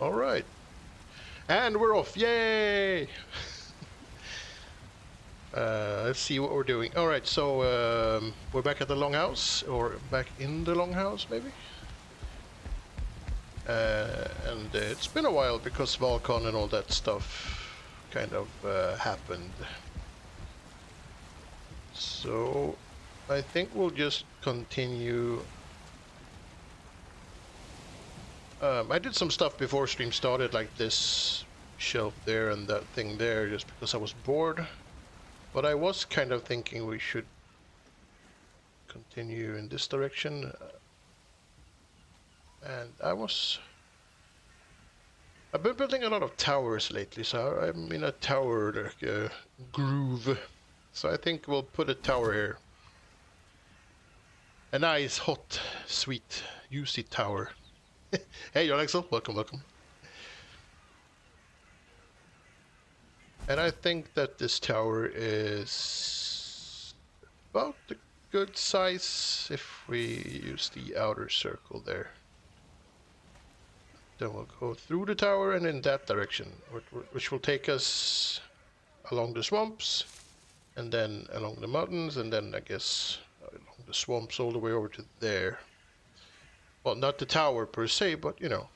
All right. And we're off. Yay! Let's see what we're doing. All right, so we're back at the Longhouse, or back in the Longhouse, maybe? And it's been a while because Valcon and all that stuff kind of happened. So I think we'll just continue. I did some stuff before stream started, like this shelf there and that thing there, just because I was bored. But I was kind of thinking we should continue in this direction. And I've been building a lot of towers lately, so I'm in a tower like, groove. So I think we'll put a tower here. A nice, hot, sweet, juicy tower. Hey, Axel, welcome, welcome. And I think that this tower is about a good size if we use the outer circle there. Then we'll go through the tower and in that direction, which will take us along the swamps, and then along the mountains, and then I guess along the swamps all the way over to there. Well, not the tower per se, but you know.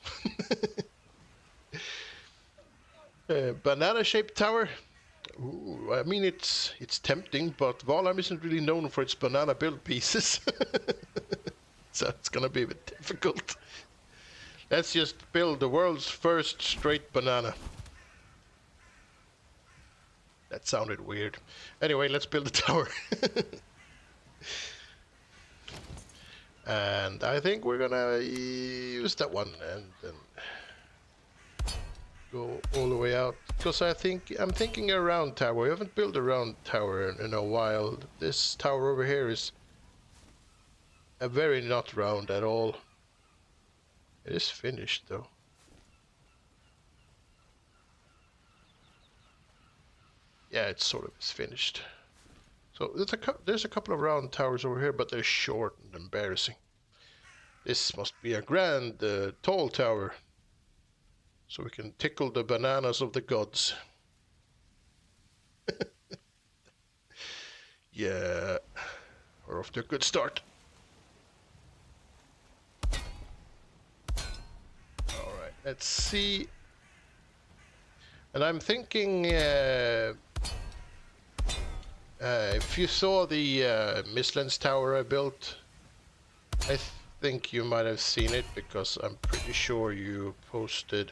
Banana-shaped tower. Ooh, I mean, it's tempting, but Valheim isn't really known for its banana build pieces. So it's gonna be a bit difficult. Let's just build the world's first straight banana. That sounded weird. Anyway, let's build a tower. And I think we're gonna use that one and then go all the way out. Because I'm thinking a round tower. We haven't built a round tower in a while. This tower over here is a very not round at all. It is finished though. Yeah, it sort of is finished. So there's a couple of round towers over here, but they're short and embarrassing. This must be a grand, tall tower. So we can tickle the bananas of the gods. Yeah, we're off to a good start. Alright, let's see. And I'm thinking, if you saw the Mistlands tower I built, I think you might have seen it because I'm pretty sure you posted,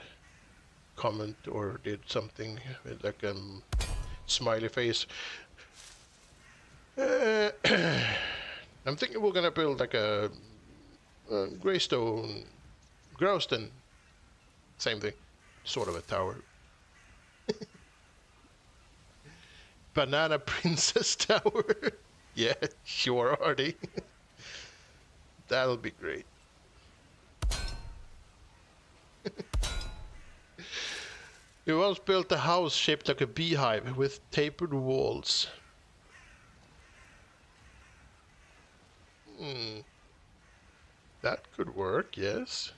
comment, or did something with like a smiley face. I'm thinking we're gonna build like a Greystone, Growston, same thing, sort of a tower. Banana Princess Tower. Yeah, sure, Artie. That'll be great. We once built a house shaped like a beehive with tapered walls. That could work, yes.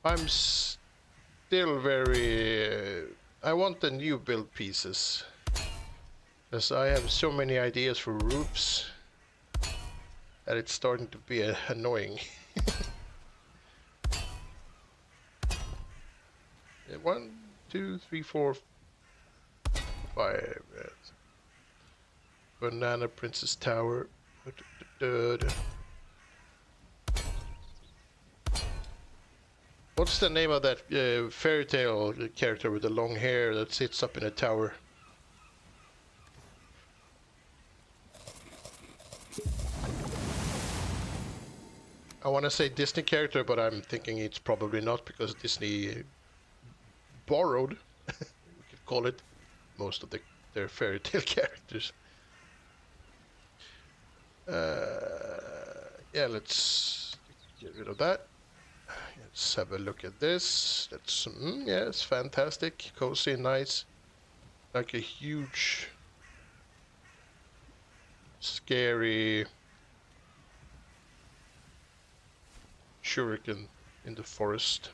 I'm still very... I want the new build pieces. Because I have so many ideas for roofs that it's starting to be annoying. 1, 2, 3, 4, 5. Banana Princess Tower. What's the name of that fairy tale character with the long hair that sits up in a tower? I want to say Disney character, but I'm thinking it's probably not because Disney borrowed, we could call it, most of their fairy tale characters. Yeah, let's get rid of that. Let's have a look at this. That's yeah, it's fantastic, cozy, nice, like a huge, scary shuriken in the forest.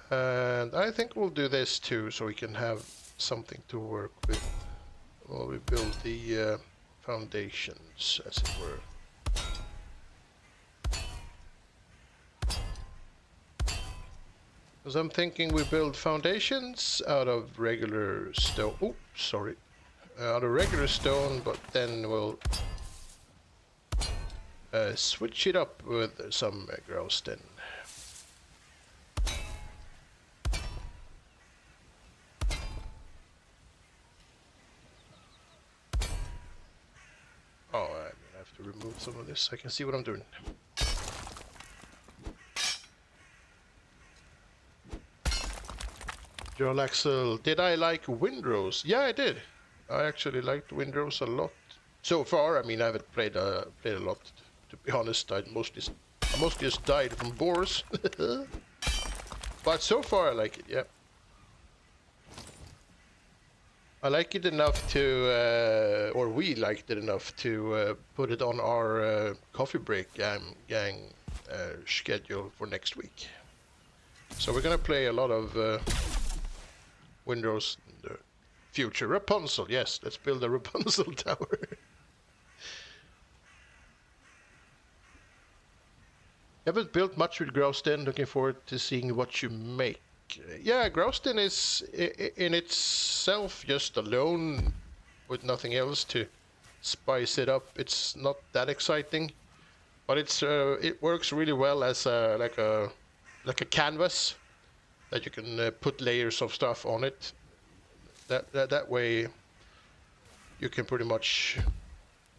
And I think we'll do this too, so we can have something to work with while we build the foundations, as it were. Because I'm thinking we build foundations out of regular stone. Oh, sorry. Out of regular stone, but then we'll switch it up with some Grausten. Oh, I'm gonna have to remove some of this. I can see what I'm doing. Joel Axel, did I like Windrose? Yeah, I did. I actually liked Windrose a lot. So far, I mean, I haven't played a lot. To be honest, I mostly just died from boars. But so far, I like it. Yeah. I like it enough to, or we liked it enough to put it on our coffee break gang schedule for next week. So we're gonna play a lot of Windrose in the future. Rapunzel, yes, let's build a Rapunzel tower. Haven't built much with Grausten. Looking forward to seeing what you make. Yeah, Grausten is in itself just alone, with nothing else to spice it up. It's not that exciting, but it works really well as like a canvas that you can put layers of stuff on it. That way, you can pretty much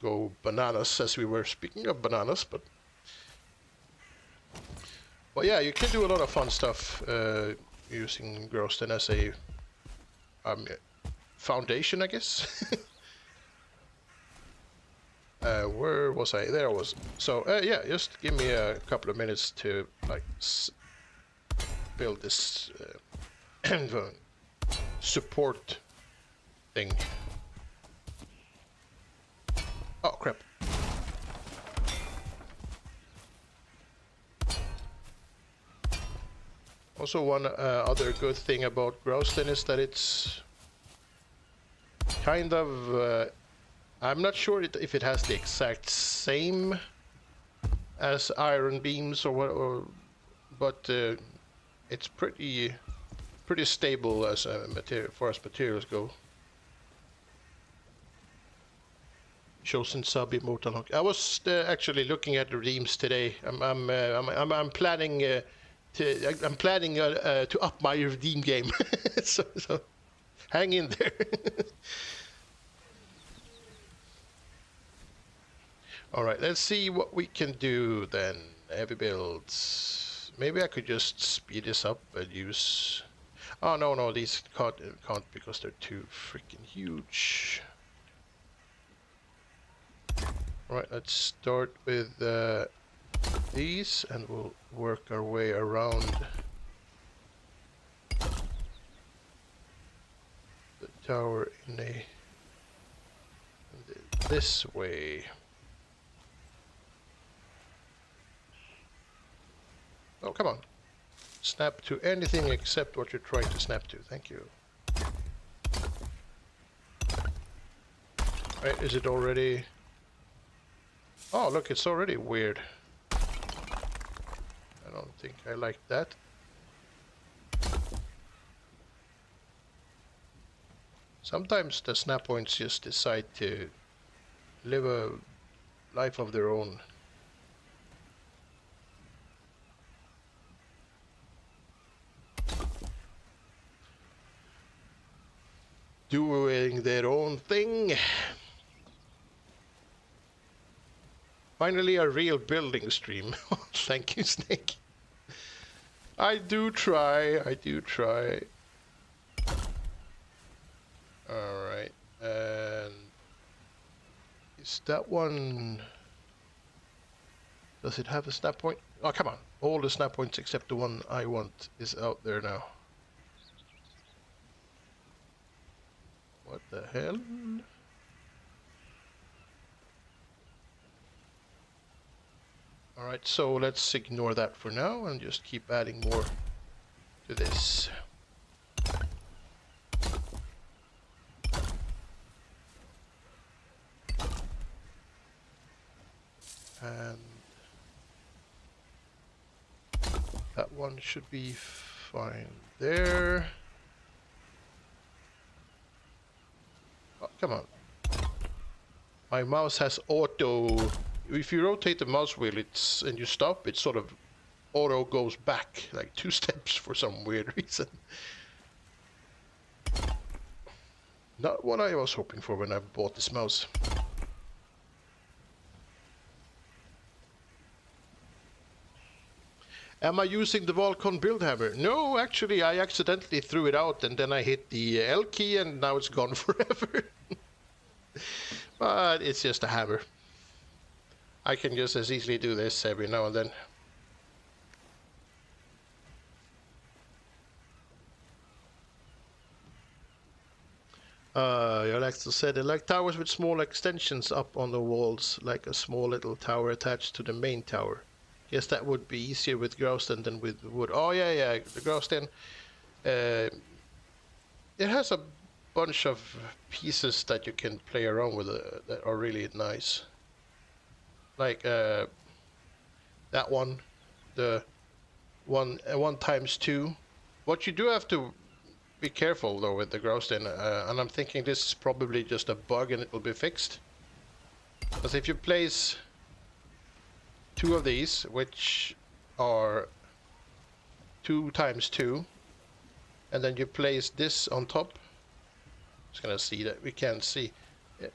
go bananas, as we were speaking of bananas, but. Well, yeah, you can do a lot of fun stuff using Grausten as a foundation, I guess. Where was I? There I was. So yeah, just give me a couple of minutes to like build this support thing. Oh crap. Also, one other good thing about Grausten is that it's kind of... I'm not sure if it has the exact same as iron beams or what, but it's pretty stable as a material, far as materials go. Chosen sub immortal. I was actually looking at the redeems today. I'm planning. I'm planning to up my redeem game, so hang in there. All right, let's see what we can do then. Heavy builds. Maybe I could just speed this up and use. Oh no, these can't because they're too freaking huge. All right, let's start with these, and we'll work our way around the tower in this way. Oh, come on. Snap to anything except what you're trying to snap to. Thank you. Right, is it already... Oh, look, it's already weird. I don't think I like that. Sometimes the snap points just decide to live a life of their own. Doing their own thing. Finally a real building stream. Thank you, Snake. I do try. Alright, and is that one... Does it have a snap point? Oh, come on. All the snap points except the one I want is out there now. What the hell? Alright, so let's ignore that for now and just keep adding more to this. And that one should be fine there. Oh, come on. My mouse has auto. If you rotate the mouse wheel and you stop, it sort of auto goes back like 2 steps for some weird reason. Not what I was hoping for when I bought this mouse. Am I using the Volcon build hammer? No, actually I accidentally threw it out and then I hit the L key and now it's gone forever. But it's just a hammer. I can just as easily do this every now and then. Alexa said, I like towers with small extensions up on the walls, like a small little tower attached to the main tower. Guess that would be easier with Growston than with wood. Oh yeah, the Growston. It has a bunch of pieces that you can play around with that are really nice. Like that one, the 1x2. What you do have to be careful though with the Growston, and I'm thinking this is probably just a bug and it will be fixed. Because if you place 2 of these, which are 2x2, and then you place this on top, just gonna see that we can't see.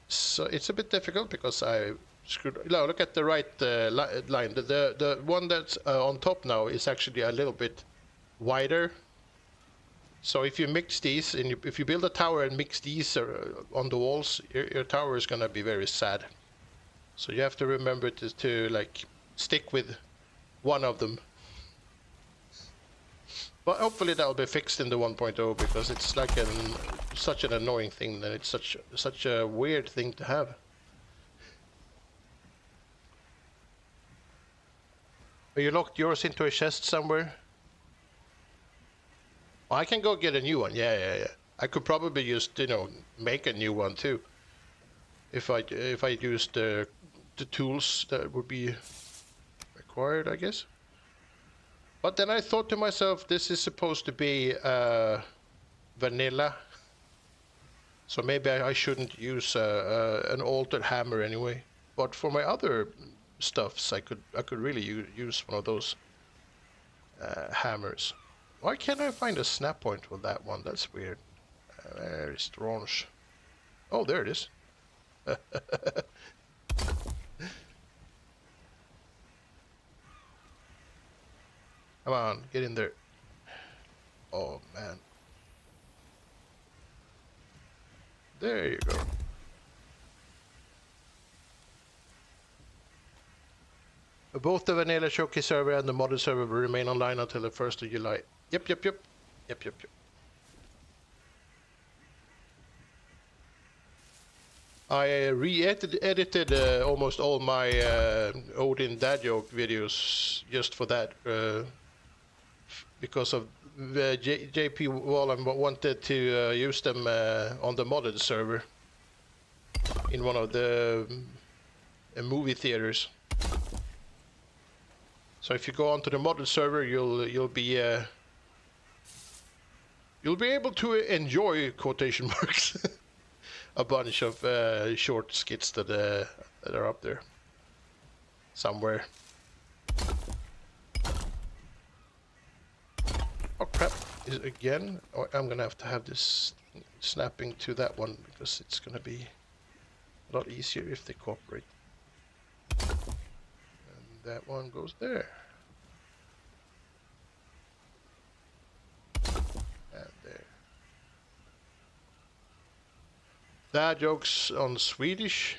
So it's a bit difficult because I screwed. No, look at the right line. The one that's on top now is actually a little bit wider. So if you mix these, and if you build a tower and mix these on the walls, your tower is gonna be very sad. So you have to remember to like stick with one of them. But hopefully that'll be fixed in the 1.0 because it's like such an annoying thing, and it's such a weird thing to have. Are you locked yours into a chest somewhere? I can go get a new one. Yeah. I could probably just, make a new one too. If I used the tools that would be required, I guess. But then I thought to myself, this is supposed to be vanilla. So maybe I shouldn't use an altered hammer anyway. But for my other stuffs, I could really use one of those hammers. Why can't I find a snap point with that one? That's weird. Very strange. Oh, there it is. Come on, get in there. Oh, man. There you go. Both the vanilla showcase server and the modded server will remain online until the 1st of July. Yep. I re-edited almost all my Odin dad joke videos just for that, because of JP Wallen wanted to use them on the modded server in one of the movie theaters. So if you go onto the modded server, you'll be able to enjoy quotation marks a bunch of short skits that are up there somewhere. Oh crap! Again, I'm gonna have to have this snapping to that one because it's gonna be a lot easier if they cooperate. That one goes there. And there. Dad jokes on Swedish?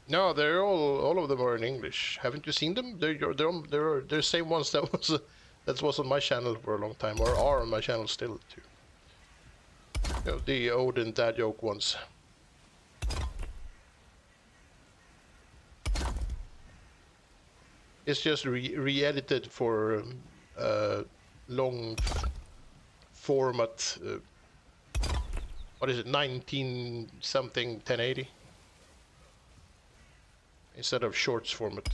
No, they're all of them are in English. Haven't you seen them? They're the same ones that was on my channel for a long time, or are on my channel still too. The Odin dad joke ones. It's just re-edited for long format. What is it? 19 something 1080 instead of shorts format.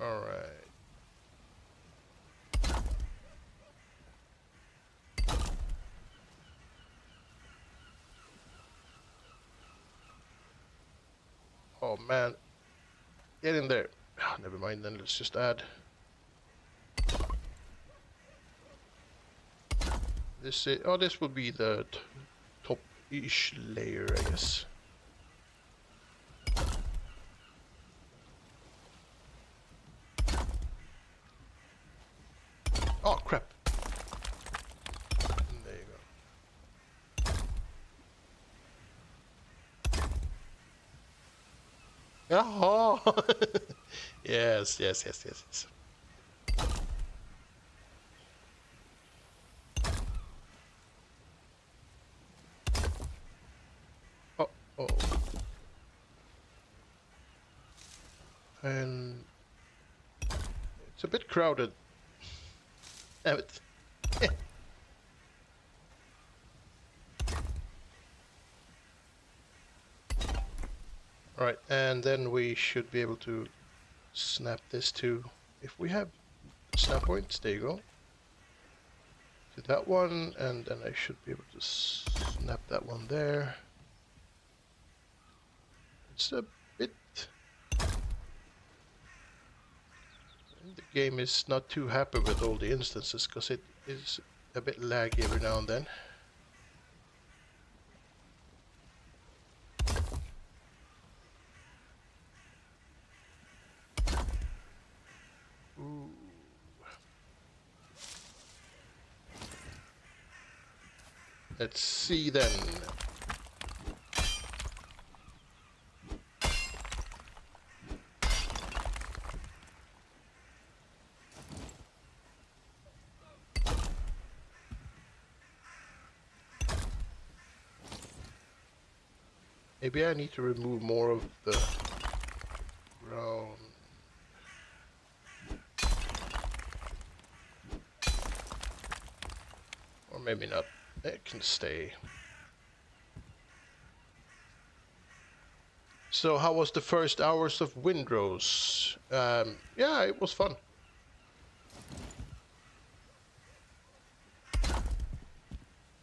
All right. Oh man, get in there. Oh, never mind then, let's just add. This is, oh, this will be the top-ish layer, I guess. Oh crap. There you go. Oh! Yes, yes, yes, yes, yes. Oh, oh. And it's a bit crowded. Damn it. Alright, and then we should be able to snap this to, if we have snap points, there you go. To that one, and then I should be able to snap that one there. It's a bit... The game is not too happy with all the instances, because it is a bit laggy every now and then. Ooh. Let's see then. Maybe I need to remove more of the ground. Or maybe not. It can stay. So how was the first hours of Windrose? Yeah, it was fun.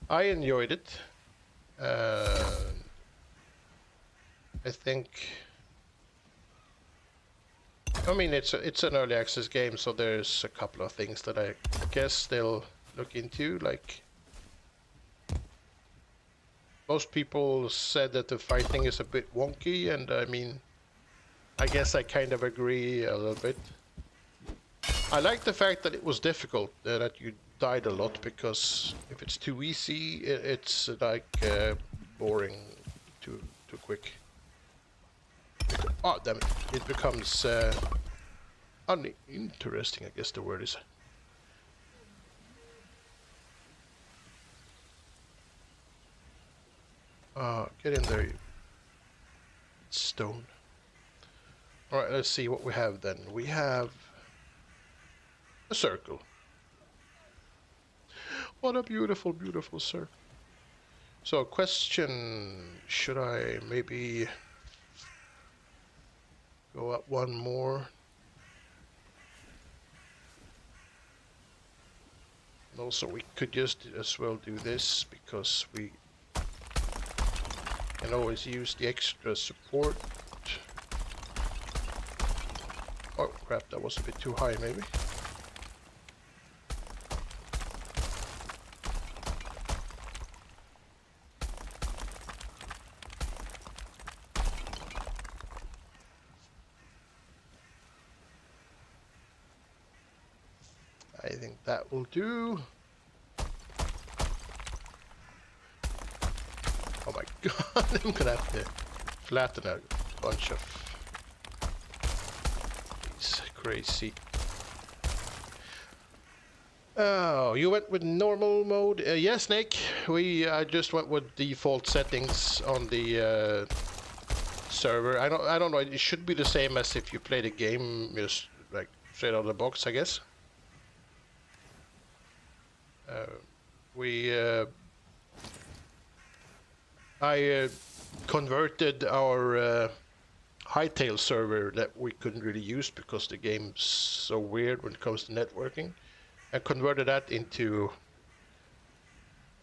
I enjoyed it. I think... I mean, it's an early access game, so there's a couple of things that I guess they'll look into, like... Most people said that the fighting is a bit wonky, and I mean, I guess I kind of agree a little bit. I like the fact that it was difficult, that you died a lot, because if it's too easy, it's like boring too quick. Oh, damn it. It becomes uninteresting, I guess the word is. Get in there, you stone. Alright, let's see what we have then. We have a circle. What a beautiful, beautiful circle. So, question, should I maybe go up one more? And also, we could just as well do this, because we can always use the extra support. Oh crap, that was a bit too high maybe. I think that will do. Oh my god, I'm gonna have to flatten a bunch of these crazy. Oh, you went with normal mode? Yeah, Snake. I just went with default settings on the server. I don't know. It should be the same as if you play the game just like straight out of the box, I guess. Uh, we I converted our Hightail server that we couldn't really use because the game's so weird when it comes to networking, and converted that into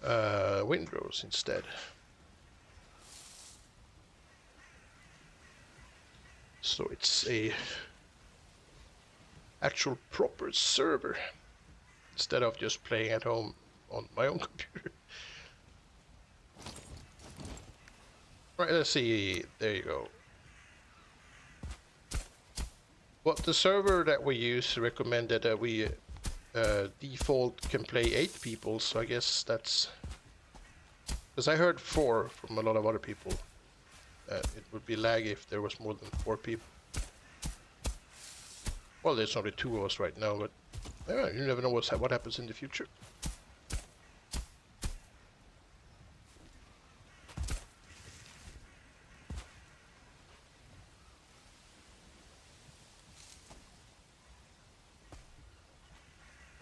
Windrose instead. So it's a actual proper server instead of just playing at home on my own computer. Right, let's see. There you go. Well, the server that we use recommended that we default can play 8 people, so I guess that's... Because I heard 4 from a lot of other people. It would be laggy if there was more than 4 people. Well, there's only 2 of us right now, but you never know what happens in the future.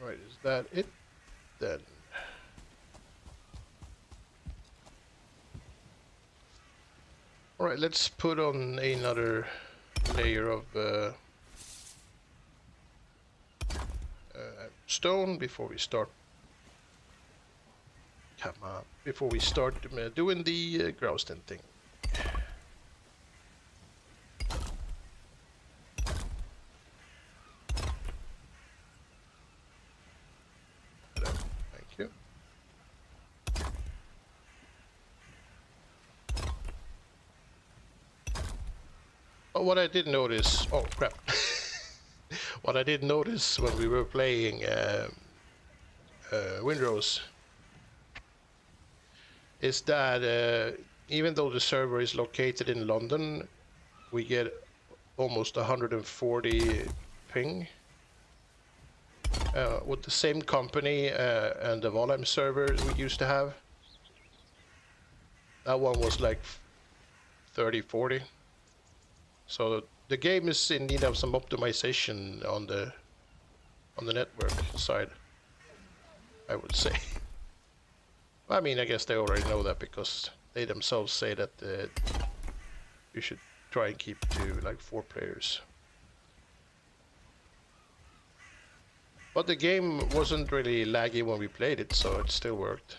Right, is that it then? Alright, let's put on another layer of stone before we start. Come on, before we start doing the grouse den thing. Thank you. Oh, what I did notice. Oh crap. What I did notice when we were playing Windrose is that even though the server is located in London, we get almost 140 ping. With the same company and the Valheim server we used to have. That one was like 30, 40. So the game is in need of some optimization on the network side, I would say. I mean, I guess they already know that because they themselves say that you should try and keep to like 4 players. But the game wasn't really laggy when we played it, so it still worked.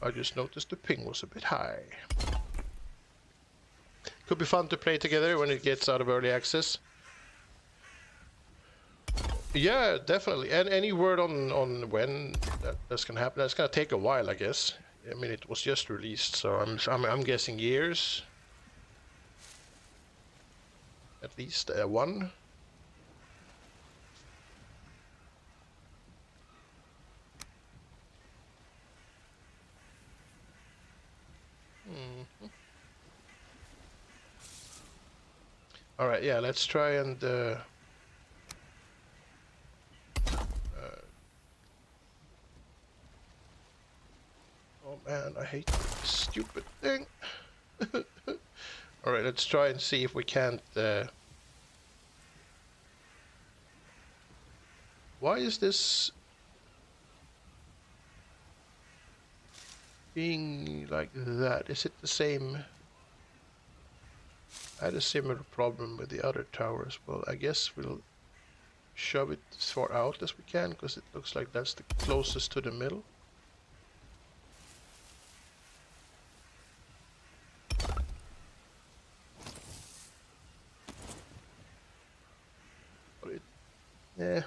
I just noticed the ping was a bit high. Could be fun to play together when it gets out of early access. Yeah, definitely. And any word on when that's gonna happen? That's gonna take a while, I guess. I mean, it was just released, so I'm guessing years. At least 1. All right, yeah, let's try and oh man, I hate this stupid thing. All right, let's try and see if we can't. Why is this being like that? Is it the same? I had a similar problem with the other towers. Well, I guess we'll shove it as far out as we can because it looks like that's the closest to the middle. But it, yeah.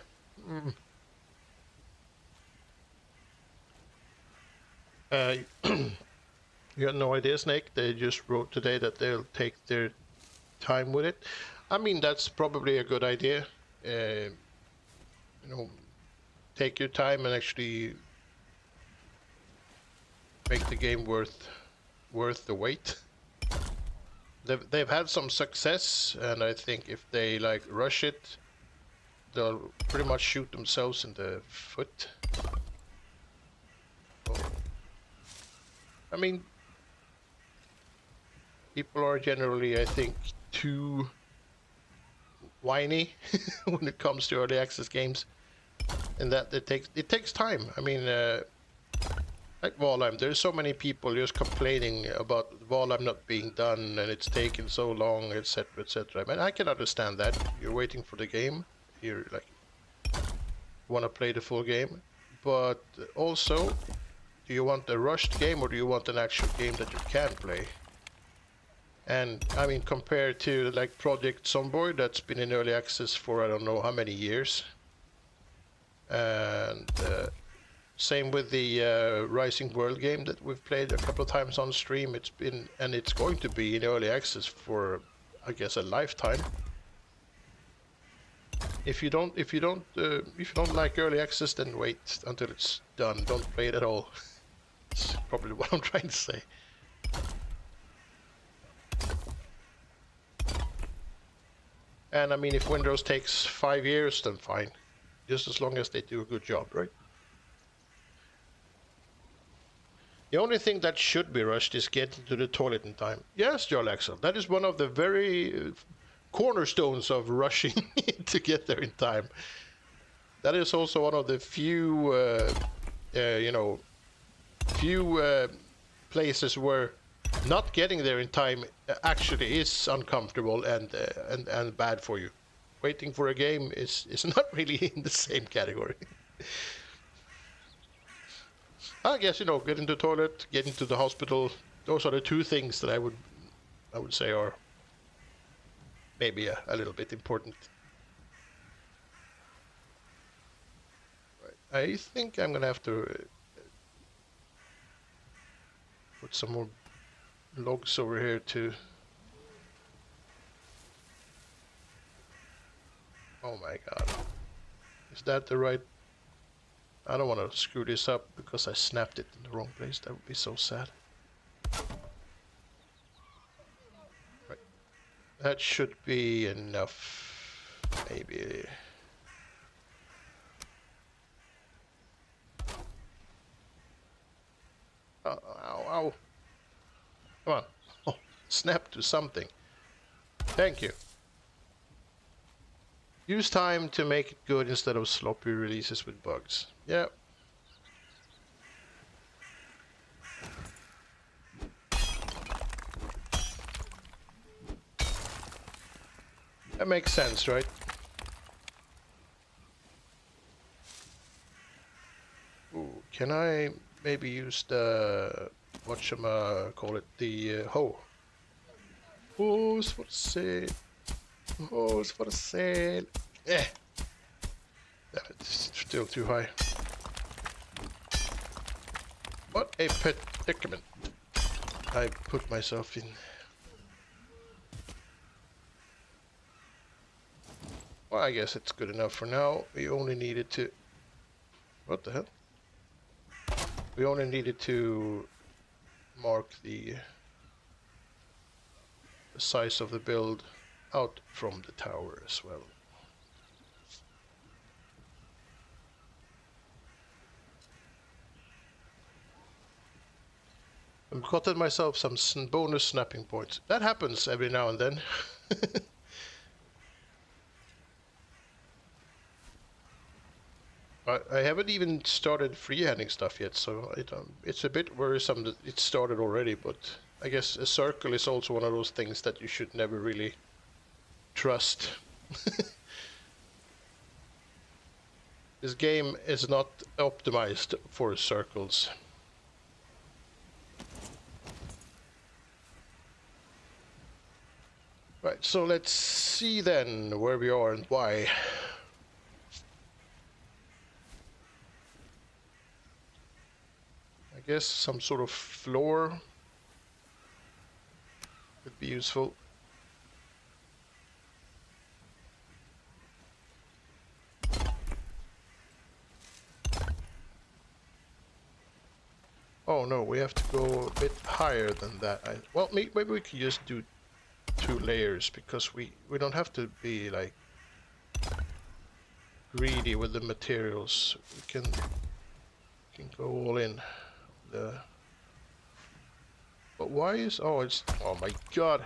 You got no idea, Snake? They just wrote today that they'll take their time with it. I mean, that's probably a good idea. You know, take your time and actually make the game worth the wait. they've had some success, and I think if they like rush it, they'll pretty much shoot themselves in the foot. Oh. I mean, people are generally, I think, too whiny when it comes to early access games, and that it takes time. I mean, like Valheim, there's so many people just complaining about Valheim not being done and it's taking so long, etc., etc. I mean, I can understand that. You're waiting for the game. You're like, want to play the full game, but also, do you want a rushed game or do you want an actual game that you can play? And I mean, compared to like Project Zomboid, that's been in early access for I don't know how many years, and same with the Rising World game that we've played a couple of times on stream. It's been, and it's going to be in early access for, I guess, a lifetime. If you don't like early access, then wait until it's done. Don't play it at all. That's probably what I'm trying to say. And I mean, if Windows takes 5 years, then fine. Just as long as they do a good job, right? The only thing that should be rushed is getting to the toilet in time. Yes, Jarl Axel, that is one of the very cornerstones of rushing to get there in time. That is also one of the few, places where not getting there in time actually is uncomfortable and bad for you. Waiting for a game is not really in the same category. I guess, getting to the toilet, getting to the hospital, those are the two things that I would say are maybe a little bit important. Right. I think I'm gonna have to put some more logs over here too. Oh my god. Is that the right... I don't want to screw this up because I snapped it in the wrong place. That would be so sad. Right. That should be enough. Maybe. Ow, ow. Come on. Oh, snap to something. Thank you. Use time to make it good instead of sloppy releases with bugs. Yeah. That makes sense, right? Ooh, can I maybe use the... call it? The hoe. Hose for sale. Hose for sale. Eh. Damn it, it's still too high. What a predicament I put myself in. Well, I guess it's good enough for now. We only needed to... What the hell? We only needed to mark the size of the build out from the tower as well. I've gotten myself some bonus snapping points. That happens every now and then. I haven't even started freehanding stuff yet, so it's a bit worrisome that it started already, but I guess a circle is also one of those things that you should never really trust. This game is not optimized for circles. Right, so let's see then where we are and why. I guess some sort of floor could be useful. Oh no, we have to go a bit higher than that. Well, maybe we could just do 2 layers because we don't have to be like greedy with the materials. We can go all in. But why is oh my god,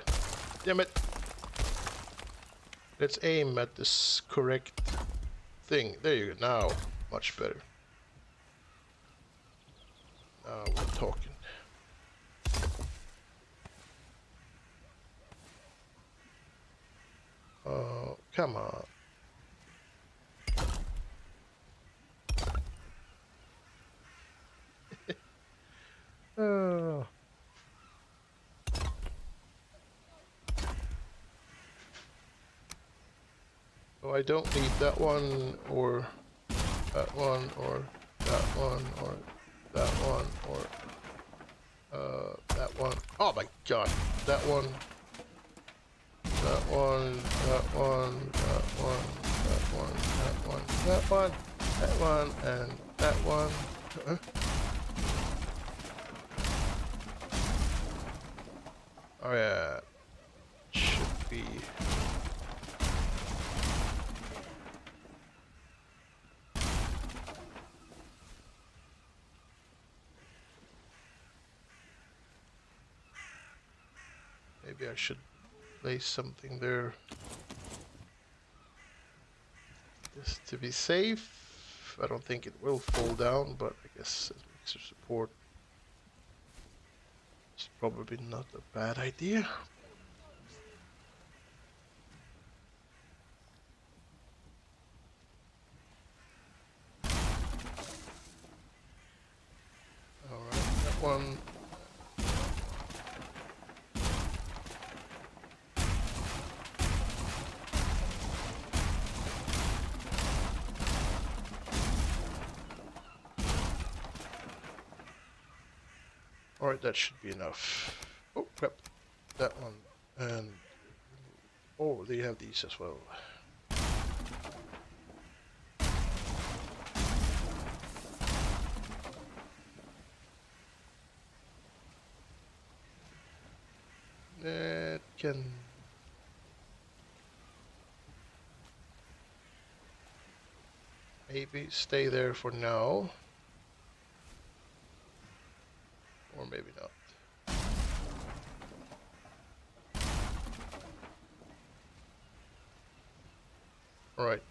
damn it! Let's aim at this correct thing. There you go. Now much better. Now we're talking. Oh, come on. Oh. So I don't need that one or that one or that one or that one or that one. Oh my god. That one. That one, that one, that one, that one, that one, that one, that one, and that one. Oh yeah, should be. Maybe I should place something there just to be safe. I don't think it will fall down, but I guess as extra support, it's probably not a bad idea. Alright, that one. Alright, that should be enough. Oh crap, that one. And oh, they have these as well. That can maybe stay there for now. Or maybe not. Alright.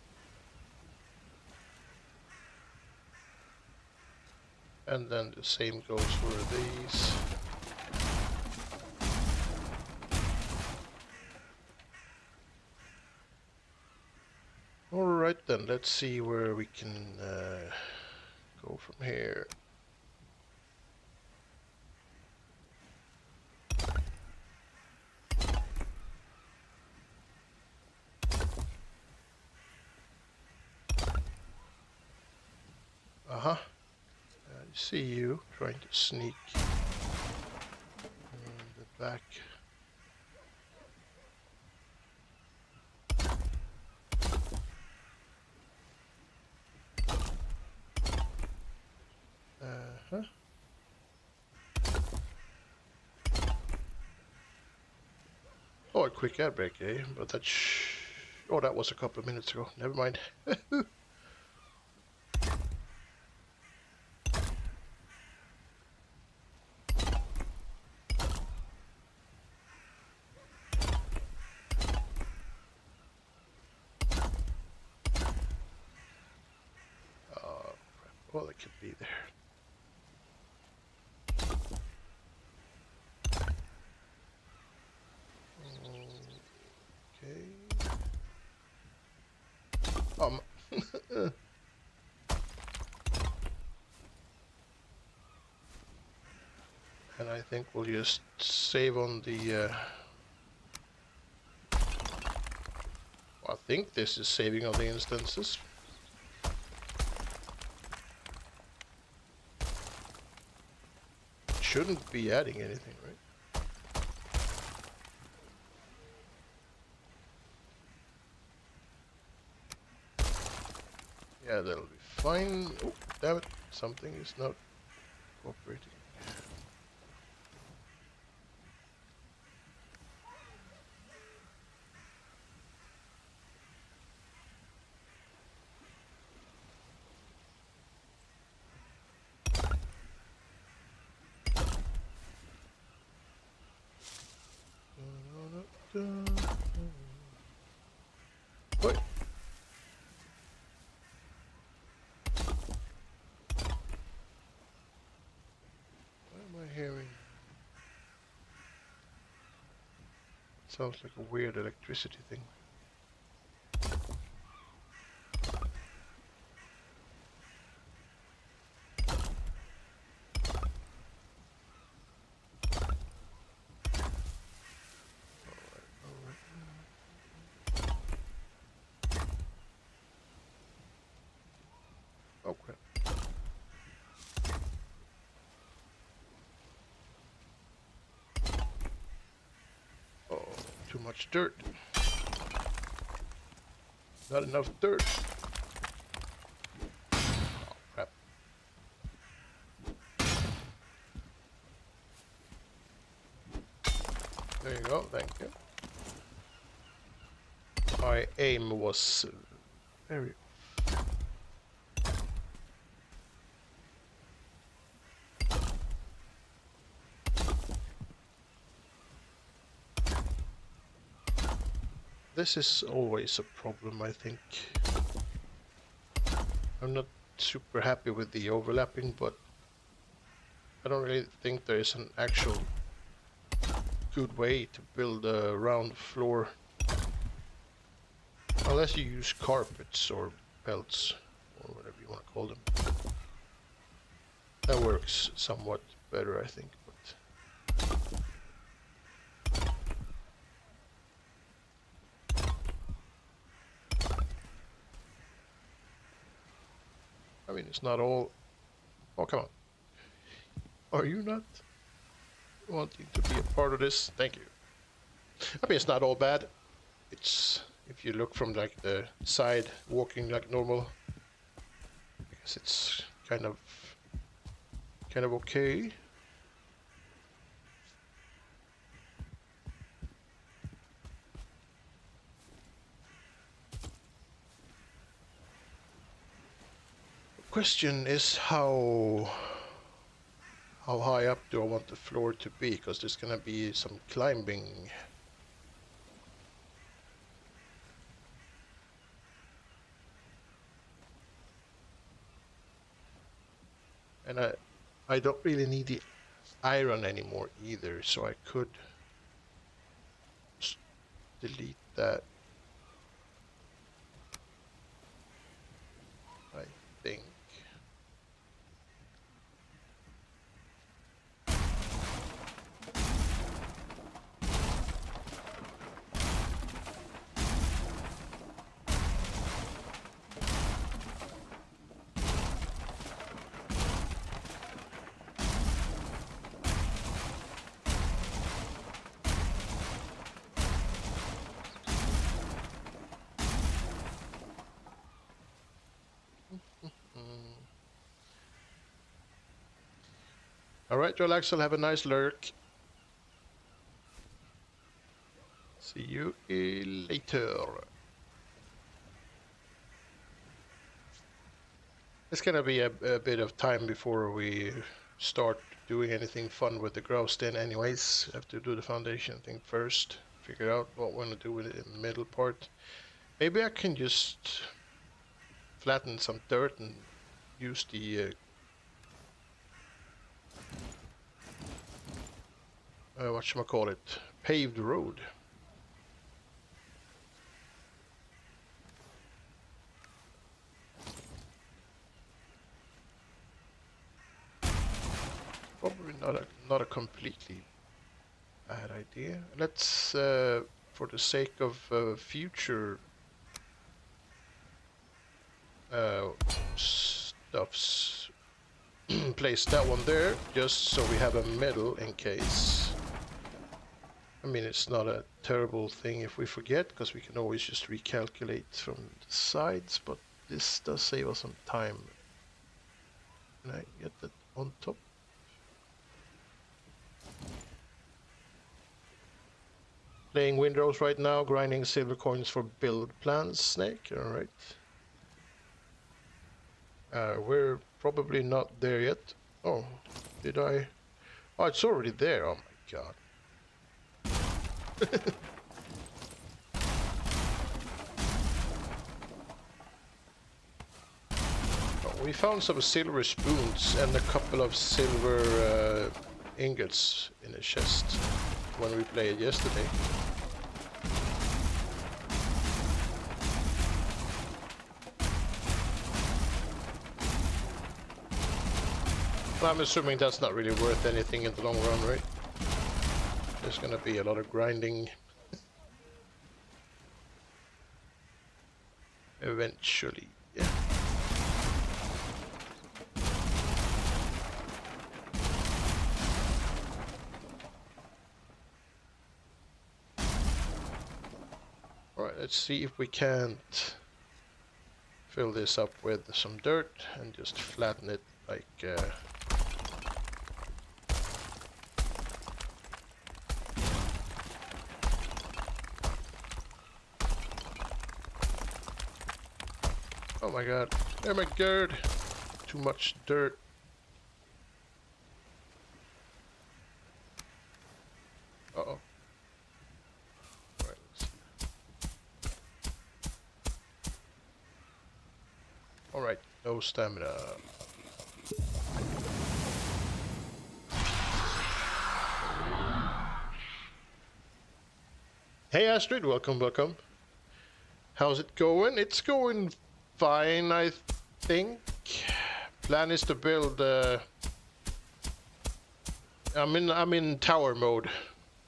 And then the same goes for these. Alright then, let's see where we can go from here. Uh-huh. I see you trying to sneak in the back. Uh-huh. Oh, a quick ad break, eh? But that's... Oh, that was a couple of minutes ago. Never mind. Well, it could be there. Okay. And I think we'll just save on the... I think this is saving on the instances. Shouldn't be adding anything, right? Yeah, that'll be fine. Oh, damn it. Something is not cooperating. What? What am I hearing? Sounds like a weird electricity thing. Oh crap. Oh, too much dirt. Not enough dirt. Oh crap. There you go, thank you. My aim was very... This is always a problem, I think. I'm not super happy with the overlapping, but I don't really think there is an actual good way to build a round floor. Unless you use carpets or belts, or whatever you want to call them. That works somewhat better, I think. I mean, it's not all... Oh, come on. Are you not wanting to be a part of this? Thank you. I mean, it's not all bad. It's... If you look from like the side, walking like normal, I guess it's kind of okay. The question is how high up do I want the floor to be? Because there's gonna be some climbing. And I don't really need the iron anymore either, so I could delete that. I think. Alright, Joel Axel, have a nice lurk. See you later. It's gonna be a bit of time before we start doing anything fun with the grouse den anyways. Have to do the foundation thing first. Figure out what we're gonna do with it in the middle part. Maybe I can just flatten some dirt and use the whatchamacallit, paved road. Probably not a completely bad idea. Let's, for the sake of future stuffs, place that one there, just so we have a middle in case. I mean, it's not a terrible thing if we forget, because we can always just recalculate from the sides, but this does save us some time. Can I get that on top? Playing Windows right now, grinding silver coins for build plans, Snake, alright. We're probably not there yet. Oh, did I? Oh, it's already there, oh my god. We found some silver spoons and a couple of silver ingots in a chest when we played yesterday. I'm assuming that's not really worth anything in the long run, right? There's gonna be a lot of grinding eventually. Yeah. Alright, let's see if we can't fill this up with some dirt and just flatten it like oh my god. Oh my god. Too much dirt. Uh-oh. Alright, let's see. Alright, no stamina. Hey Astrid, welcome, welcome. How's it going? It's going fine, I think. Plan is to build. I'm in tower mode.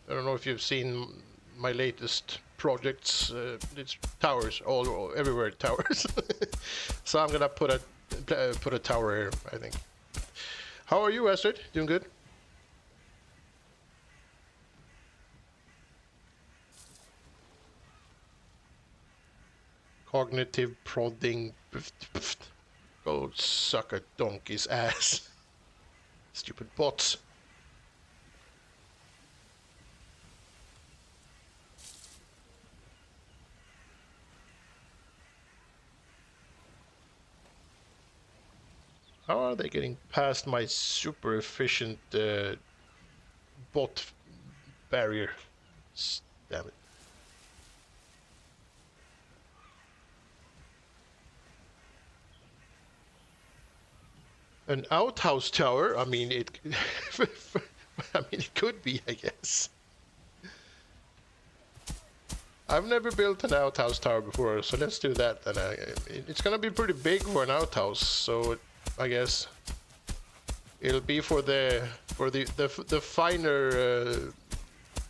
I don't know if you've seen my latest projects. It's towers everywhere. Towers. So I'm gonna put a tower here, I think. How are you, Astrid? Doing good? Cognitive prodding. Go suck a donkey's ass. Stupid bots. How are they getting past my super efficient bot barrier? Damn it. An outhouse tower? I mean, it. I mean, it could be, I guess. I've never built an outhouse tower before, so let's do that. Then it's gonna be pretty big for an outhouse, so I guess it'll be for the finer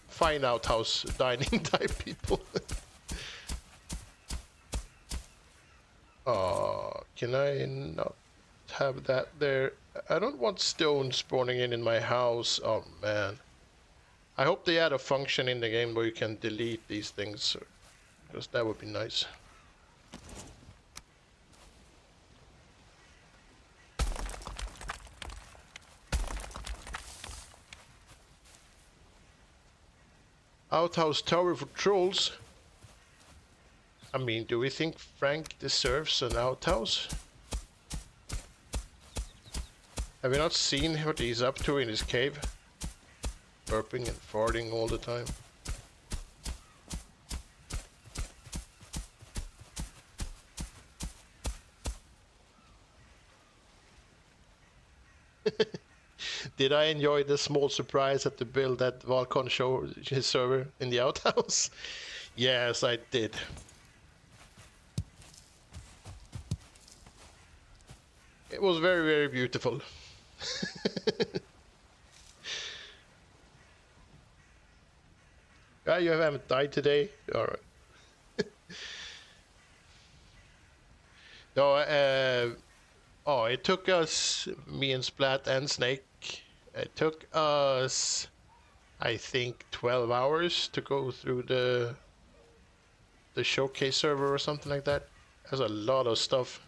fine outhouse dining type people. Can I not have that there? I don't want stone spawning in my house. Oh man. I hope they add a function in the game where you can delete these things, because that would be nice. Outhouse tower for trolls. I mean, do we think Frank deserves an outhouse? Have you not seen what he's up to in his cave? Burping and farting all the time. Did I enjoy the small surprise at the build that Valcon showed his server in the outhouse? Yes, I did. It was very, very beautiful. Ah, you haven't died today? Alright. No, oh, it took us, me and Splat and Snake, it took us, I think, 12 hours to go through the showcase server or something like that. That's a lot of stuff.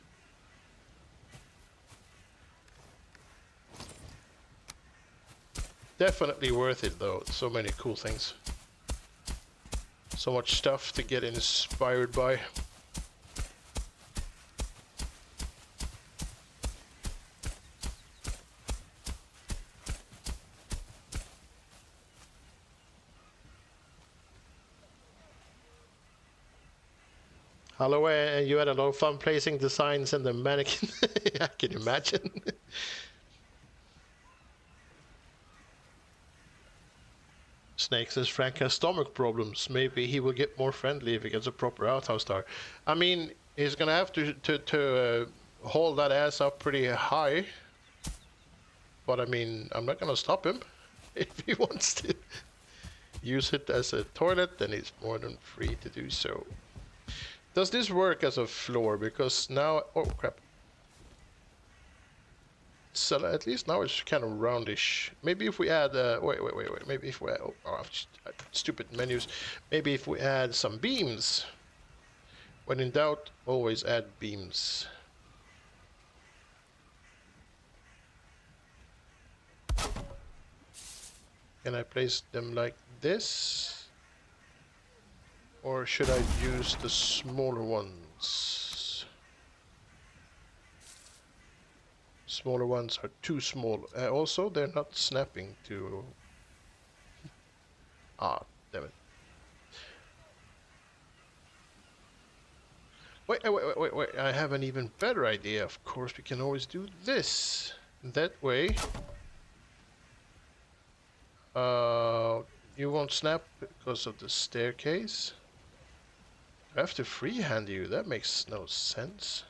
Definitely worth it though, so many cool things. So much stuff to get inspired by. Hello, and you had a lot of fun placing the signs and the mannequin. I can imagine. Snake says Frank has stomach problems. Maybe he will get more friendly if he gets a proper outhouse star. I mean, he's gonna have to hold that ass up pretty high. But I mean, I'm not gonna stop him. If he wants to use it as a toilet, then he's more than free to do so. Does this work as a floor? Because now, oh crap. So at least now it's kind of roundish. Maybe if we add, wait. Maybe if we add, stupid menus. Maybe if we add some beams. When in doubt, always add beams. Can I place them like this? Or should I use the smaller ones? Smaller ones are too small. Also, they're not snapping to... Ah, damn it. Wait, I have an even better idea. Of course, we can always do this. That way... you won't snap because of the staircase. I have to freehand you. That makes no sense.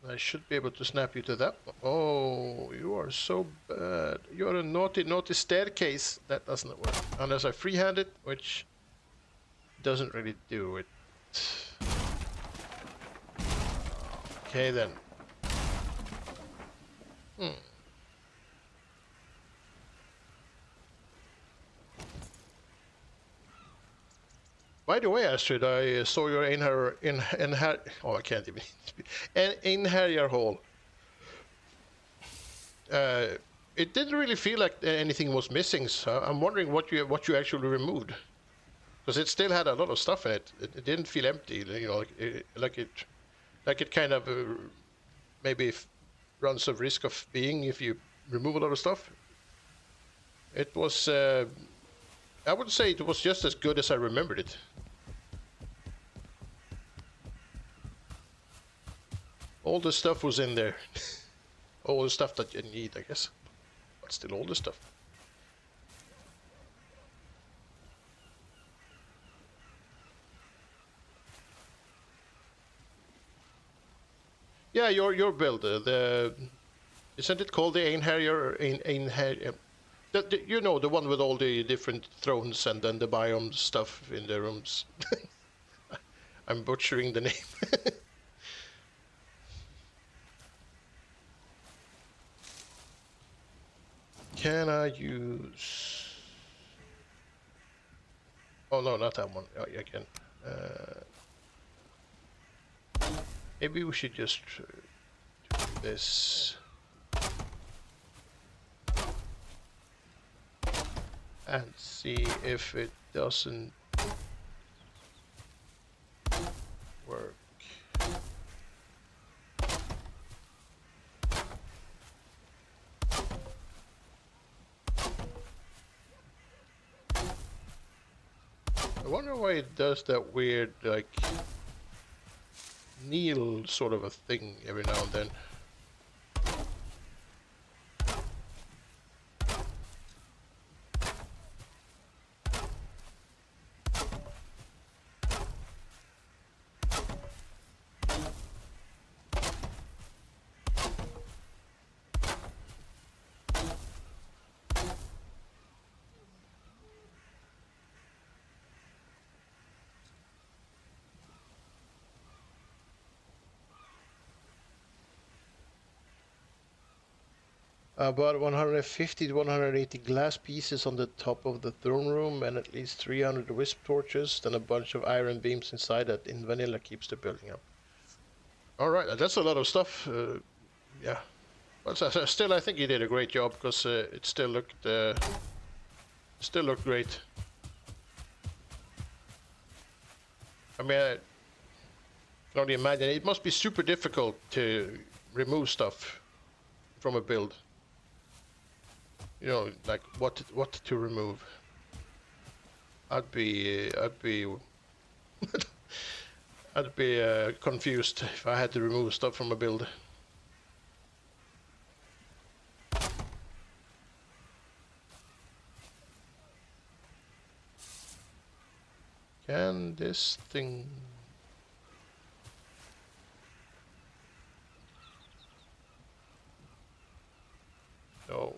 I should be able to snap you to that one. Oh, you are so bad. You're a naughty, naughty staircase. That doesn't work. Unless I freehand it, which doesn't really do it. Okay then. By the way, Astrid, I saw your oh, I can't even speak. In-Harrier hole. It didn't really feel like anything was missing, so I'm wondering what you actually removed, because it still had a lot of stuff in it. It didn't feel empty, you know, like it kind of maybe runs a risk of being if you remove a lot of stuff. It was. I would say it was just as good as I remembered it. All the stuff was in there. All the stuff that you need, I guess. But still all the stuff. Yeah, your build. Isn't it called the Einherjar? You know, the one with all the different thrones and then the biome stuff in the rooms. I'm butchering the name. Can I use... Oh no, not that one. Oh, yeah, I can. Maybe we should just do this. And see if it doesn't work. I wonder why it does that weird, like, kneel sort of a thing every now and then. About 150 to 180 glass pieces on the top of the throne room, and at least 300 wisp torches, then a bunch of iron beams inside that in vanilla keeps the building up. Alright, that's a lot of stuff. Yeah. But still, I think you did a great job, because it still looked great. I mean, I can only imagine. It must be super difficult to remove stuff from a build. You know, like what to remove. I'd be I'd be confused if I had to remove stuff from a build. Can this thing... No.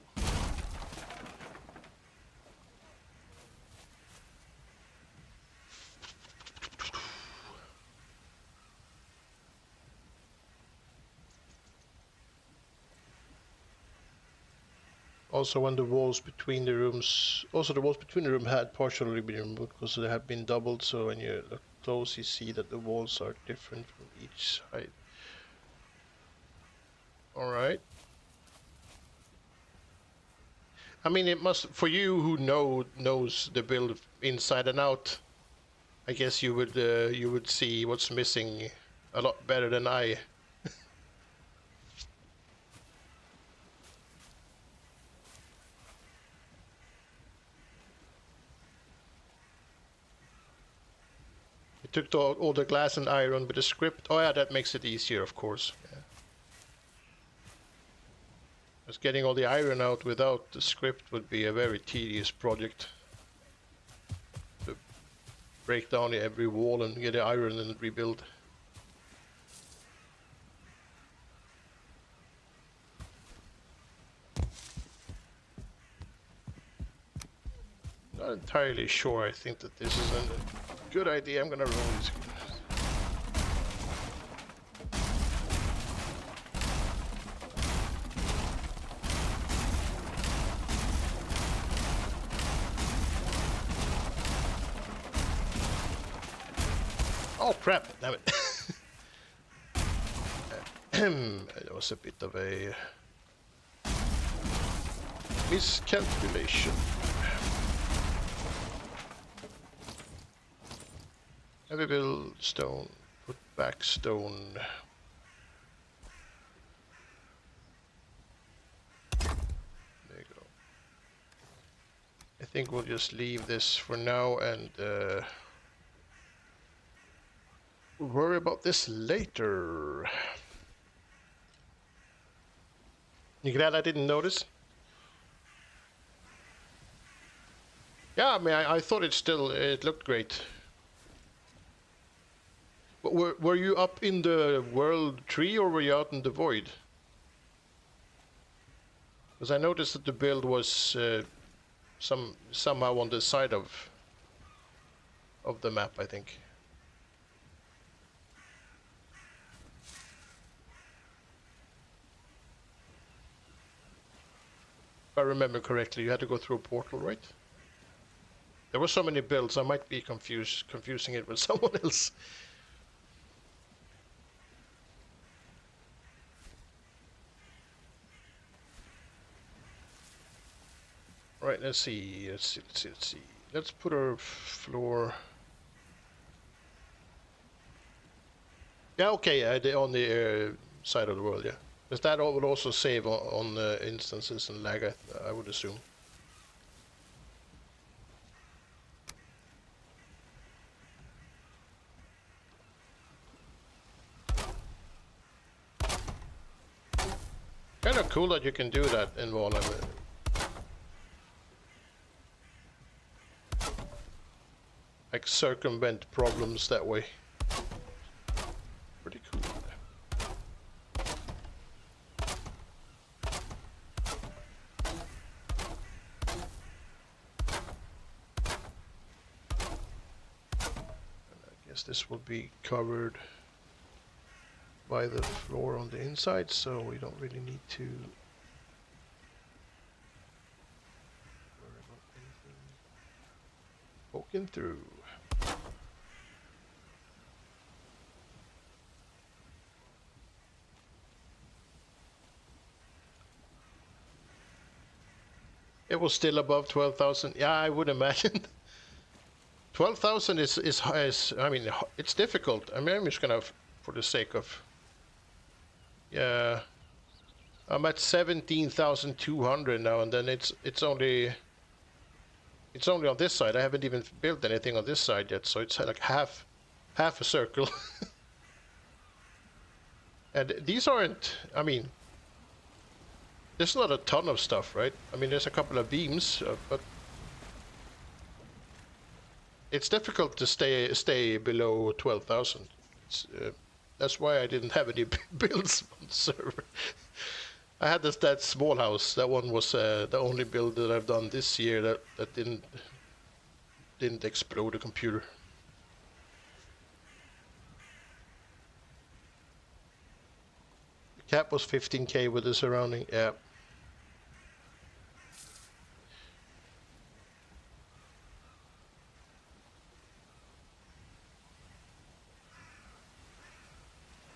Also, when the walls between the rooms, had partially been removed because they had been doubled. So when you look close, you see that the walls are different from each side. All right. I mean, it must, for you who knows the build inside and out. I guess you would see what's missing a lot better than I. You took all the glass and iron with the script. Oh yeah, that makes it easier, of course. Yeah. Just getting all the iron out without the script would be a very tedious project. To break down every wall and get the iron and rebuild. Not entirely sure. I think that this is a good idea. I'm gonna roll this. Oh crap! Damn it! That was a bit of a miscalculation. Heavy build stone, put back stone. There you go. I think we'll just leave this for now and worry about this later. You glad I didn't notice? Yeah, I mean, I thought it looked great. But were you up in the world tree or were you out in the void? Because I noticed that the build was somehow on the side of the map, I think. If I remember correctly, you had to go through a portal, right? There were so many builds, I might be confusing it with someone else. Right, let's see. Let's put our floor. Yeah, okay, on the side of the world, yeah. Because that would also save on instances and lag, I would assume. Kind of cool that you can do that in Valheim. Like circumvent problems that way. Pretty cool. This will be covered by the floor on the inside, so we don't really need to worry about anything poking through. It was still above 12,000. Yeah, I would imagine. 12,000 is I mean, it's difficult. I mean, I'm just gonna, for the sake of, yeah, I'm at 17,200 now, and then it's It's only on this side. I haven't even built anything on this side yet, so it's like half a circle. And these aren't, I mean, there's not a ton of stuff, right? I mean, there's a couple of beams, but it's difficult to stay below 12,000. That's why I didn't have any builds on the server. I had that small house. That one was the only build that I've done this year that didn't explode the computer. The cap was 15k with the surrounding. Yeah.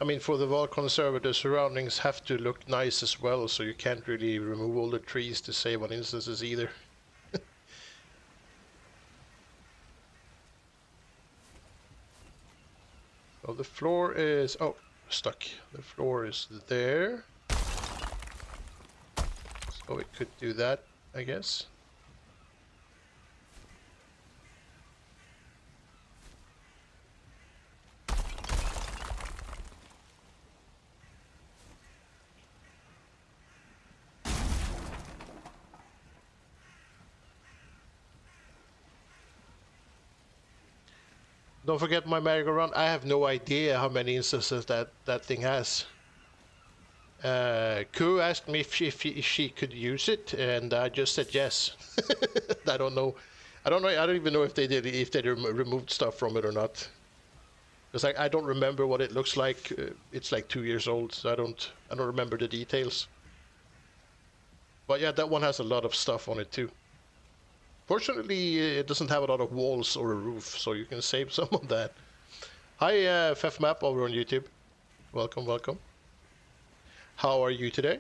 I mean, for the Volcon server, the surroundings have to look nice as well, so you can't really remove all the trees to save on instances either. So the floor is... oh, stuck. The floor is there. So we could do that, I guess. Don't forget my merry-go-round. I have no idea how many instances that thing has. Ku asked me if she could use it, and I just said yes. I don't know. I don't even know if they removed stuff from it or not. Because I don't remember what it looks like. It's like 2 years old, so I don't remember the details. But yeah, that one has a lot of stuff on it too. Fortunately, it doesn't have a lot of walls or a roof, so you can save some of that. Hi, FefMap over on YouTube. Welcome, welcome. How are you today?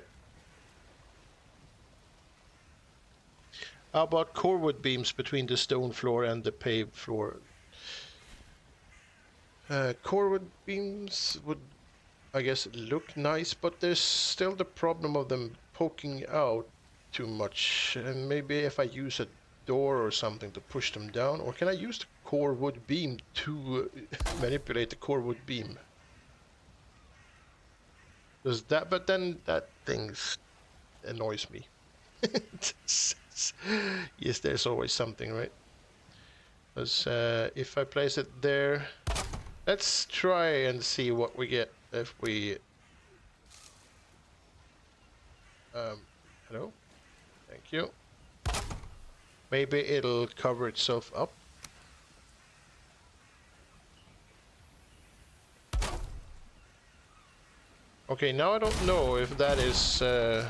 How about core wood beams between the stone floor and the paved floor? Core wood beams would, I guess, look nice, but there's still the problem of them poking out too much. And maybe if I use a door or something to push them down, or can I use the core wood beam to manipulate the core wood beam? Does that? But then that thing annoys me. Yes, there's always something, right? Because if I place it there, let's try and see what we get if we. Hello. Thank you. Maybe it'll cover itself up. Okay, now I don't know if that is that...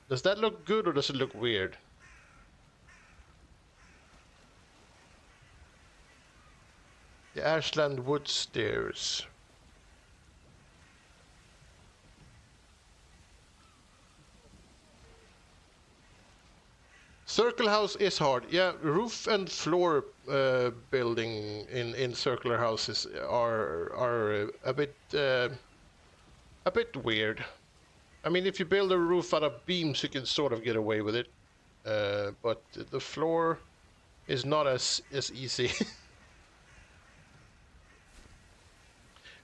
does that look good or does it look weird? The Ashland wood stairs. Circle house is hard. Yeah, roof and floor building in circular houses are a bit weird. I mean, if you build a roof out of beams, you can sort of get away with it, but the floor is not as easy.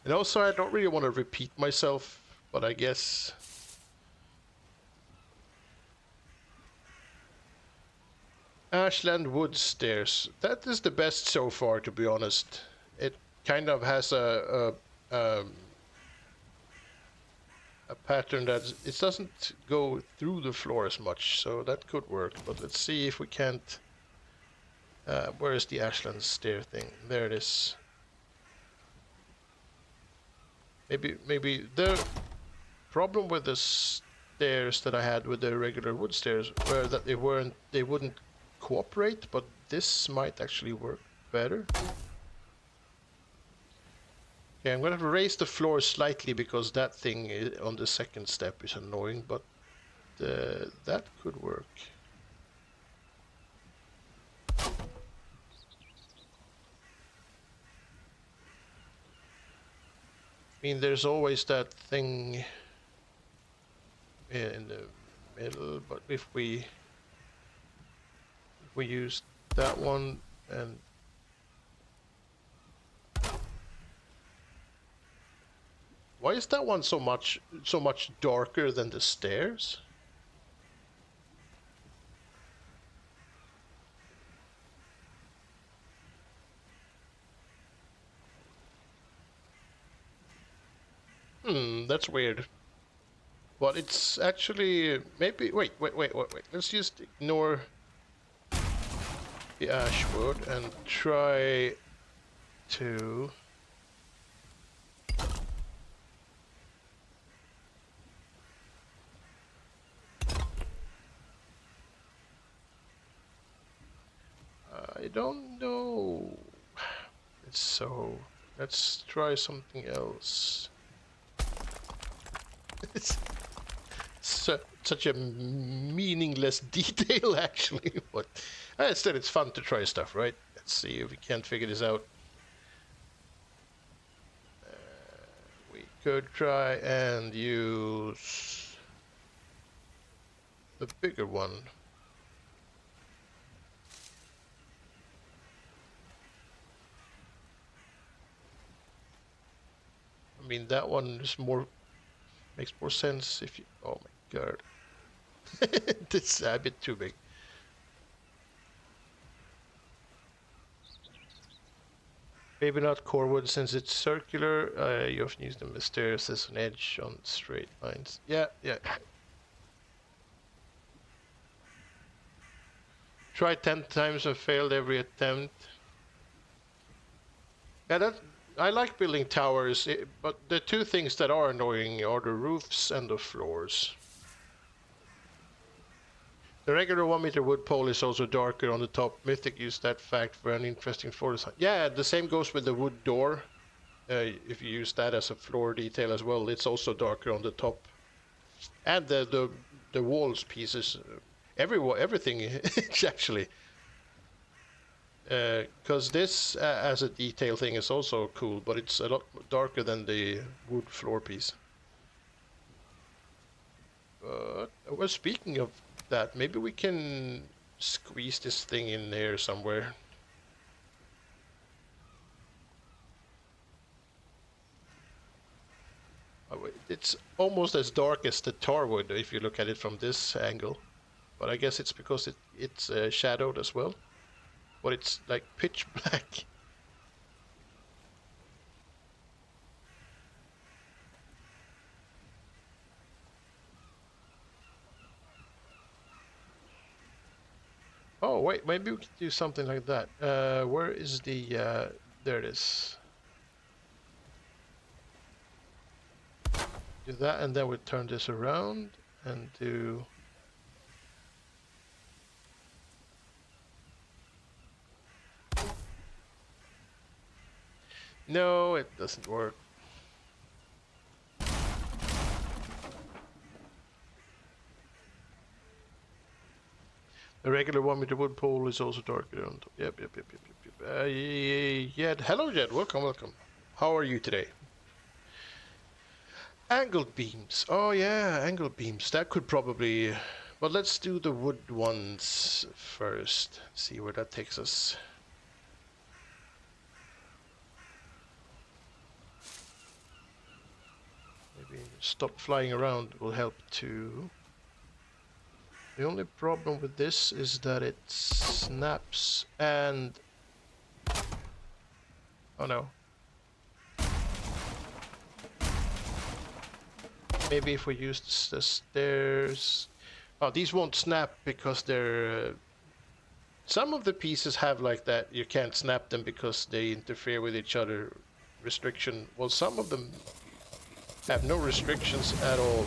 And also, I don't really want to repeat myself, but I guess. Ashland wood stairs. That is the best so far, to be honest. It kind of has a pattern that it doesn't go through the floor as much, so that could work. But let's see if we can't. Where is the Ashland stair thing? There it is. Maybe the problem with the stairs that I had with the regular wood stairs were that they wouldn't cooperate, but this might actually work better. Okay, I'm gonna raise the floor slightly because that thing on the second step is annoying, but that could work. I mean, there's always that thing in the middle, but if we use that one, and why is that one so much darker than the stairs? That's weird. But it's actually maybe wait. Let's just ignore the ash wood and try to I don't know. It's so let's try something else. It's such a meaningless detail, actually. But instead, it's fun to try stuff, right? Let's see if we can't figure this out. We could try and use the bigger one. I mean, that one is makes more sense if you. Oh my god. It's a bit too big. Maybe not core wood since it's circular. You often use them as stairs as an edge on straight lines. Yeah. Try 10 times and failed every attempt. Yeah, I like building towers, but the two things that are annoying are the roofs and the floors. The regular 1 meter wood pole is also darker on the top. Mythic used that fact for an interesting floor design. Yeah, the same goes with the wood door. If you use that as a floor detail as well, it's also darker on the top. And the walls pieces, everything actually. Because this as a detail thing is also cool, but it's a lot darker than the wood floor piece. Well, speaking of that, maybe we can squeeze this thing in there somewhere. Oh, it's almost as dark as the tar wood if you look at it from this angle, but I guess it's because it's shadowed as well. But it's like pitch black. Oh wait, maybe we could do something like that. Where is the? There it is. Do that, and then we turn this around and do. No, it doesn't work. The regular 1 meter wood pole is also darker on top. Yep. Yeah, hello Jed, welcome. How are you today? Angled beams. Oh yeah, angled beams. That could probably... But let's do the wood ones first. See where that takes us. Maybe stop flying around will help too. The only problem with this is that it snaps and... Oh no. Maybe if we use the stairs... Oh, these won't snap because they're... Some of the pieces have like that, you can't snap them because they interfere with each other restriction. Well, some of them have no restrictions at all.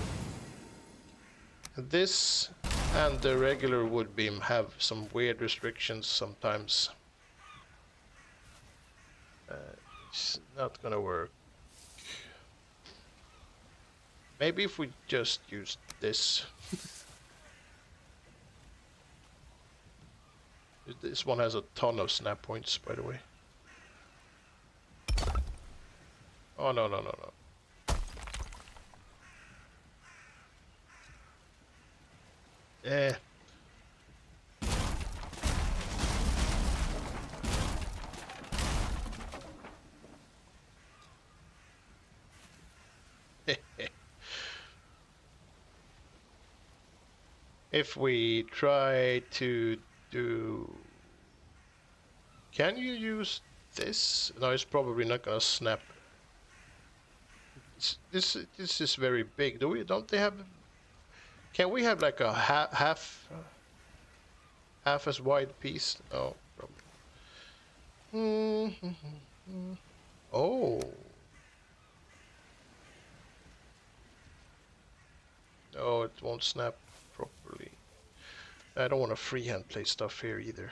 This and the regular wood beam have some weird restrictions sometimes. It's not gonna work. Maybe if we just use this. This one has a ton of snap points, by the way. Oh, no. Eh. If we try to do... Can you use this? No, it's probably not gonna snap. This is very big. Don't they have... Can we have like a half as wide piece? Oh, probably. Oh. Oh, it won't snap properly. I don't want to freehand play stuff here either.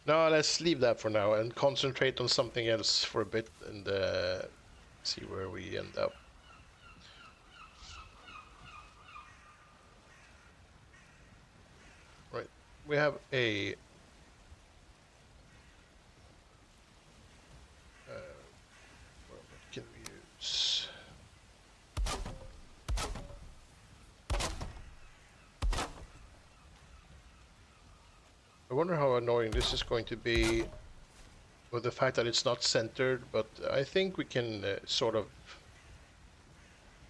No, let's leave that for now and concentrate on something else for a bit and see where we end up. Right, we have a what can we use? I wonder how annoying this is going to be with the fact that it's not centered, but I think we can sort of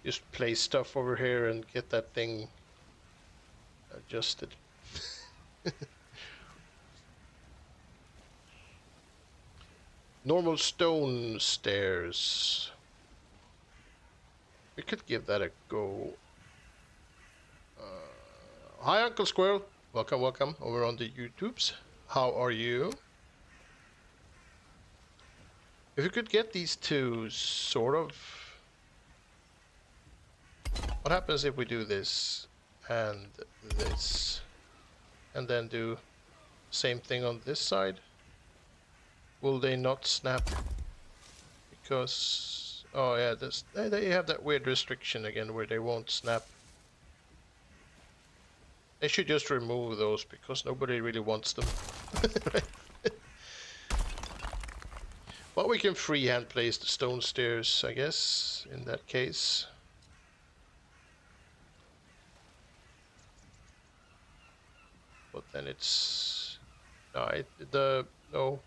just place stuff over here and get that thing adjusted. Normal stone stairs. We could give that a go. Hi, Uncle Squirrel. Welcome, welcome over on the YouTubes. How are you? If you could get these two sort of... What happens if we do this and this and then do same thing on this side? Will they not snap? Because... Oh yeah, they have that weird restriction again where they won't snap. They should just remove those because nobody really wants them. But we can freehand place the stone stairs, I guess, in that case. But then it's... No,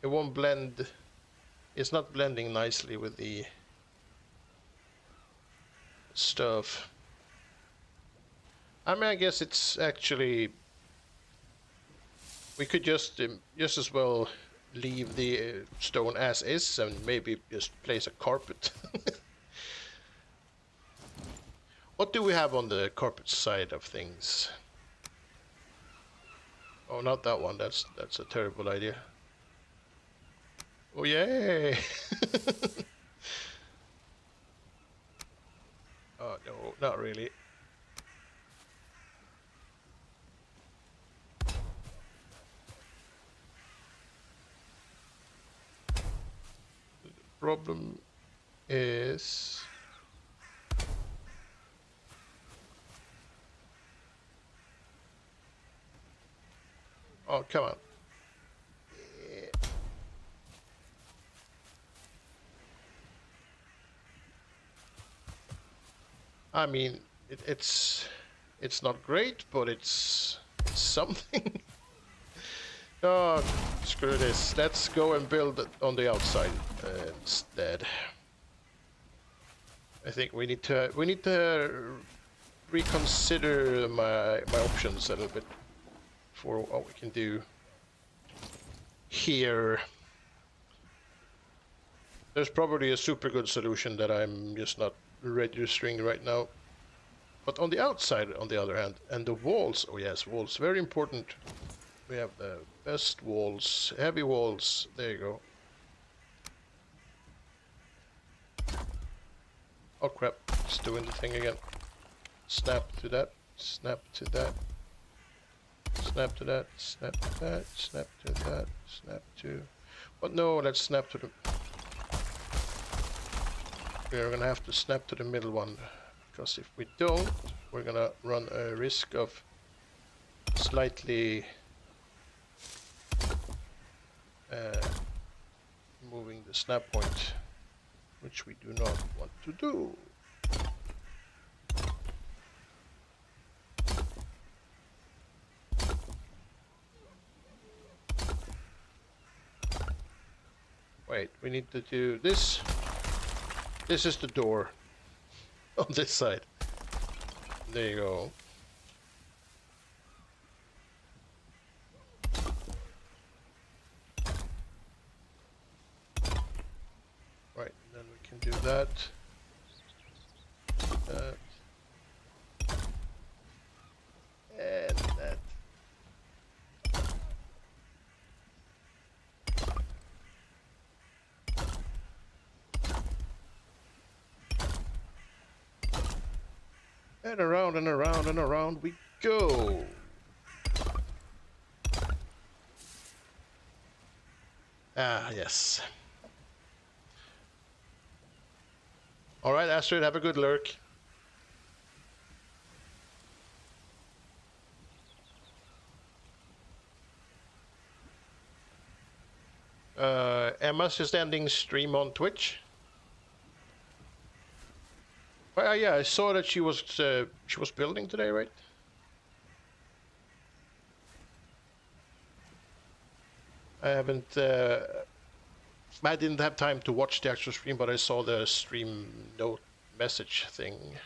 it won't blend. It's not blending nicely with the stuff. I mean, I guess it's actually... We could just as well leave the stone as is and maybe just place a carpet. What do we have on the carpet side of things? Oh, not that one. That's a terrible idea. Oh, yay! Oh, no, not really. Problem is oh, come on. Yeah. I mean, it's not great, but it's something. Oh, screw this. Let's go and build it on the outside instead. I think we need to reconsider my options a little bit for what we can do here. There's probably a super good solution that I'm just not registering right now. But on the outside, on the other hand, and the walls, oh yes, walls, very important. We have the best walls, heavy walls, there you go. Oh crap, it's doing the thing again. Snap to that, snap to that, snap to that, snap to that, snap to that, snap to... But no, let's snap to the... We're gonna have to snap to the middle one, because if we don't, we're gonna run a risk of slightly moving the snap point, which we do not want to do. Wait, we need to do this. This is the door on this side. There you go. Right, then we can do that. That. And that. And around and around and around we go. Ah, yes. All right, Astrid, have a good lurk. Emma's just ending stream on Twitch. Well, yeah, I saw that she was building today, right? I haven't. I didn't have time to watch the actual stream, but I saw the stream note message thing.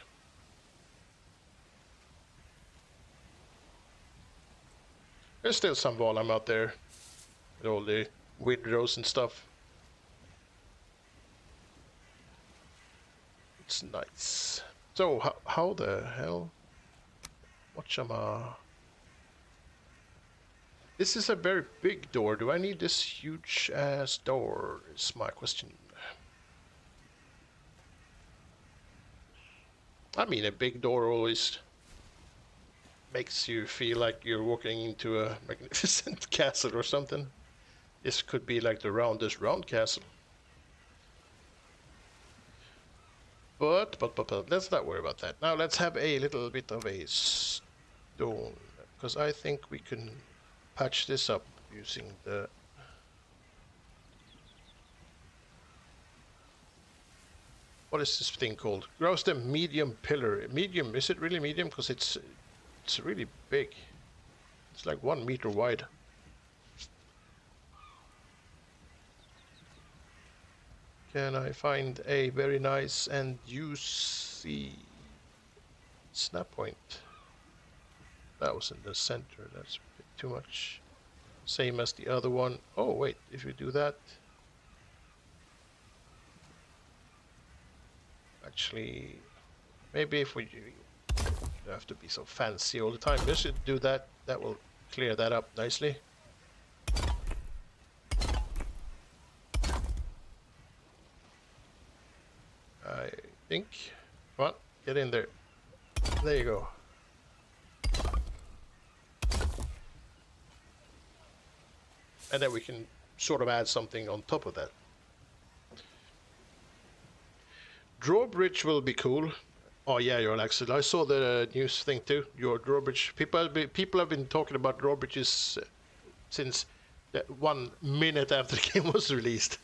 There's still some Valheim out there with all the windrows and stuff. It's nice. So how the hell? Whatchama? This is a very big door. Do I need this huge ass door? Is my question. I mean, a big door always makes you feel like you're walking into a magnificent castle or something. This could be like the roundest round castle. But let's not worry about that. Now let's have a little bit of a stone, because I think we can patch this up using the... What is this thing called? Grows the medium pillar. Medium, is it really medium? Because it's really big. It's like 1 meter wide. Can I find a very nice and juicy snap point? That was in the center. That's a bit too much. Same as the other one. Oh wait, if we do that, actually, maybe if we don't have to be so fancy all the time. Just do that. That will clear that up nicely. I think. Come on, get in there. There you go. And then we can sort of add something on top of that. Drawbridge will be cool. Oh yeah, you're Axel. I saw the news thing too. Your drawbridge. People have been talking about drawbridges since 1 minute after the game was released.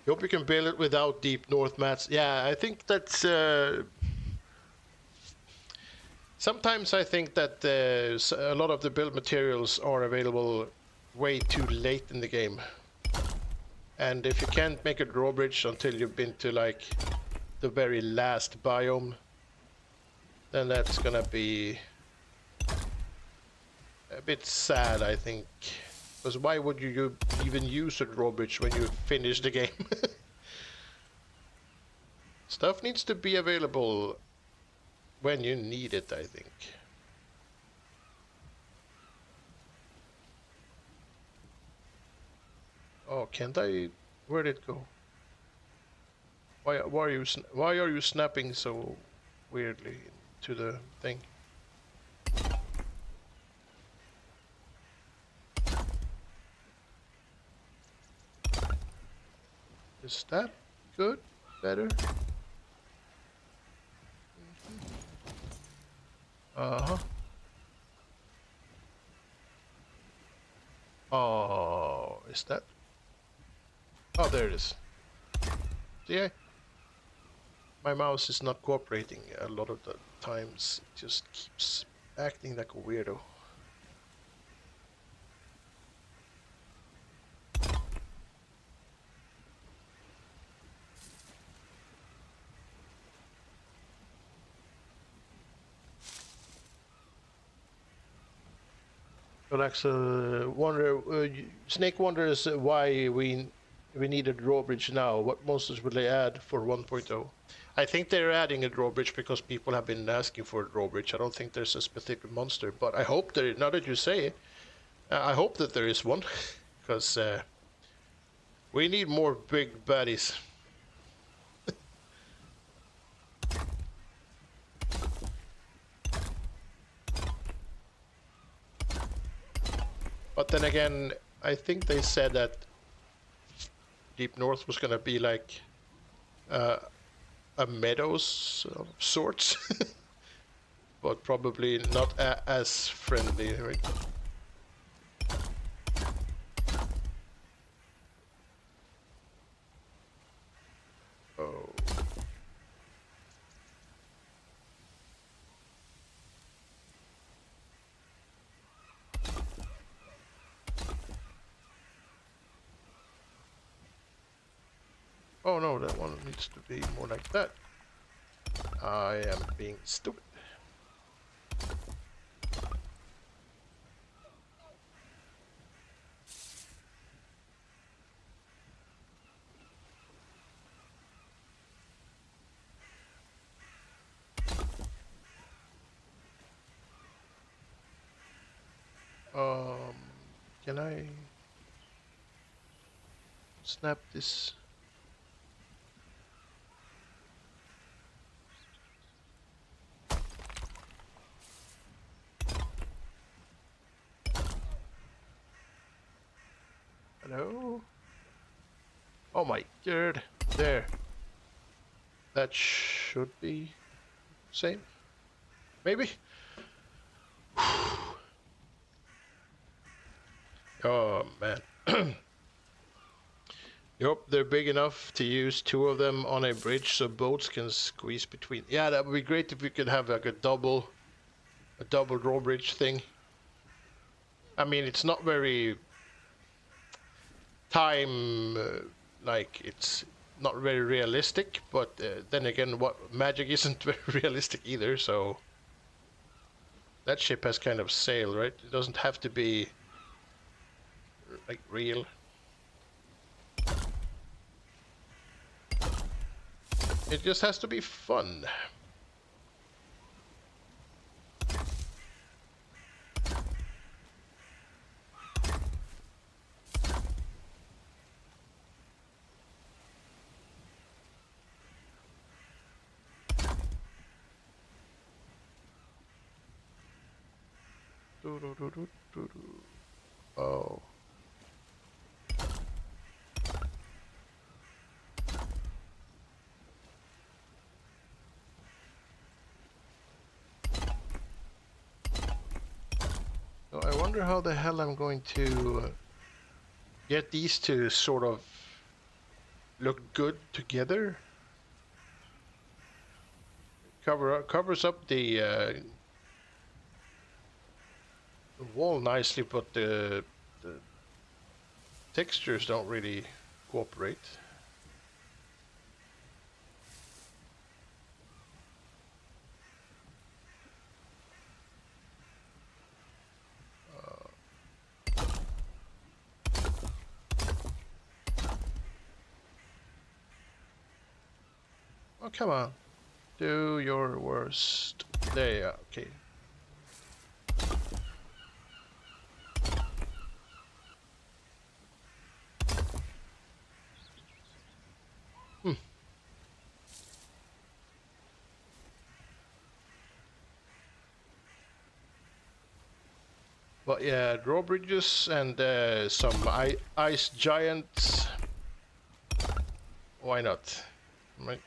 Hope you can build it without deep north mats. Yeah, I think that's... sometimes I think that a lot of the build materials are available way too late in the game. And if you can't make a drawbridge until you've been to like the very last biome, then that's gonna be a bit sad, I think. Because why would you even use a drawbridge when you finish the game? Stuff needs to be available when you need it, I think. Oh, can't I? Where'd it go? Why are you snapping so weirdly to the thing? Is that good? Better? Uh-huh. Oh. Is that? Oh, there it is. See, my mouse is not cooperating a lot of the times. It just keeps acting like a weirdo. But actually, Snake wonders why we need a drawbridge now. What monsters will they add for 1.0? I think they're adding a drawbridge because people have been asking for a drawbridge. I don't think there's a specific monster, but I hope there. Now that you say it, I hope that there is one, because we need more big baddies. But then again, I think they said that Deep North was gonna be like a meadows of sorts, but probably not as friendly, right? Oh. Oh no, that one needs to be more like that. I am being stupid. Can I snap this? Hello? Oh my god, there. That should be same. Maybe? Oh man. Yup, they're big enough to use two of them on a bridge so boats can squeeze between. Yeah, that would be great if we could have like a double drawbridge thing. I mean, it's not very like it's not very realistic, but then again, what magic isn't very realistic either, so that ship has kind of sailed, right? It doesn't have to be like real. It just has to be fun. Oh. So I wonder how the hell I'm going to get these to sort of look good together. Covers up the wall nicely, but the textures don't really cooperate. Oh, come on. Do your worst. There you are. Okay. But yeah, drawbridges and some ice giants. Why not? Right.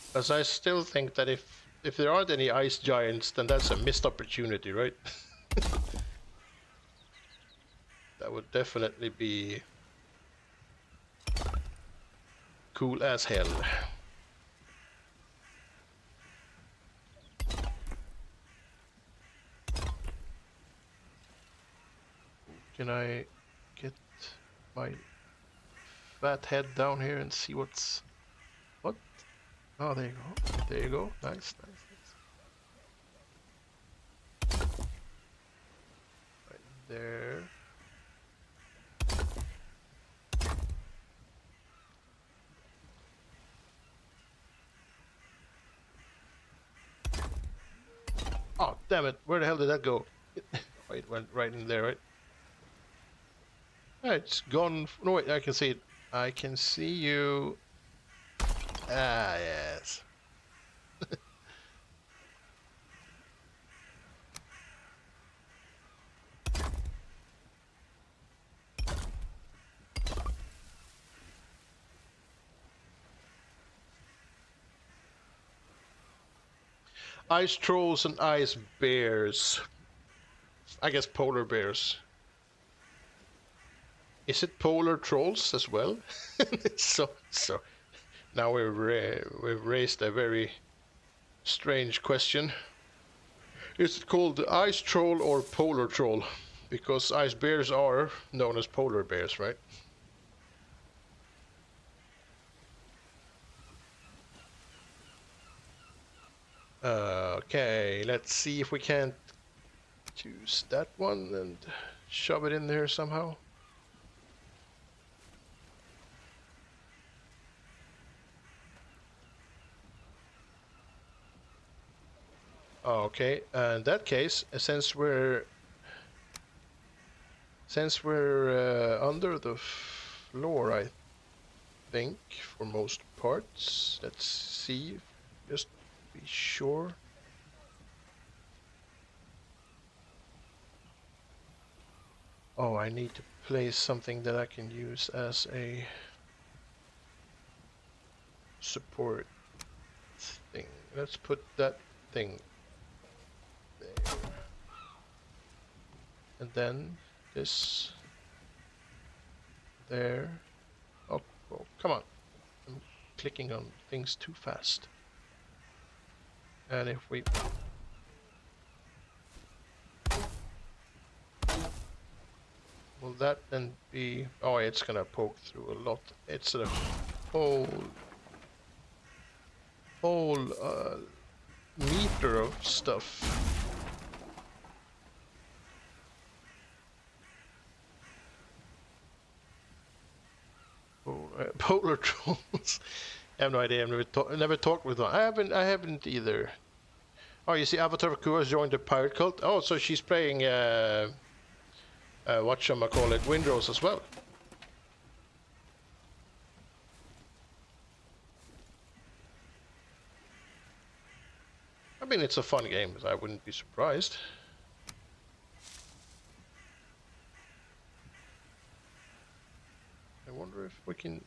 Because I still think that if if there aren't any ice giants, then that's a missed opportunity, right? That would definitely be cool as hell. Can I get my fat head down here and see what's... What? Oh, there you go. There you go. Nice, nice, nice. Right there. Oh, damn it. Where the hell did that go? Oh, it went right in there, right? It's gone. No, wait, I can see it. I can see you. Ah, yes. Ice trolls and ice bears. I guess polar bears. Is it polar trolls as well? So now we've raised a very strange question. Is it called ice troll or polar troll? Because ice bears are known as polar bears, right? Okay, let's see if we can't choose that one and shove it in there somehow. Okay, in that case, since we're under the floor, I think for most parts. Let's see, just be sure. Oh, I need to place something that I can use as a support thing. Let's put that thing there. And then this there. Oh, come on. I'm clicking on things too fast. And if we... Will that then be... Oh, it's gonna poke through a lot. It's a whole meter of stuff. Polar trolls. I have no idea. I've never talked with one. I haven't either. Oh, you see, Avatar Kua has joined the pirate cult. Oh, so she's playing whatchamacallit, Windrose as well. I mean, it's a fun game, but I wouldn't be surprised. I wonder if we can...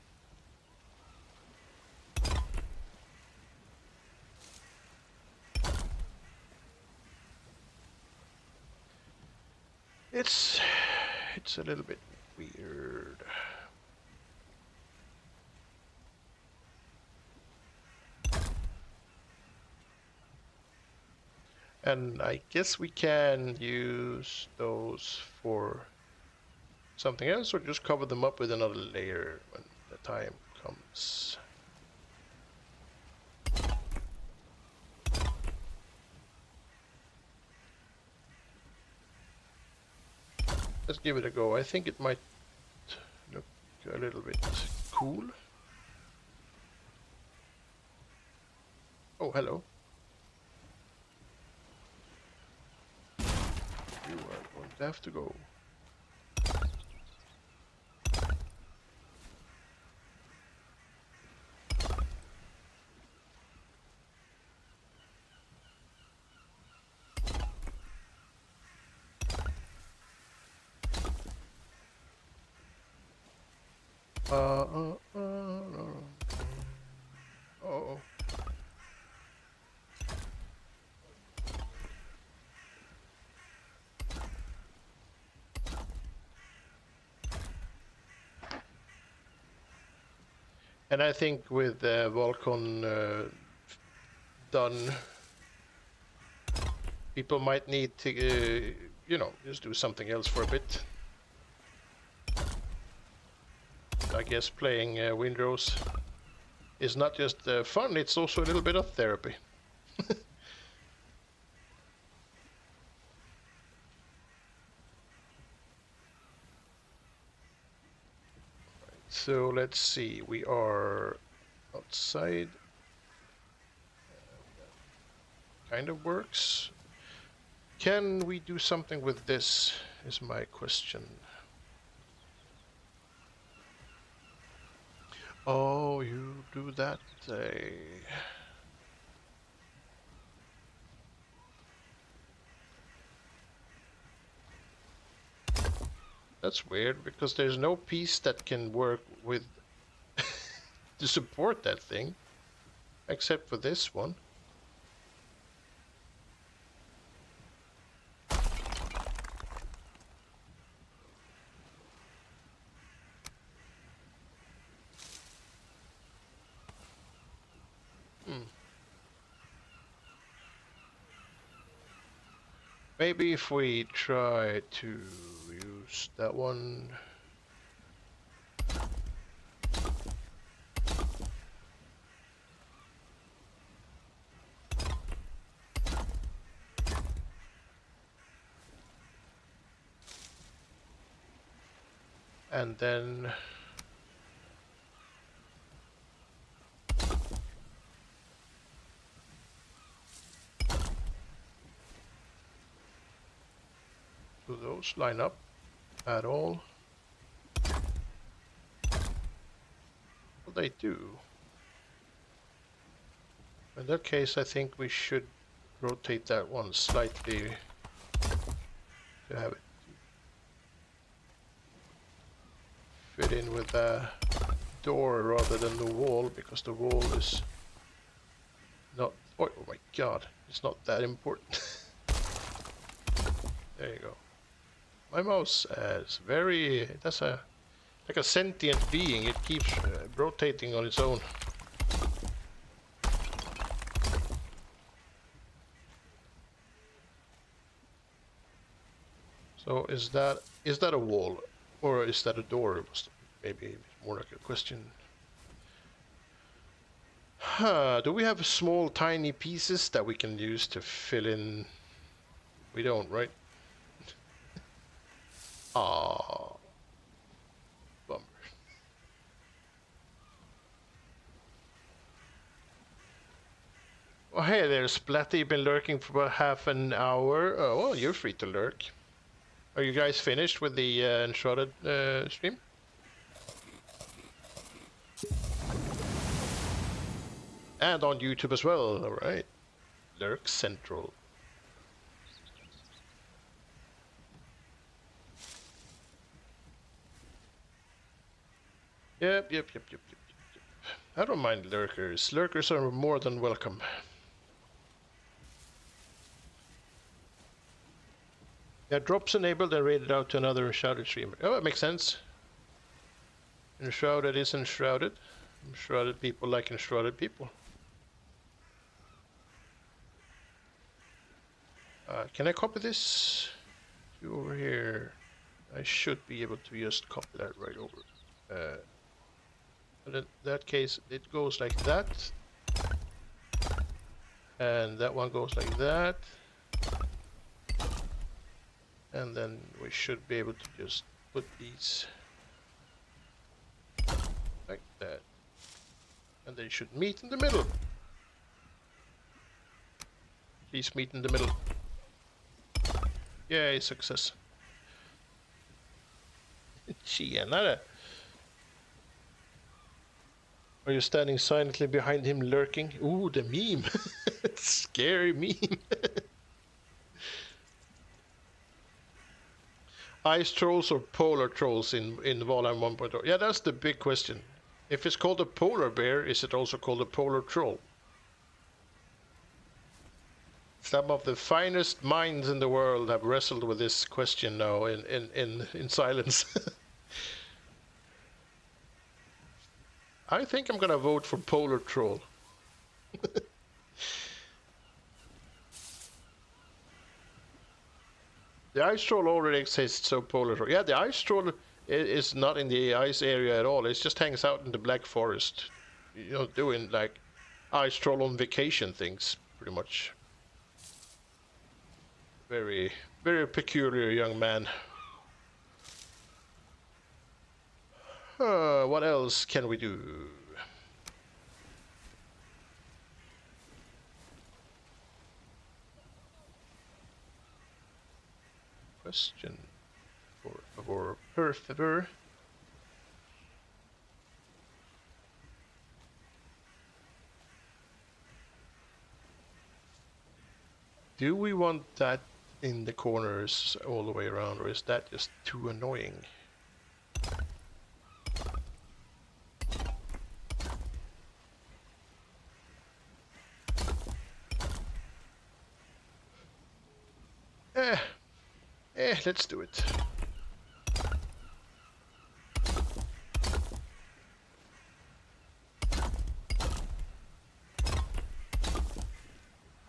It's a little bit weird. And I guess we can use those for something else, or just cover them up with another layer when the time comes. Let's give it a go. I think it might look a little bit cool. Oh, hello. You are going to have to go. And I think with Volcon done, people might need to, you know, just do something else for a bit. I guess playing Windrose is not just fun, it's also a little bit of therapy. So let's see, we are outside. Kind of works. Can we do something with this, is my question. Oh, you do that. That's weird, because there's no piece that can work with to support that thing, except for this one. Maybe if we try to use that one. And then do those line up at all? Well, they do. In that case, I think we should rotate that one slightly to have it fit in with the door rather than the wall, because the wall is not, oh my god, it's not that important. There you go. My mouse is very, that's a like a sentient being, it keeps rotating on its own. So is that a wall or is that a door? Maybe more like a question. Do we have small tiny pieces that we can use to fill in? We don't, right? Ah, bummer. Oh, hey there, Splatty. You've been lurking for about half an hour. Oh, well, you're free to lurk. Are you guys finished with the Enshrouded stream? And on YouTube as well, alright. Lurk Central. Yep. I don't mind lurkers. Lurkers are more than welcome. Yeah, drops enabled and raided out to another Enshrouded streamer. Oh, it makes sense. Enshrouded is enshrouded. Enshrouded people like enshrouded people. Can I copy this to over here? I should be able to just copy that right over. And in that case, it goes like that. And that one goes like that. And then we should be able to just put these like that. And they should meet in the middle. Please meet in the middle. Yay, success. Tjenare. Are you standing silently behind him lurking? Ooh, the meme. Scary meme. Ice trolls or polar trolls in Valheim 1.0? Yeah, that's the big question. If it's called a polar bear, is it also called a polar troll? Some of the finest minds in the world have wrestled with this question now in silence. I think I'm gonna vote for Polar Troll. The ice troll already exists, so Polar Troll. Yeah, the ice troll is not in the ice area at all. It just hangs out in the Black Forest. You know, doing like ice troll on vacation things, pretty much. Very, very peculiar young man. What else can we do? Question, per favor. Do we want that in the corners all the way around, or is that just too annoying? Let's do it.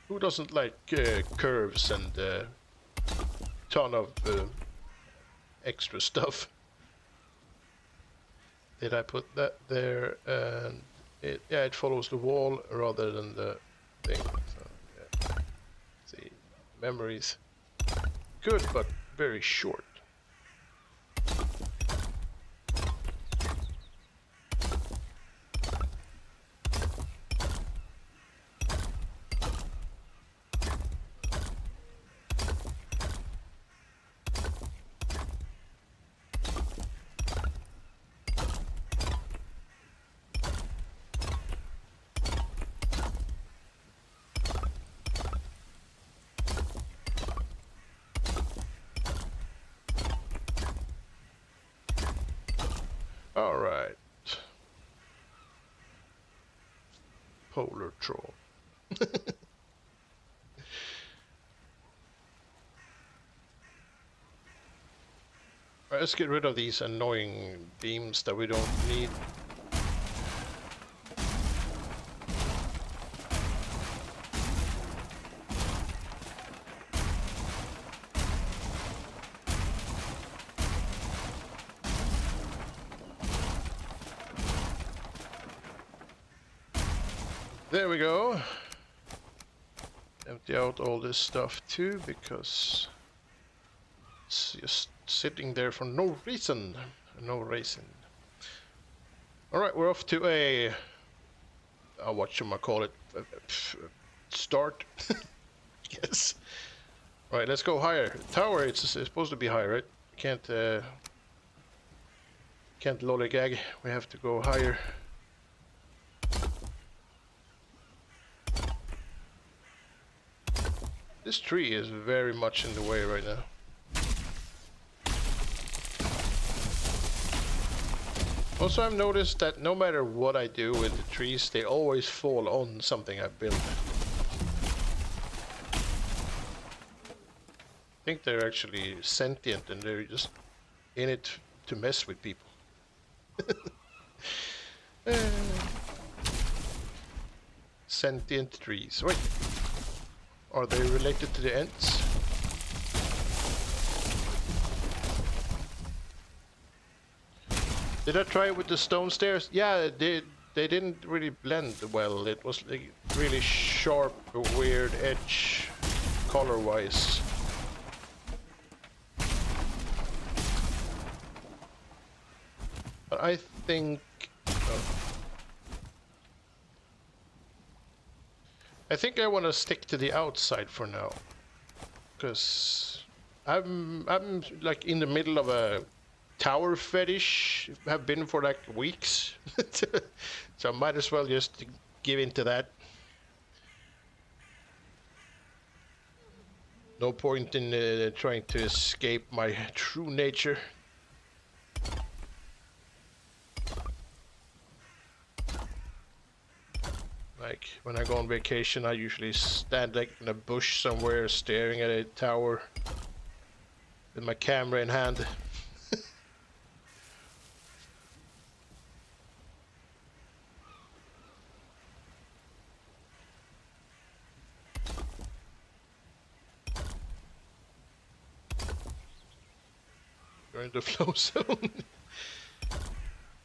Who doesn't like curves and ton of extra stuff? Did I put that there? And it follows the wall rather than the thing. So, yeah. See, memories. Good, but very short. All right. Polar troll. Right, let's get rid of these annoying beams that we don't need. There we go. Empty out all this stuff too, because it's just sitting there for no reason. No reason. Alright, we're off to a... what should I call it? Start? Yes. Alright, let's go higher. Tower, it's supposed to be higher, right? Can't lollygag. We have to go higher. This tree is very much in the way right now. Also, I've noticed that no matter what I do with the trees, they always fall on something I built. I think they're actually sentient and they're just in it to mess with people. Sentient trees. Wait. Are they related to the Ents? Did I try it with the stone stairs? Yeah, they didn't really blend well. It was like really sharp, weird edge, color-wise. But I think... I think I want to stick to the outside for now, because I'm like in the middle of a tower fetish. Have been for like weeks, so I might as well just give into that. No point in trying to escape my true nature. Like, when I go on vacation, I usually stand like in a bush somewhere staring at a tower with my camera in hand. We're in the flow zone.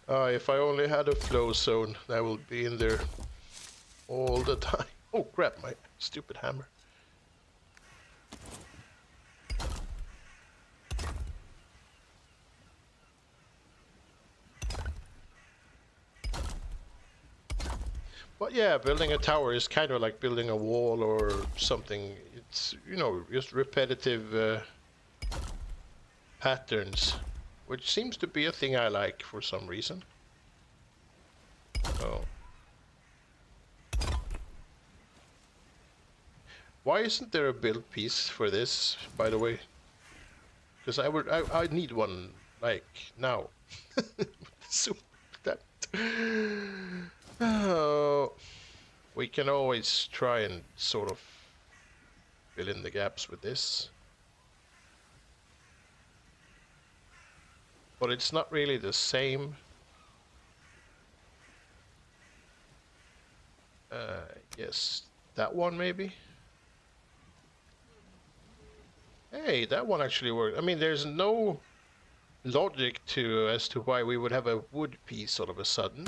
If I only had a flow zone, I would be in there all the time. Oh crap, my stupid hammer. But yeah, building a tower is kind of like building a wall or something. It's, you know, just repetitive patterns, which seems to be a thing I like for some reason. Oh. Why isn't there a build piece for this, by the way? Because I need one, like, now. So that... Oh, we can always try and sort of fill in the gaps with this. But it's not really the same. Yes, that one maybe? Hey, that one actually worked. I mean, there's no logic to as to why we would have a wood piece all of a sudden.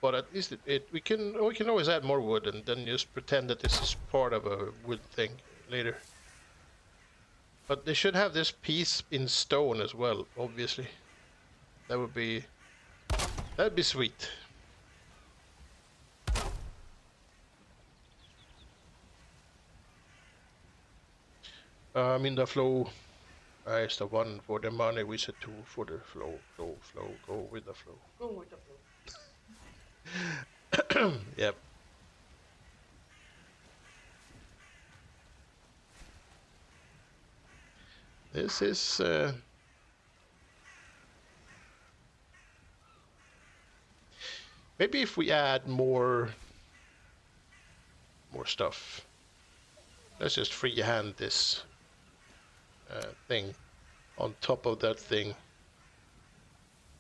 But at least we can always add more wood and then just pretend that this is part of a wood thing later. But they should have this piece in stone as well, obviously. That'd be sweet. I'm in the flow. It's the one for the money, we said two for the flow, flow, flow, go with the flow. Go with the flow. Yep. This is maybe if we add more stuff. Let's just freehand this thing on top of that thing.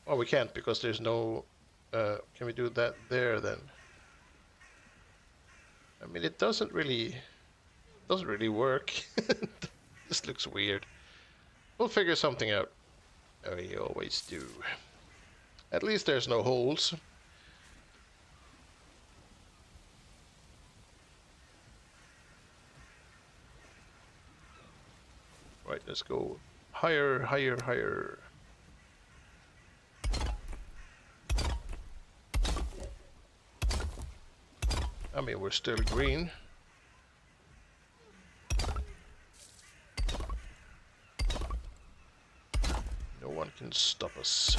Oh, we can't because there's no... can we do that there then? I mean, it doesn't really work. This looks weird. We'll figure something out. We always do. At least there's no holes. Right, let's go higher, higher, higher. I mean, we're still green. No one can stop us.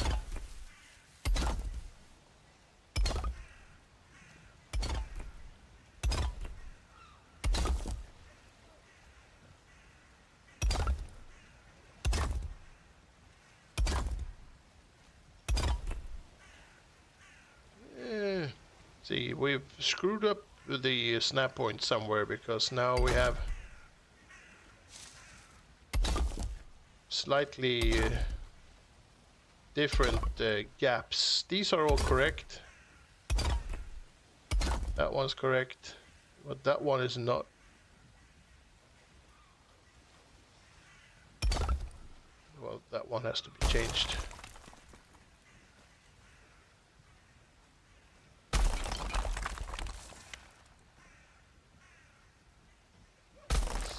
See, we've screwed up the snap point somewhere because now we have slightly different gaps. These are all correct. That one's correct, but that one is not. Well, that one has to be changed.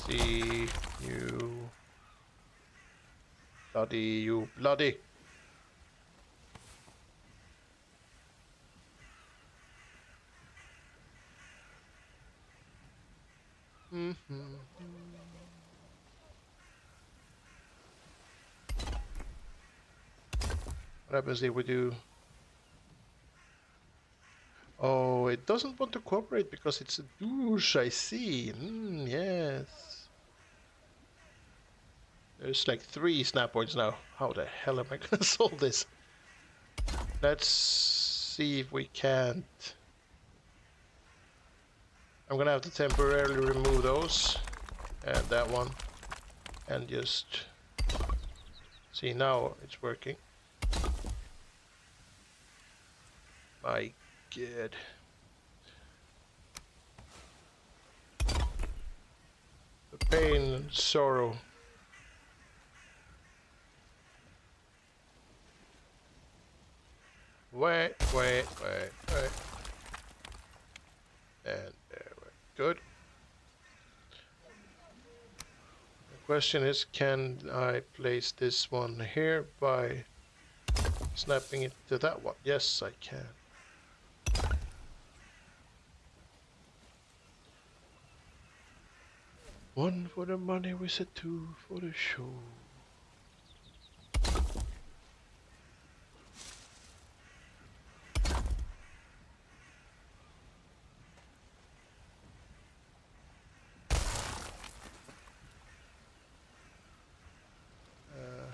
See, you bloody. What happens if we do? Oh, it doesn't want to cooperate because it's a douche, I see. Yes. There's like 3 snap points now. How the hell am I gonna solve this? Let's see if we can't. I'm gonna have to temporarily remove those. And that one. And just... See, now it's working. My god. The pain and sorrow. Wait. And there we're good. The question is, can I place this one here by snapping it to that one? Yes, I can. One for the money, we said two for the show.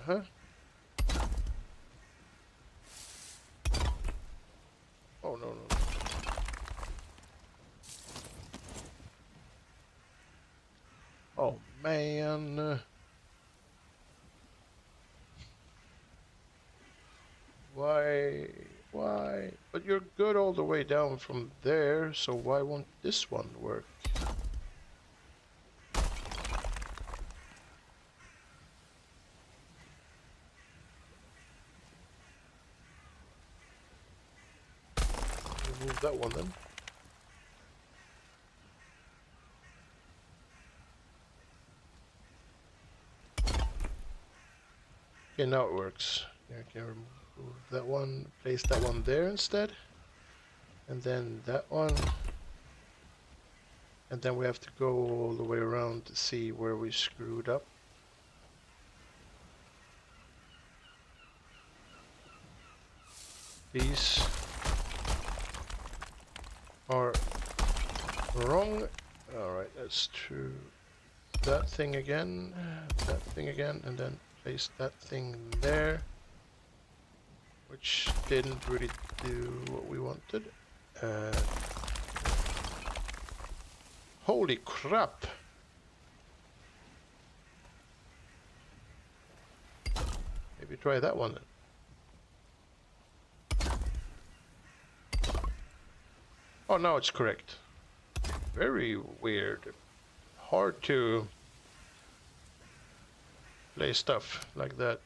Uh-huh. Oh, no. Oh, man. Why? But you're good all the way down from there, so why won't this one work? Remove that one then. Okay, now it works. I can remove that one, place that one there instead. And then that one. And then we have to go all the way around to see where we screwed up. These are wrong. Alright, that's true. That thing again, and then place that thing there. Which didn't really do what we wanted. Holy crap! Maybe try that one then. Oh, now it's correct. Very weird. Hard to play stuff like that.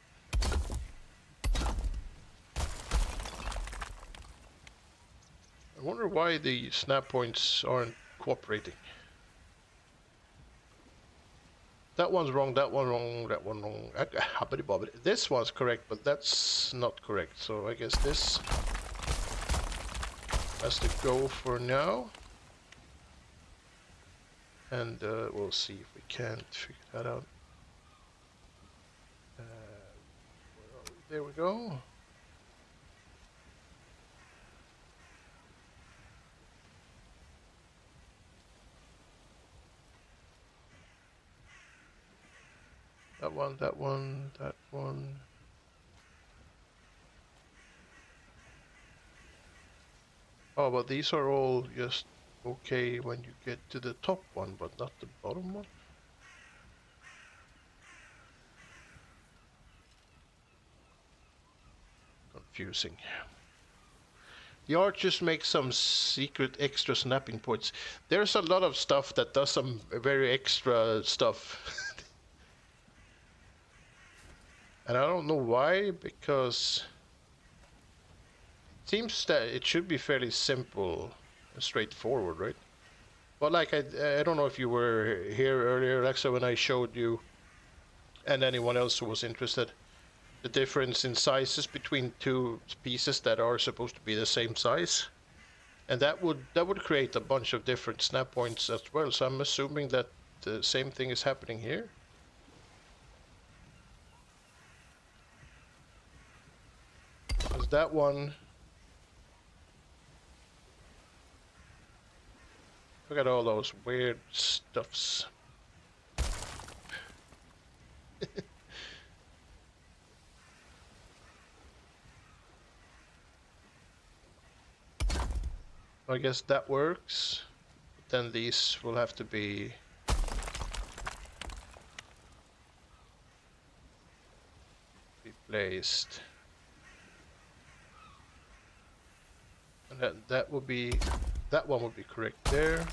I wonder why the snap points aren't cooperating. That one's wrong, that one wrong, that one wrong. This one's correct, but that's not correct. So I guess this has to go for now. And we'll see if we can't figure that out. There we go. That one, that one, that one. Oh, but these are all just okay when you get to the top one, but not the bottom one. Confusing. The archers make some secret extra snapping points. There's a lot of stuff that does some very extra stuff. And I don't know why, because it seems that it should be fairly simple and straightforward, right? But like, I don't know if you were here earlier, Alexa, when I showed you, and anyone else who was interested, the difference in sizes between two pieces that are supposed to be the same size. And that would create a bunch of different snap points as well, so I'm assuming that the same thing is happening here. Because that one... Look at all those weird stuffs. I guess that works. Then these will have to be replaced. And that would be, that one would be correct there.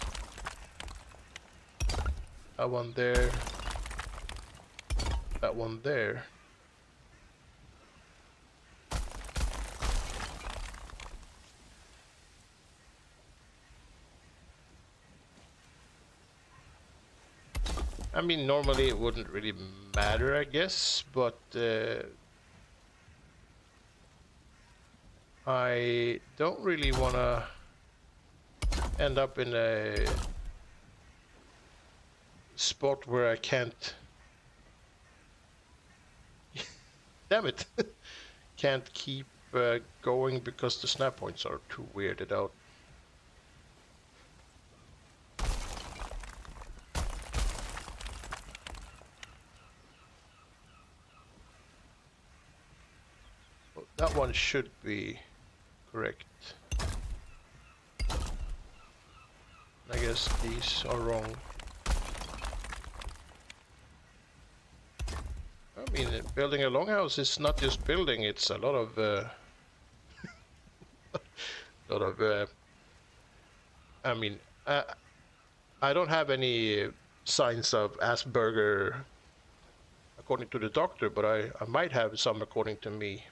That one there. That one there. I mean, normally it wouldn't really matter, I guess, but I don't really want to end up in a spot where I can't... Damn it! Can't keep going because the snap points are too weirded out. Well, that one should be correct. I guess these are wrong. I mean, building a longhouse is not just building; it's a lot of, I mean, I don't have any signs of Asperger, according to the doctor, but I might have some according to me.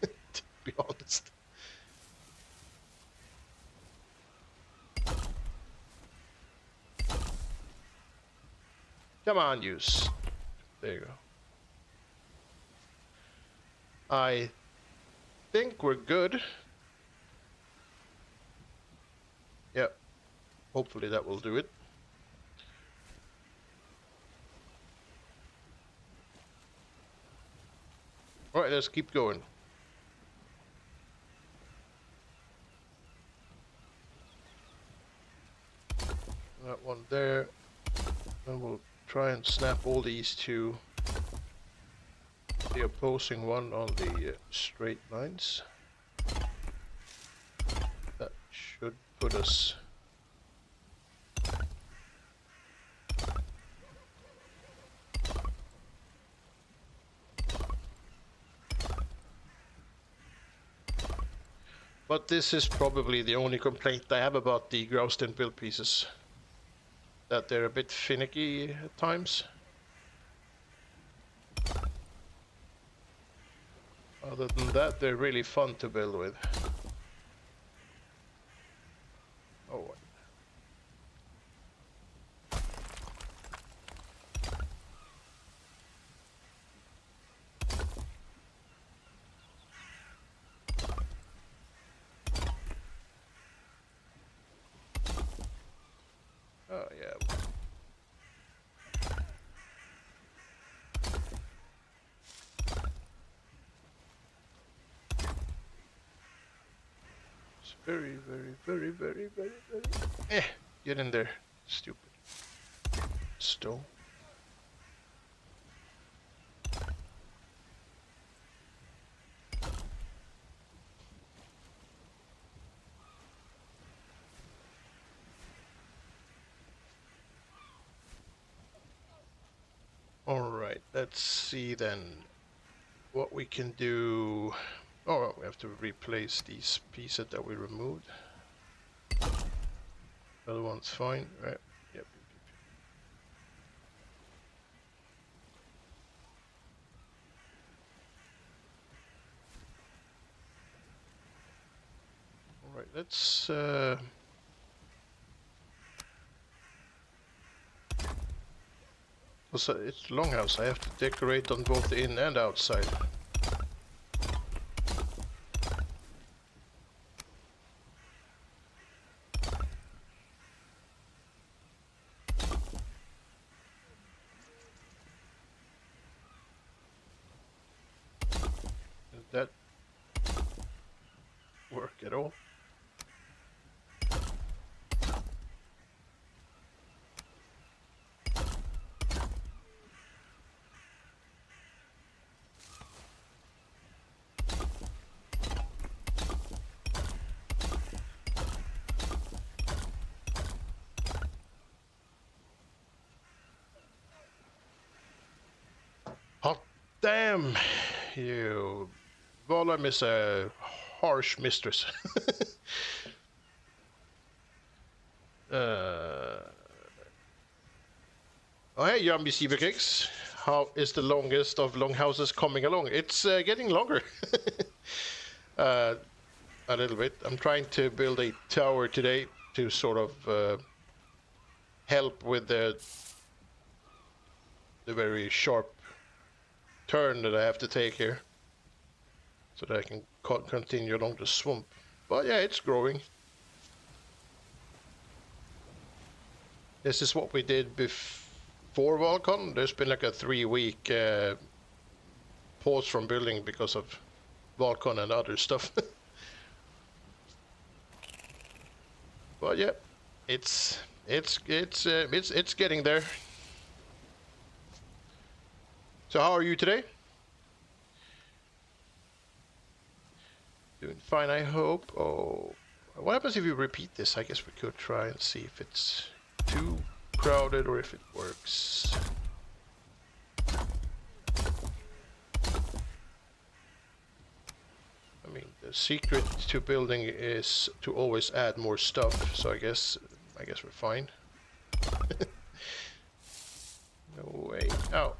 To be honest. Come on, use. There you go. I think we're good. Yep. Hopefully that will do it. Alright, let's keep going. That one there. And we'll try and snap all these to the opposing one on the straight lines. That should put us but this is probably the only complaint I have about the groused in build pieces. That they're a bit finicky at times. Other than that, they're really fun to build with. Oh. Oh, yeah. It's very, very. Get in there, stupid stone. Alright, let's see then what we can do. Oh, we have to replace these pieces that we removed. The other one's fine, right? Yep. Alright, let's so it's Longhouse. I have to decorate on both the in and outside. Does that work at all? Hot damn! You... Valheim is a harsh mistress. Oh hey, Yummy Seaver Cakes. How is the longest of longhouses coming along? It's getting longer. A little bit. I'm trying to build a tower today to sort of help with the the very sharp turn that I have to take here, so that I can continue along the swamp. But yeah, it's growing. This is what we did before Volcon. There's been like a 3-week pause from building because of Volcon and other stuff. But yeah, it's getting there. So how are you today? Doing fine, I hope. Oh, what happens if you repeat this? I guess we could try and see if it's too crowded or if it works. I mean, the secret to building is to always add more stuff, so I guess we're fine. No way. Oh.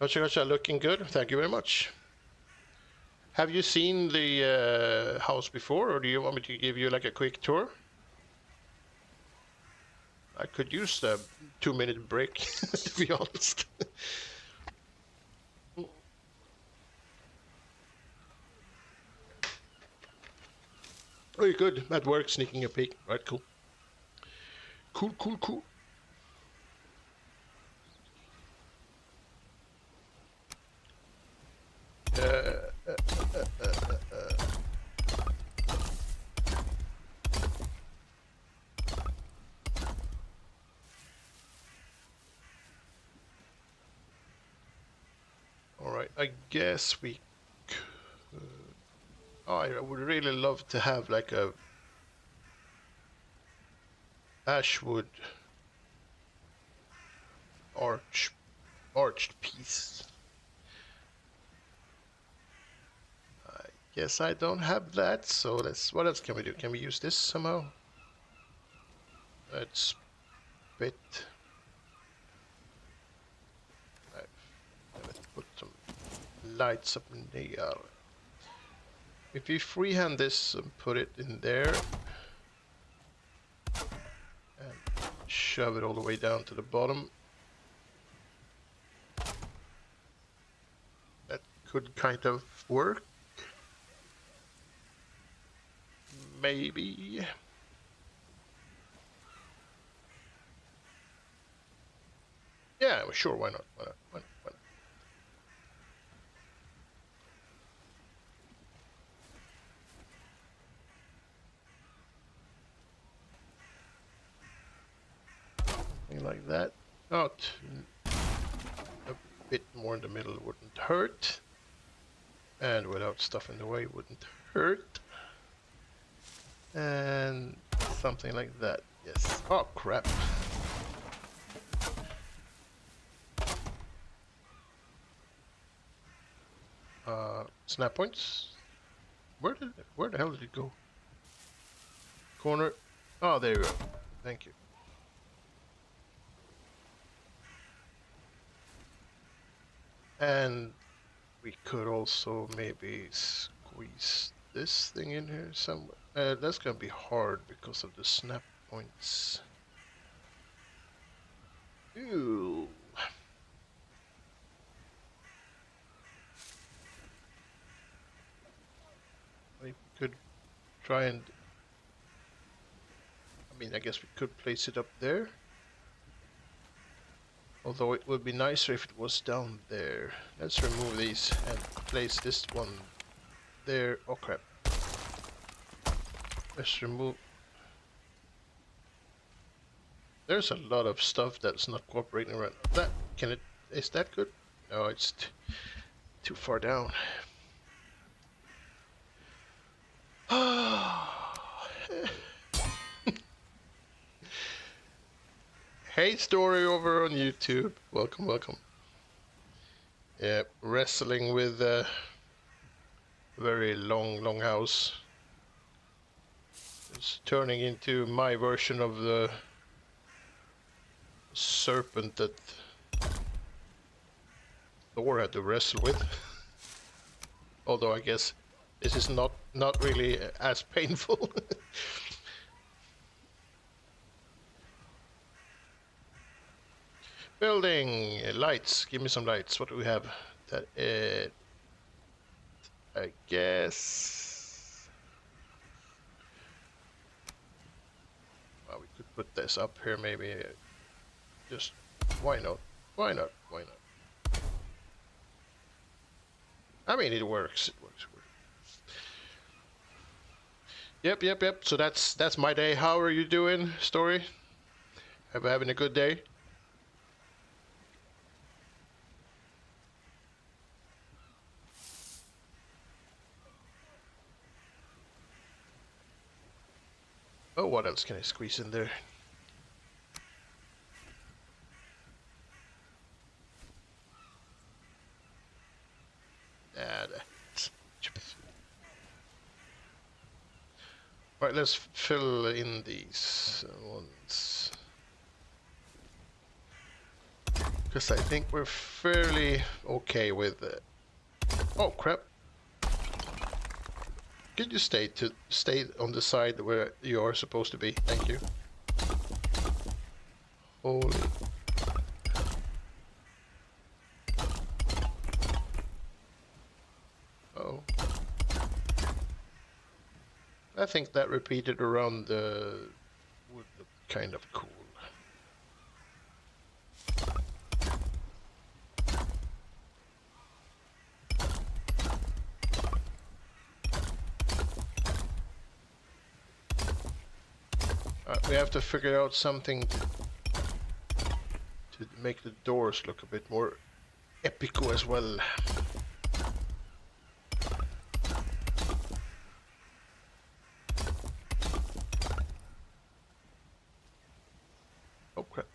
Gotcha, looking good. Thank you very much. Have you seen the house before, or do you want me to give you like a quick tour? I could use the 2-minute break, to be honest. Oh, you're good. At work, sneaking a peek. Right, cool. Cool. Alright, I guess we could... Oh, I would really love to have like a ashwood arched piece. I guess I don't have that, so let's... What else can we do? Can we use this somehow? Let's bit... Let's put some lights up in there. If you freehand this and put it in there and shove it all the way down to the bottom, that could kind of work. Maybe. Yeah, well, sure, why not? Why not? Something like that. Not a bit more in the middle wouldn't hurt. And without stuff in the way wouldn't hurt. And something like that. Yes. Oh, crap. Snap points. Where the hell did it go? Corner. Oh, there you go. Thank you. And we could also maybe squeeze this thing in here somewhere. That's gonna be hard because of the snap points. Ooh. We could try and... I mean, I guess we could place it up there. Although it would be nicer if it was down there. Let's remove these and place this one there. Oh crap. Let's remove... There's a lot of stuff that's not cooperating around. That, can it... Is that good? No, it's too far down. Hey, Story over on YouTube. Welcome. Yeah, wrestling with a very long house. It's turning into my version of the serpent that Thor had to wrestle with. Although I guess this is not really as painful. Building lights. Give me some lights. What do we have? That I guess. Well, we could put this up here maybe. Just why not? Why not? Why not? I mean, it works. It works. Yep. So that's my day. How are you doing, Story? Having a good day? Oh, what else can I squeeze in there? Right, let's fill in these ones. Because I think we're fairly okay with it. Oh crap! Could you stay on the side where you are supposed to be? Thank you. Holy. Oh. I think that repeated around the would look kind of cool. We have to figure out something to make the doors look a bit more epico as well. Oh crap.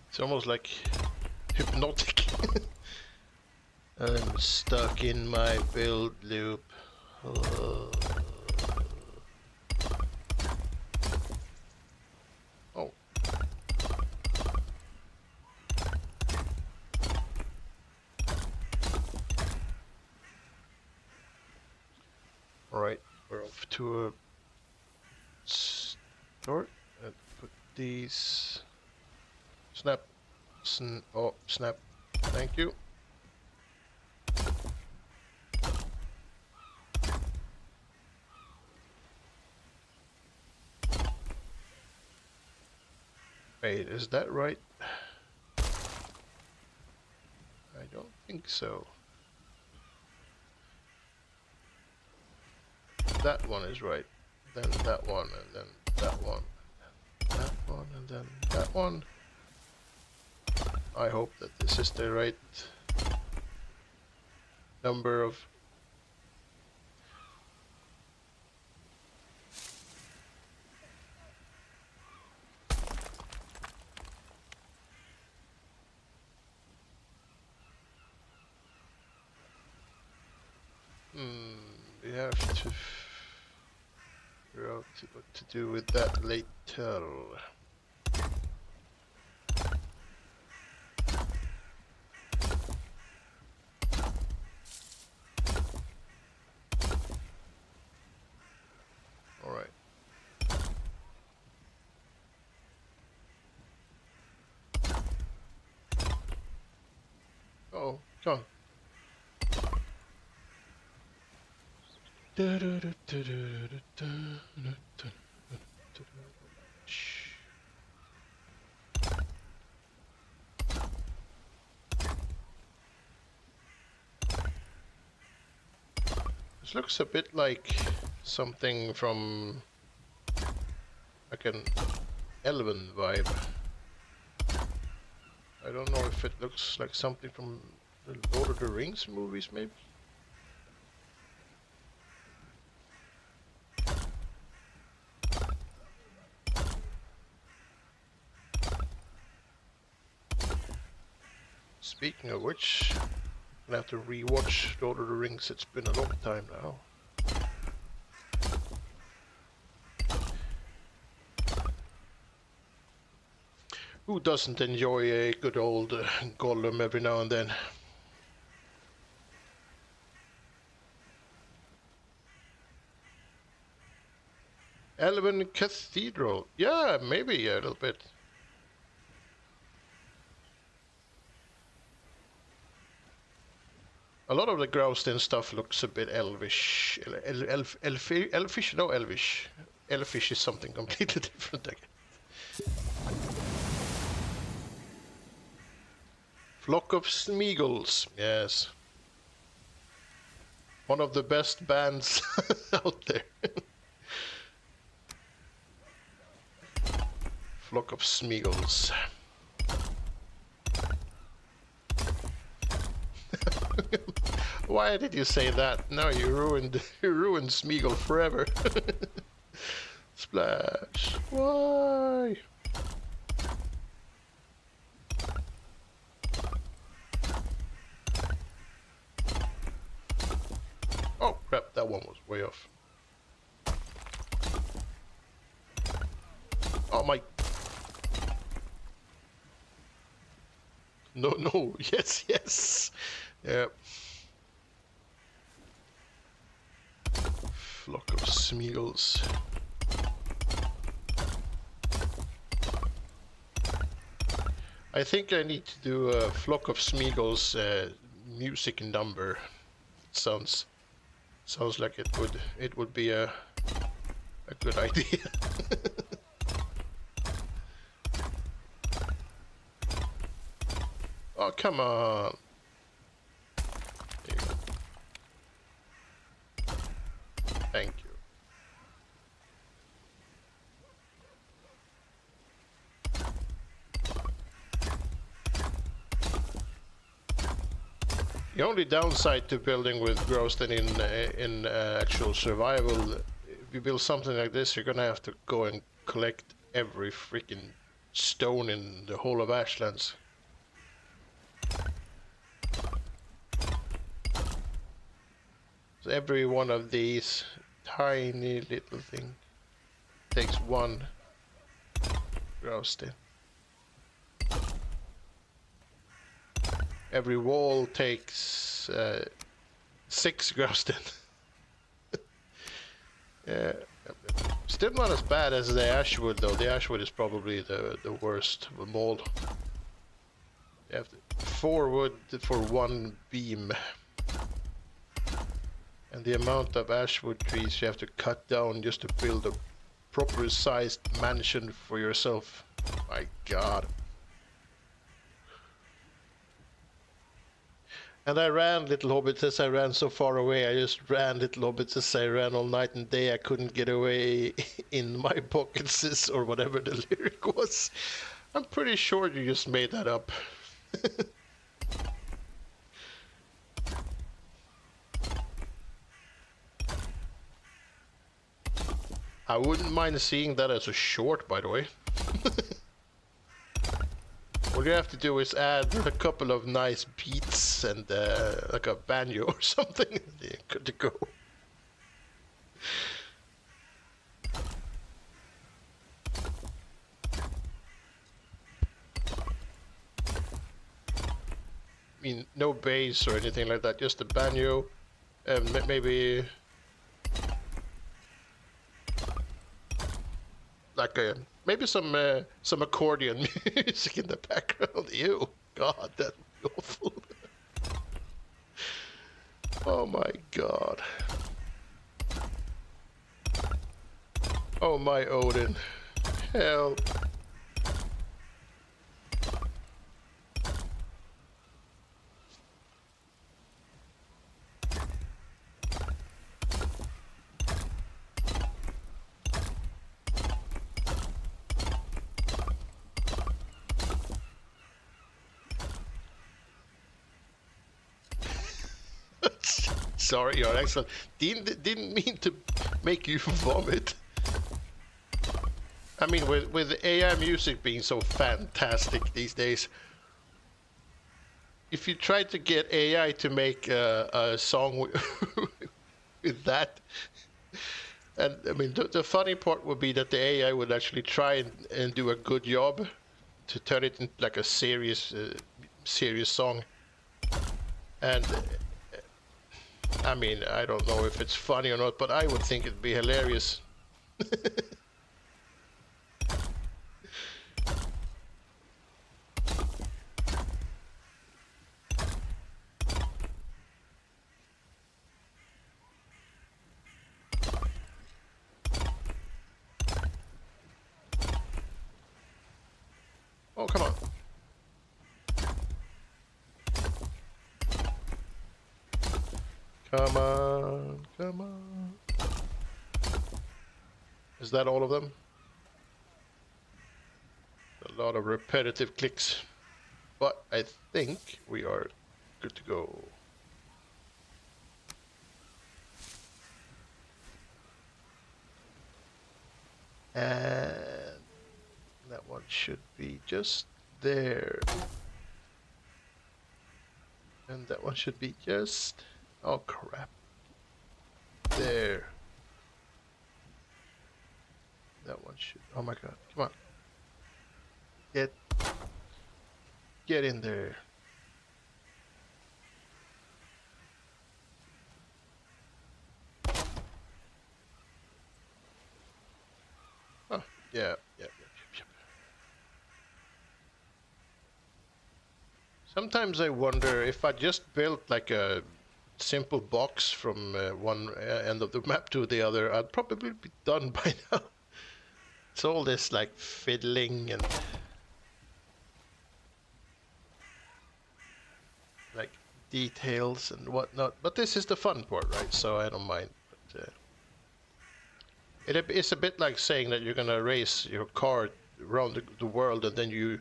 It's almost like hypnotic. I'm stuck in my build loop. Oh. Alright, we're off to a start. Put these. Snap. Oh, snap. Thank you. Wait, is that right? I don't think so. That one is right. Then that one, and then that one. That one, and then that one. I hope that this is the right number of... we have to figure out what to do with that later. Alright. Oh, come on. This looks a bit like something from like an Elven vibe. I don't know if it looks like something from the Lord of the Rings movies, maybe? Speaking of which, I'm gonna have to rewatch Lord of the Rings. It's been a long time now. Who doesn't enjoy a good old Gollum every now and then? Elven Cathedral. Yeah, maybe a little bit. A lot of the Growston stuff looks a bit elvish. Elfish? No, elvish. Elfish is something completely different again. Flock of Smeagol's. Yes. One of the best bands out there. Flock of Smeagol's. Why did you say that? No, you ruined Smeagol forever. Splash. Why? Oh crap, that one was way off. Oh my. No, no, yes, yes. Yep. Flock of Smeagol's. I think I need to do a Flock of Smeagol's music number. It sounds like it would be a good idea. Oh, come on. There you go. Thank you. The only downside to building with Growston in actual survival, if you build something like this, you're gonna have to go and collect every freaking stone in the whole of Ashlands. So every one of these tiny little thing takes one Growston. Every wall takes 6 Growston. Yeah, still not as bad as the Ashwood though. The Ashwood is probably the worst of them all. You have 4 wood for 1 beam. And the amount of Ashwood trees you have to cut down just to build a proper sized mansion for yourself. My god. And I ran, little hobbits, as I ran so far away. I just ran, little hobbits, as I ran all night and day. I couldn't get away in my pockets, or whatever the lyric was. I'm pretty sure you just made that up. I wouldn't mind seeing that as a short, by the way. All you have to do is add a couple of nice beats and like a banjo or something, and you're good to go. I mean, no bass or anything like that, just a banjo, and maybe like maybe some accordion music in the background. Ew, God, that'd be awful. Oh my God. Oh my Odin, help. Sorry, Your Excellency. Didn't mean to make you vomit. I mean, with AI music being so fantastic these days, if you try to get AI to make a song with that, and I mean, the funny part would be that the AI would actually try and do a good job to turn it into like a serious song. And I mean, I don't know if it's funny or not, but I would think it'd be hilarious. Oh, come on. Come on, come on. Is that all of them? A lot of repetitive clicks. But I think we are good to go. And that one should be just there. And that one should be just... oh crap. There. That one should... oh my god, come on. Get in there. Oh, yeah. Sometimes I wonder if I just built like a simple box from one end of the map to the other, I'd probably be done by now. It's all this like fiddling and like details and whatnot, but this is the fun part, right? So I don't mind. But it's a bit like saying that you're gonna race your car around the world and then you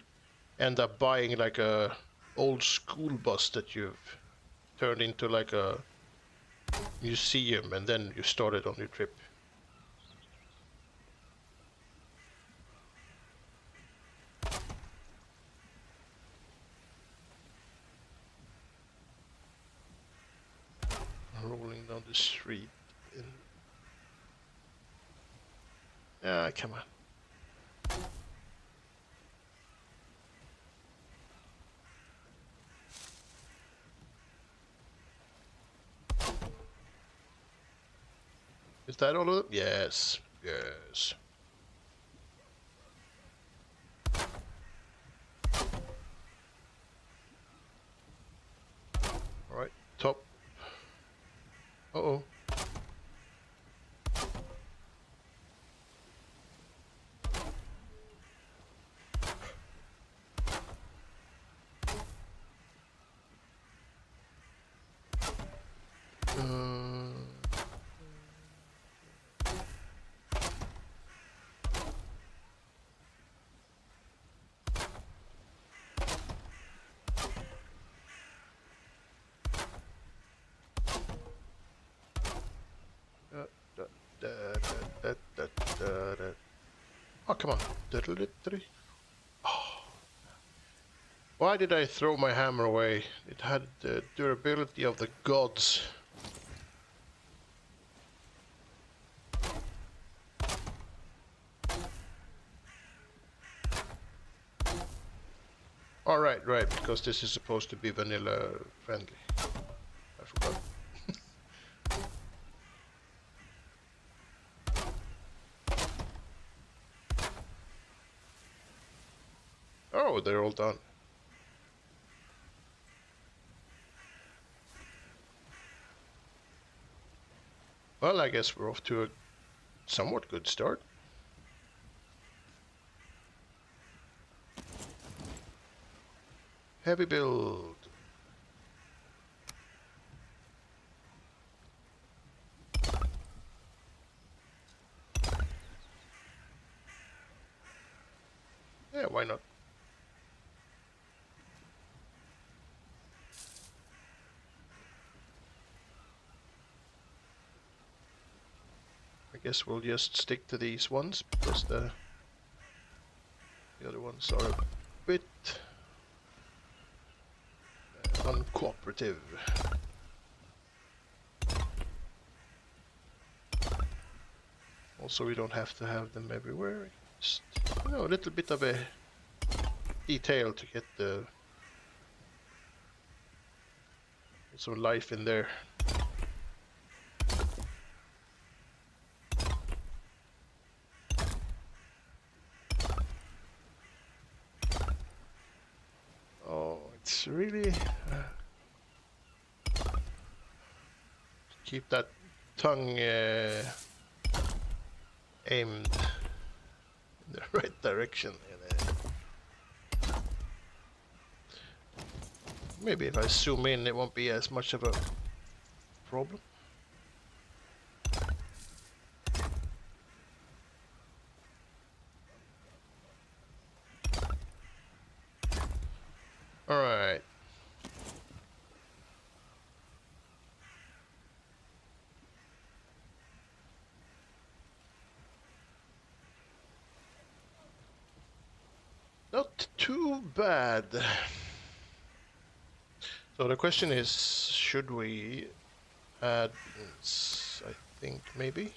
end up buying like a old school bus that you've turned into like a museum and then you started on your trip. Rolling down the street in... ah, come on. Is that all of them? Yes. Yes. Alright, top. Uh-oh. Oh, come on. Oh. Why did I throw my hammer away? It had the durability of the gods. Oh, right, because this is supposed to be vanilla friendly. I forgot. Oh, they're all done. Well, I guess we're off to a somewhat good start. Heavy build. Yeah, why not? I guess we'll just stick to these ones because the other ones are a bit uncooperative. Also, we don't have to have them everywhere. Just, you know, a little bit of a detail to get some life in there. Oh, it's really keep that tongue aimed in the right direction. Maybe if I zoom in, it won't be as much of a problem. All right. Not too bad. So the question is, should we add, I think maybe.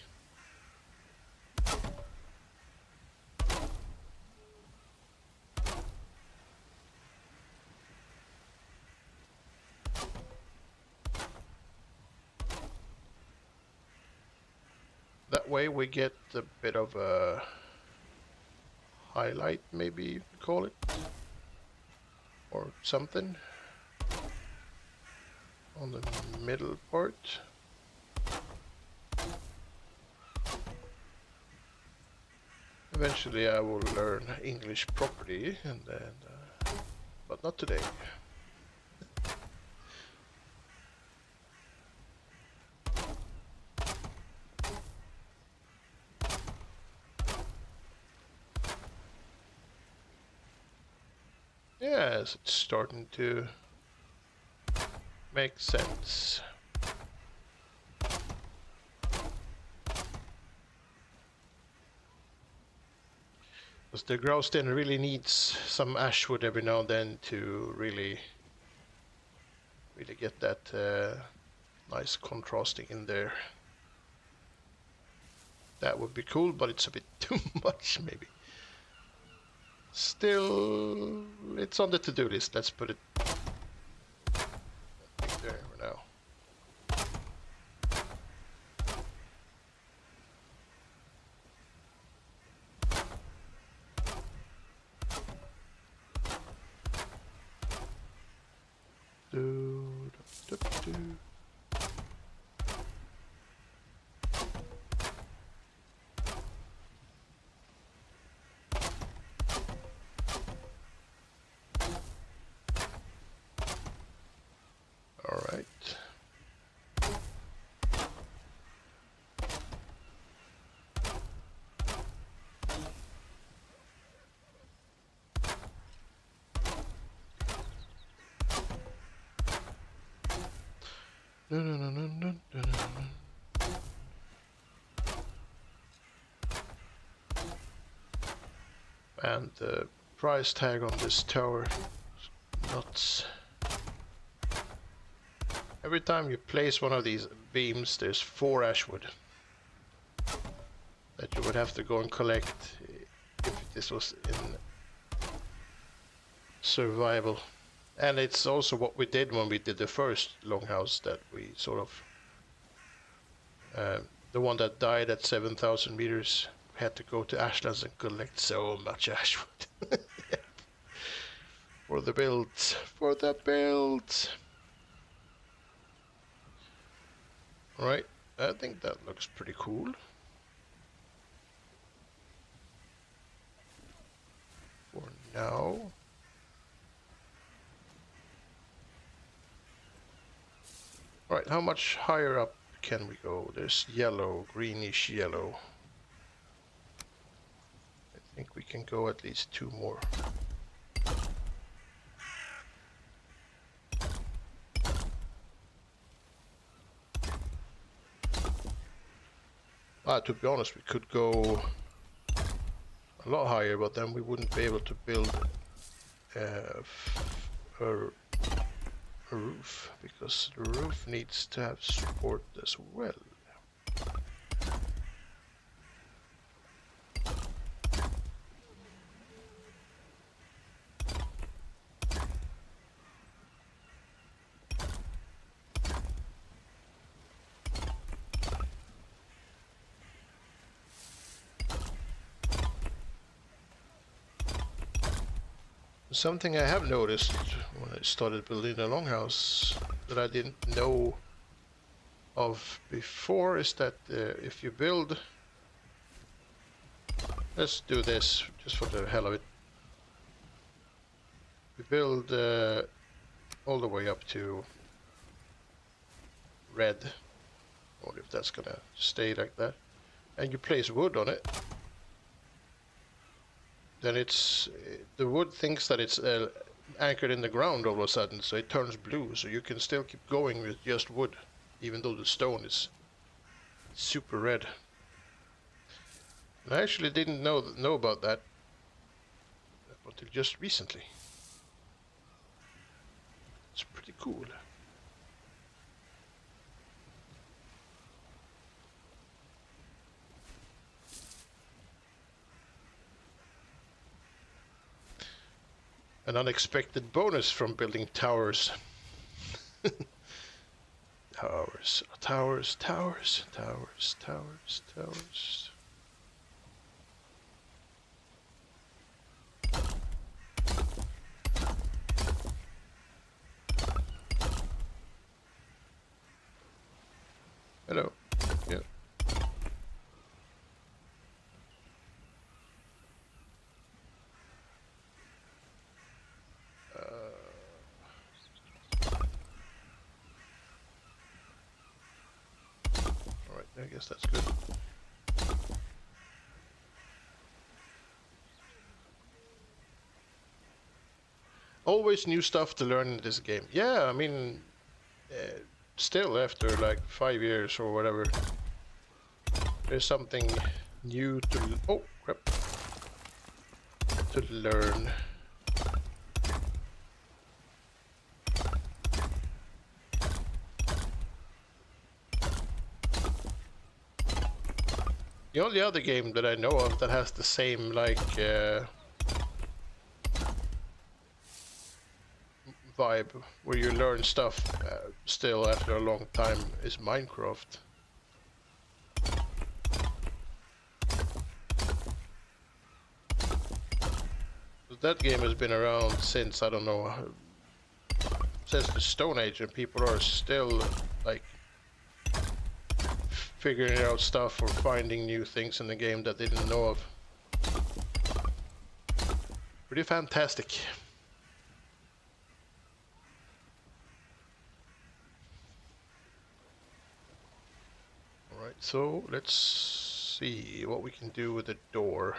That way we get a bit of a highlight, maybe you could call it, or something on the middle part. Eventually I will learn English properly, and then, but not today. Yes, it's starting to make sense. Because the grouse den really needs some ashwood every now and then to really get that nice contrasting in there. That would be cool, but it's a bit too much maybe. Still, it's on the to-do list. Let's put it there for now. All right. And the price tag on this tower is nuts. Every time you place one of these beams, there's 4 ashwood that you would have to go and collect if this was in survival. And it's also what we did when we did the first Longhouse, that we sort of the one that died at 7,000 meters, had to go to Ashlands and collect so much ashwood. For the builds, for the builds. Right, I think that looks pretty cool. For now. Alright, how much higher up can we go? There's yellow, greenish yellow. I think we can go at least 2 more. To be honest, we could go a lot higher, but then we wouldn't be able to build a roof, because the roof needs to have support as well. Something I have noticed when I started building the Longhouse that I didn't know of before is that if you build, let's do this just for the hell of it. We build all the way up to red. I wonder if that's gonna stay like that. And you place wood on it. Then it's the wood thinks that it's anchored in the ground all of a sudden, so it turns blue. So you can still keep going with just wood, even though the stone is super red. And I actually didn't know about that until just recently. It's pretty cool. An unexpected bonus from building towers. Towers, towers, towers, towers, towers, towers. Hello. Yeah. Alright, I guess that's good. Always new stuff to learn in this game. Yeah, I mean, still after like 5 years or whatever, there's something new to oh crap to learn. The only other game that I know of that has the same like vibe where you learn stuff still after a long time is Minecraft. That game has been around since, I don't know, since the Stone Age, and people are still like figuring out stuff or finding new things in the game that they didn't know of. Pretty fantastic. Alright, so let's see what we can do with the door.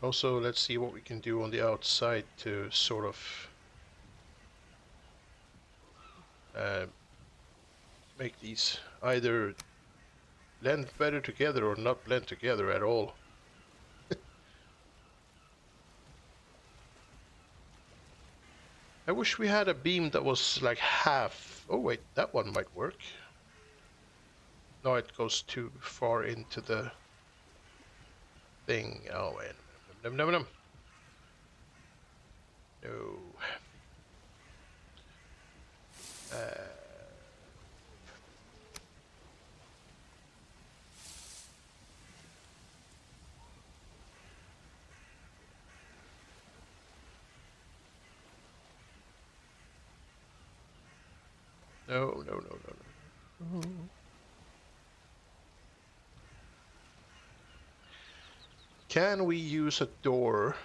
Also, let's see what we can do on the outside to sort of make these either blend better together or not blend together at all. I wish we had a beam that was like half. Oh wait, that one might work. No, it goes too far into the thing. Oh wait. No. No. Can we use a door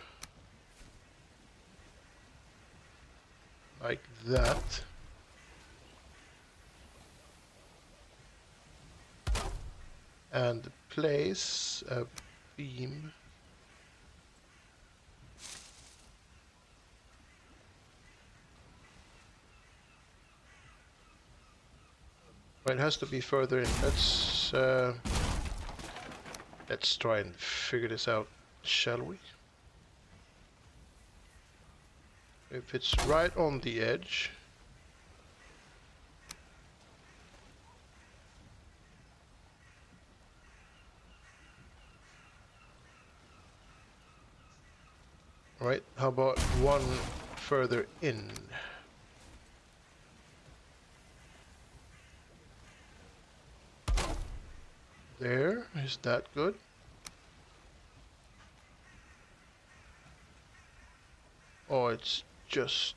like that? And place a beam it has to be further in. Let's try and figure this out, shall we? If it's right on the edge, right, how about one further in? there. Is that good? Oh, it's just...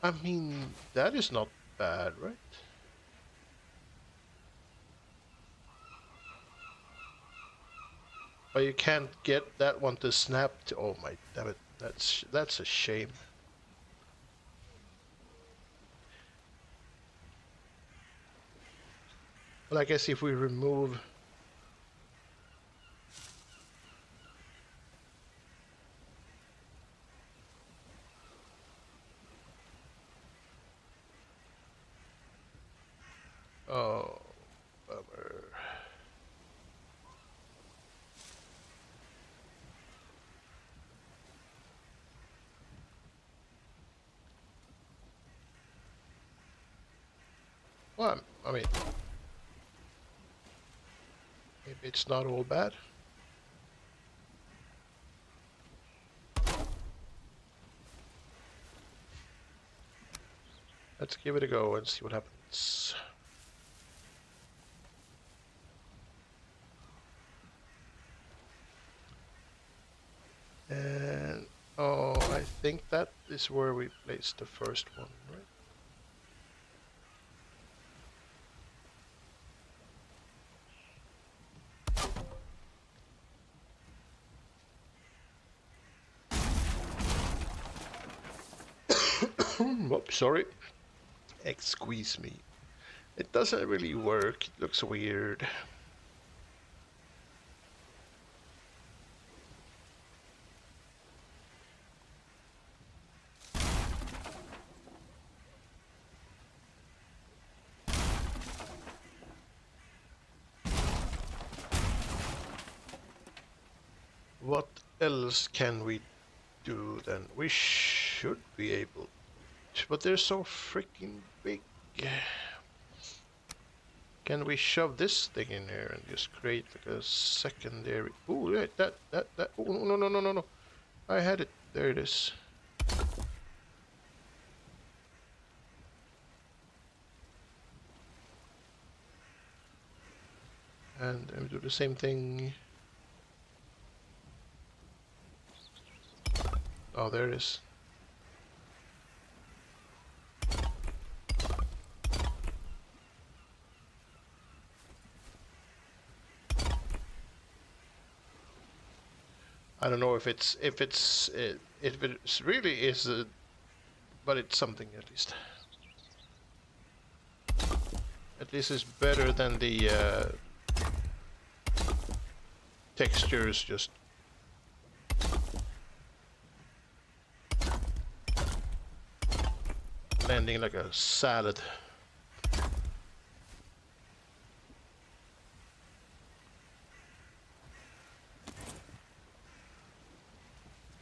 I mean, that is not bad, right? But you can't get that one to snap to... Oh my damn it. That's a shame. Well, I guess if we remove... Oh, bummer. Well, I mean... Maybe it's not all bad. Let's give it a go and see what happens. And oh, I think that is where we placed the first one, right? Oops, sorry. Excuse me. It doesn't really work. It looks weird. What else can we do then? We should be able to, but they're so freaking big. Can we shove this thing in here and just create like a secondary? Ooh, yeah, that. Oh, no. I had it. There it is. And we do the same thing. Oh, there it is. I don't know if it's really is, but it's something at least. At least it's better than the textures just. Landing like a salad.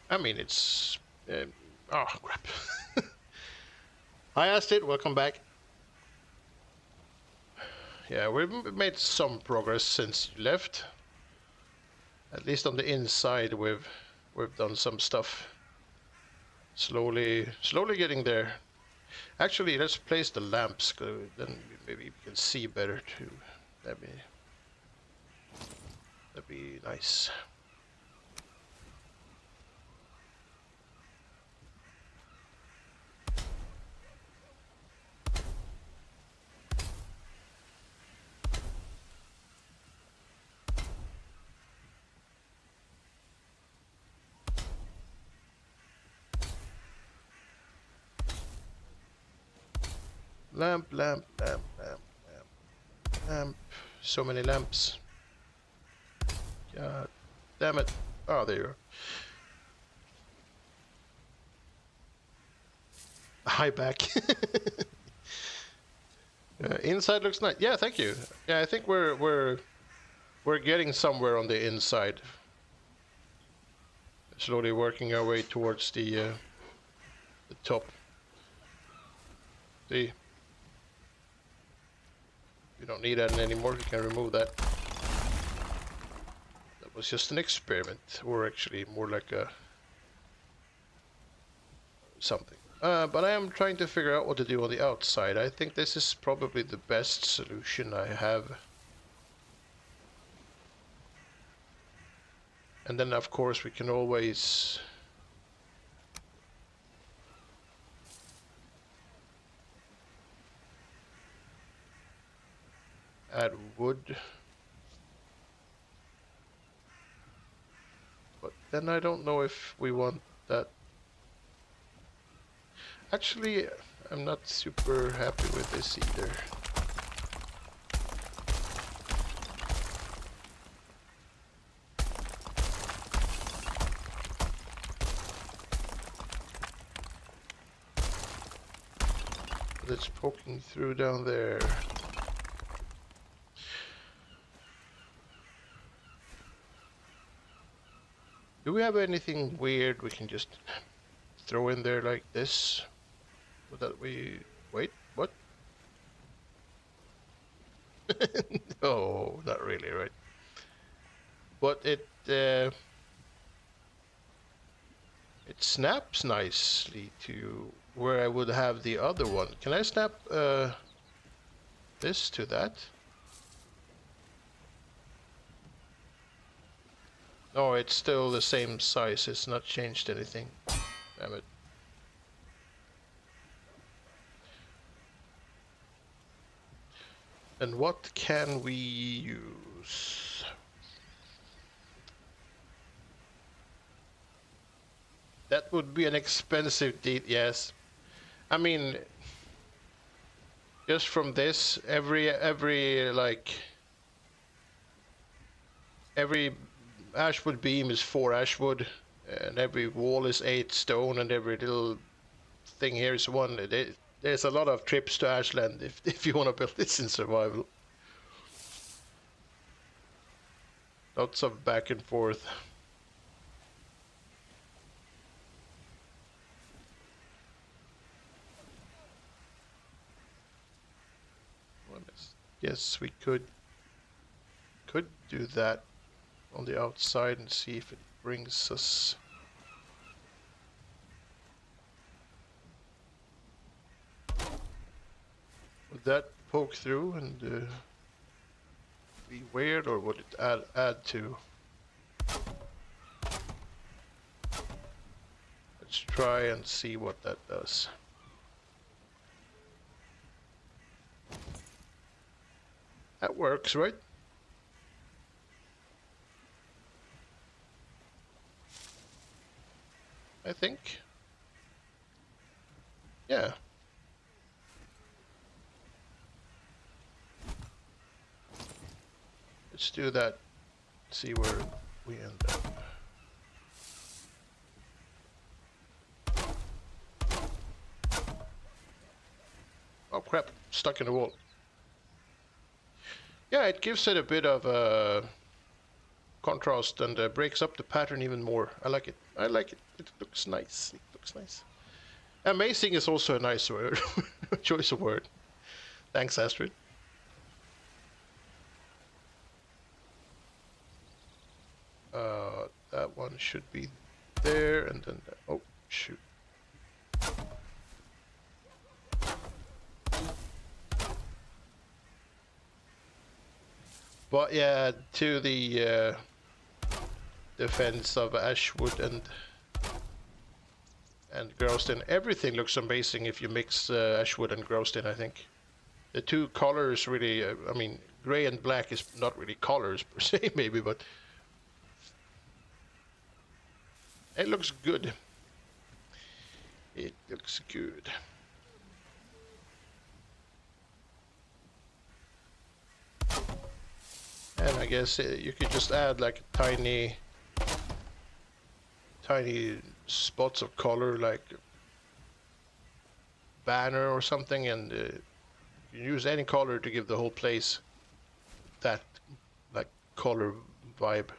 I mean, it's... oh, crap. Hi, Astrid. Welcome back. Yeah, we've made some progress since you left. At least on the inside, we've done some stuff. Slowly getting there. Actually, let's place the lamps, then maybe we can see better too. That'd be nice. Lamp. So many lamps. God damn it. Oh, there you are. Hi, back. Inside looks nice. Yeah, thank you. Yeah, I think we're getting somewhere on the inside. Slowly working our way towards the top. See? We don't need that anymore. We can remove that. That was just an experiment, or actually more like a something. But I am trying to figure out what to do on the outside. I think this is probably the best solution I have. And then of course we can always add wood. But then I don't know if we want that. Actually, I'm not super happy with this either. It's poking through down there. Do we have anything weird we can just throw in there like this? That we... Wait, what? No, not really, right? But it snaps nicely to where I would have the other one. Can I snap this to that? No, it's still the same size. It's not changed anything. Damn it. And what can we use? That would be an expensive deed, yes. I mean, just from this, every ashwood beam is 4 ashwood, and every wall is 8 stone, and every little thing here is 1. There's a lot of trips to Ashland if you want to build this in survival. Lots of back and forth. Yes, we could do that on the outside and see if it brings us. Would that poke through and be weird, or would it add to? Let's try and see what that does. That works, right? I think. Yeah. Let's do that. See where we end up. Oh crap, stuck in the wall. Yeah, it gives it a bit of contrast and breaks up the pattern even more. I like it. I like it. It looks nice. It looks nice. Amazing is also a nice word. Choice of word. Thanks, Astrid. That one should be there, and then oh shoot. But yeah, to the defense of Ashwood and Growston, everything looks amazing if you mix Ashwood and Growston. I think the two colors really. I mean, gray and black is not really colors per se, maybe, but it looks good. It looks good. And I guess you could just add like tiny spots of color, like banner or something, and you use any color to give the whole place that like color vibe.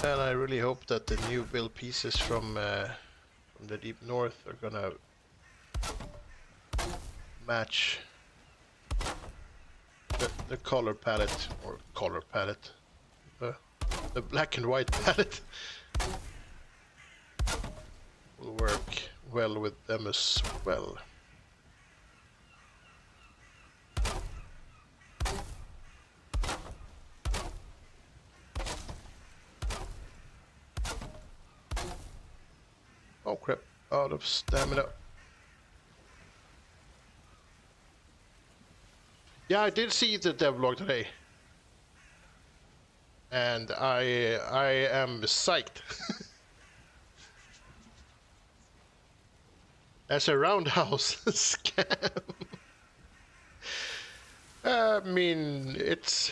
And I really hope that the new build pieces from the deep north are gonna match the color palette, or color palette, the black and white palette will work well with them as well. Oh crap, out of stamina. Yeah, I did see the devlog today. And I am psyched. As a roundhouse scam. I mean, it's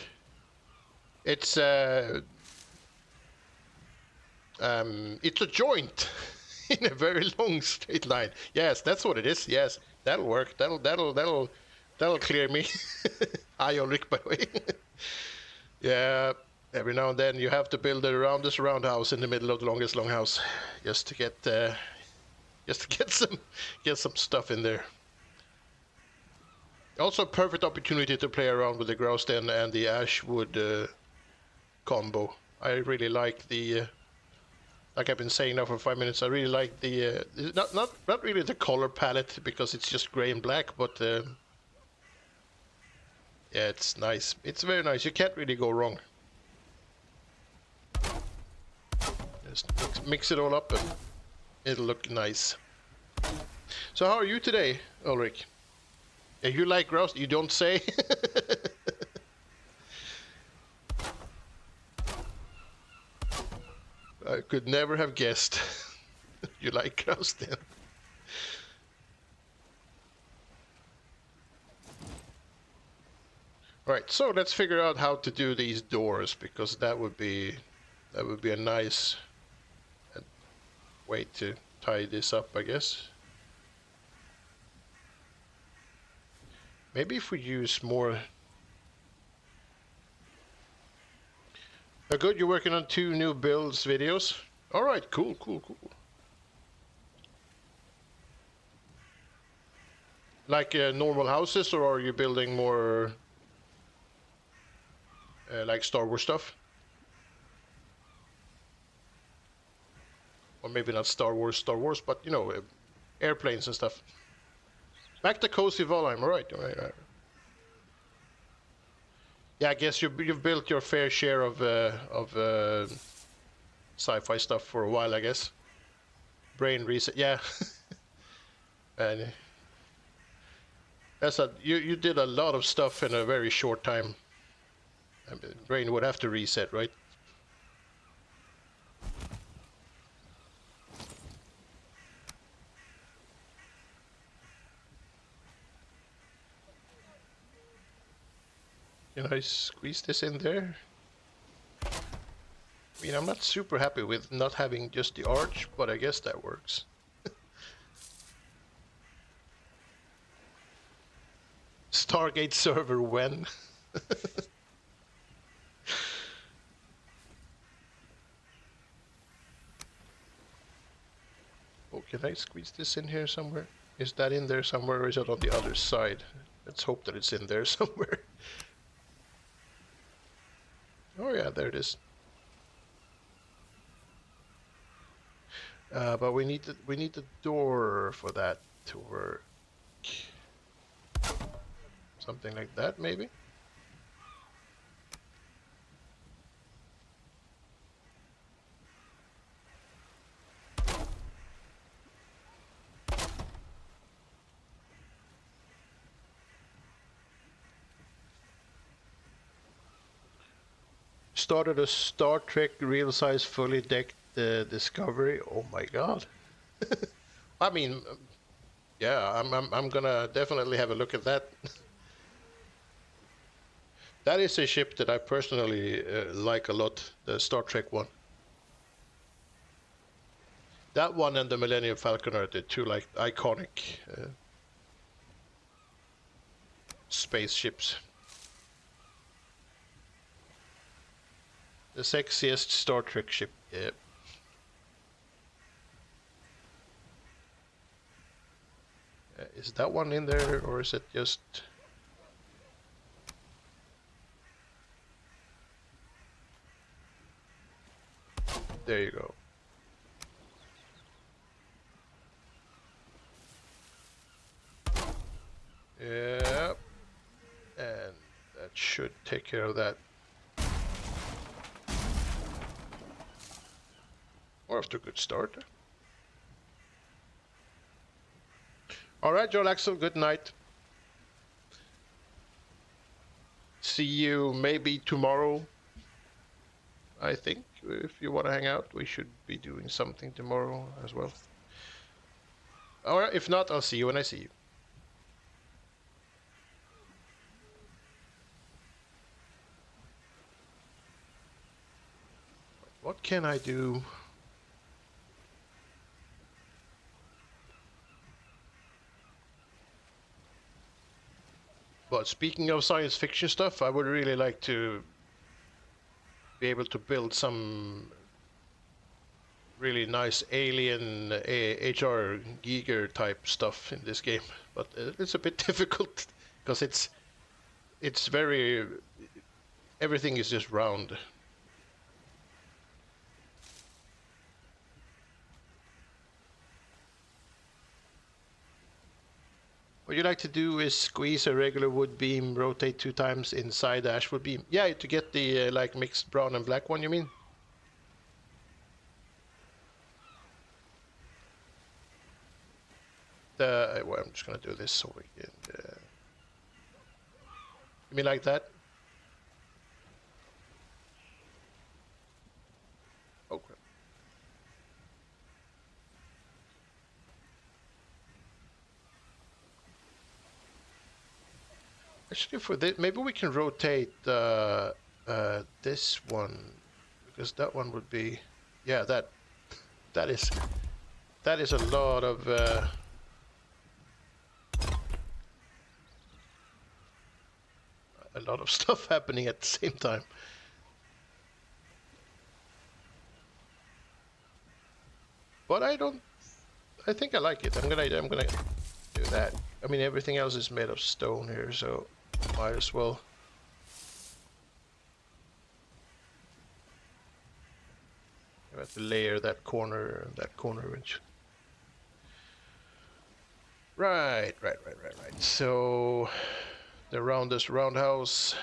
a joint in a very long straight line. Yes, that's what it is. Yes, that'll work. That'll clear me. Hi, Ulrich, by the way. Yeah, every now and then you have to build a roundhouse in the middle of the longest longhouse, just to get some stuff in there. Also, perfect opportunity to play around with the grouse den and the ashwood combo. I really like the, like I've been saying now for 5 minutes. I really like the not really the color palette, because it's just gray and black, but yeah, it's nice. It's very nice. You can't really go wrong. Just mix it all up and it'll look nice. So how are you today, Ulrich? You like grouse? You don't say? I could never have guessed. You like grouse then. Alright, so let's figure out how to do these doors, because that would be a nice way to tie this up, I guess. Maybe if we use more... Oh, good, you're working on 2 new builds videos? Alright, cool. Like normal houses, or are you building more like Star Wars stuff? Or maybe not Star Wars, but you know, airplanes and stuff. Back to cozy Valheim. All right. Yeah, I guess you've built your fair share of sci-fi stuff for a while, I guess. Brain reset, yeah. And you did a lot of stuff in a very short time. I mean, brain would have to reset, right? Can I squeeze this in there? I mean, I'm not super happy with not having just the arch, but I guess that works. Stargate server when? Oh, can I squeeze this in here somewhere? Is that in there somewhere, or is it on the other side? Let's hope that it's in there somewhere. Oh yeah, there it is. But we need the door for that to work. Something like that, maybe. Started a Star Trek real-size fully decked Discovery. Oh my god. I mean, yeah, I'm gonna definitely have a look at that. That is a ship that I personally like a lot, the Star Trek one. That one and the Millennium Falcon are the 2 like iconic spaceships. The sexiest Star Trek ship Yep. Is that one in there, or is it just... There you go. Yep. And that should take care of that. We're off to a good start. Alright, Joel Axel, good night. See you maybe tomorrow. I think if you want to hang out, we should be doing something tomorrow as well. Or if not, I'll see you when I see you. What can I do? But speaking of science fiction stuff, I would really like to be able to build some really nice alien HR Giger type stuff in this game. But it's a bit difficult because it's very... everything is just round. What you like to do is squeeze a regular wood beam, rotate 2 times inside the ashwood beam. Yeah, to get the like mixed brown and black one, you mean? Well, I'm just gonna do this so we can... You mean like that? Oh crap. Actually, for this, maybe we can rotate this one, because that one would be... Yeah, that is a lot of... a lot of stuff happening at the same time. But I think I like it. I'm gonna do that. I mean, everything else is made of stone here, so might as well. I have to layer that corner and that corner, which... Right. So around this roundhouse.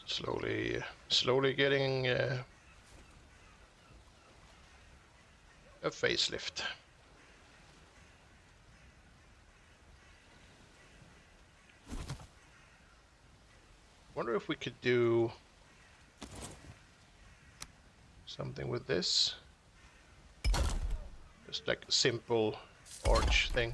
slowly getting a facelift. Wonder if we could do something with this. Just like a simple arch thing.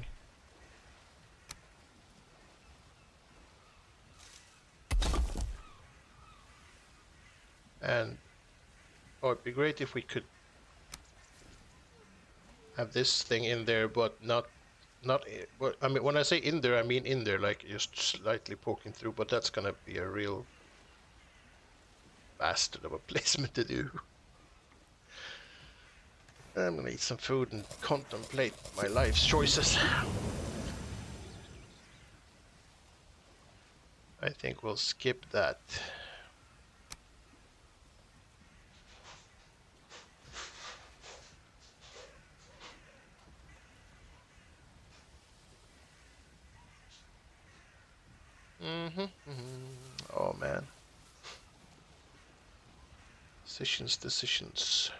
And oh, it'd be great if we could have this thing in there, but not well, I mean, when I say in there, I mean in there, like just slightly poking through, but that's gonna be a real bastard of a placement to do. I'm gonna eat some food and contemplate my life's choices. I think we'll skip that. Oh man. Decisions.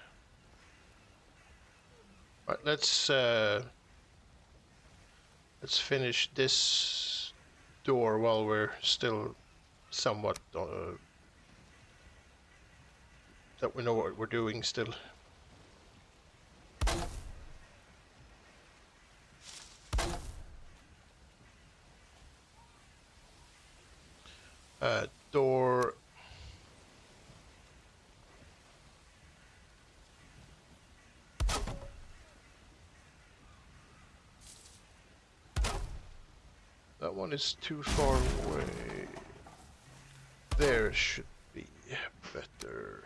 Right, let's finish this door while we're still somewhat that we know what we're doing still. Door. That one is too far away. There should be better.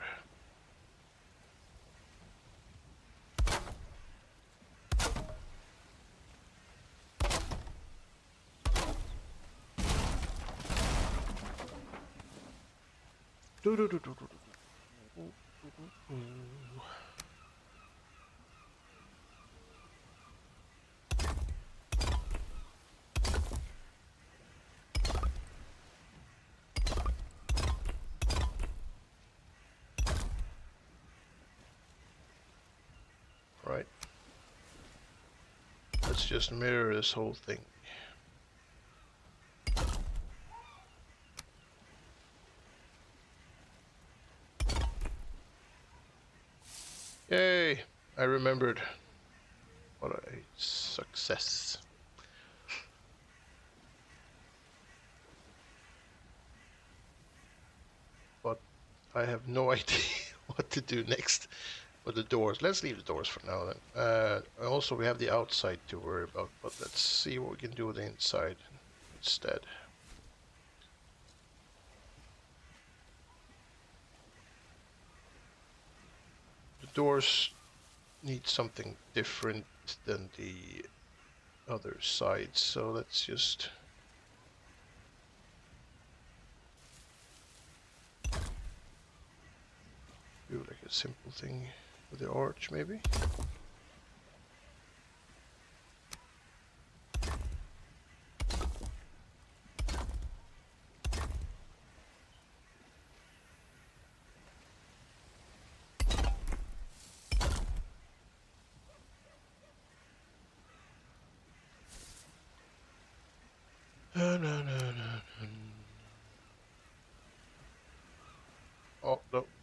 Right. Let's just mirror this whole thing. Yay! I remembered. What a success. But I have no idea what to do next with the doors. Let's leave the doors for now then. Also, we have the outside to worry about, but let's see what we can do with the inside instead. The doors need something different than the other side, so let's just do like a simple thing with the arch maybe. Oh, no,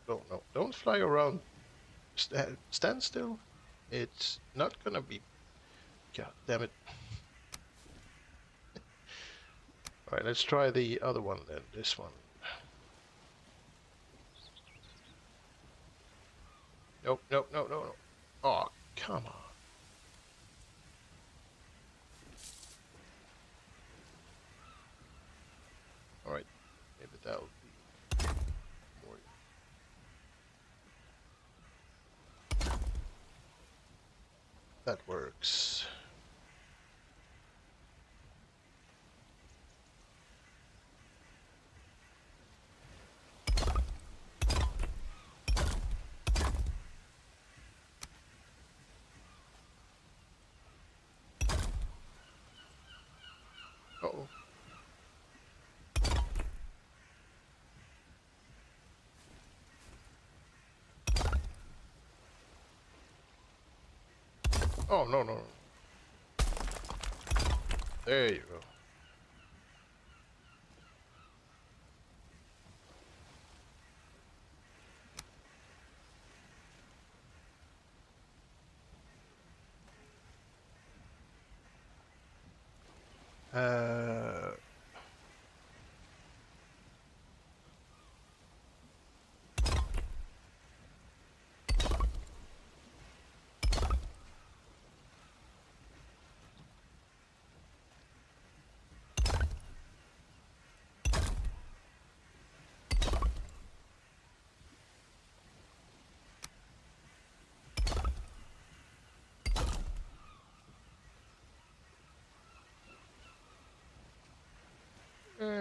no, no. Don't fly around. Stand still. It's not gonna be... God damn it. Alright, let's try the other one then. This one. Nope, nope, no, no, no. Oh, come on. Alright, maybe that'll be more... That works. Uh-oh. Oh, no, no, no. There you go. Uh...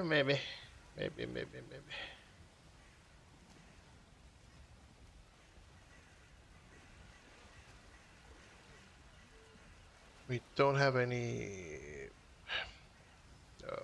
maybe. Maybe. We don't have any... No.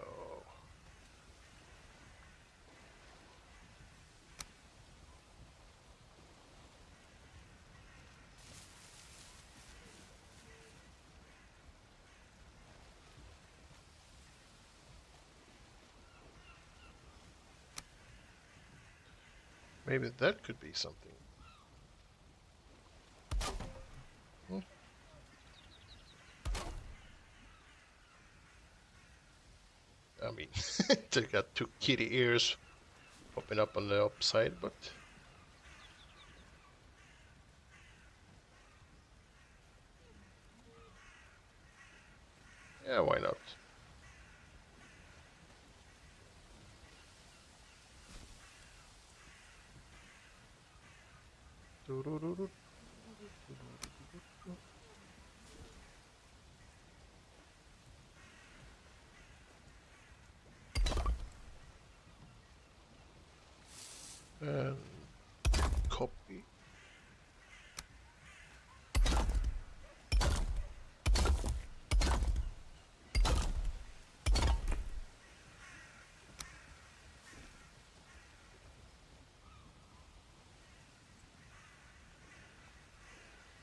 Maybe that could be something. Hmm? I mean, they got two kitty ears popping up on the upside, but... Yeah, why not? And copy.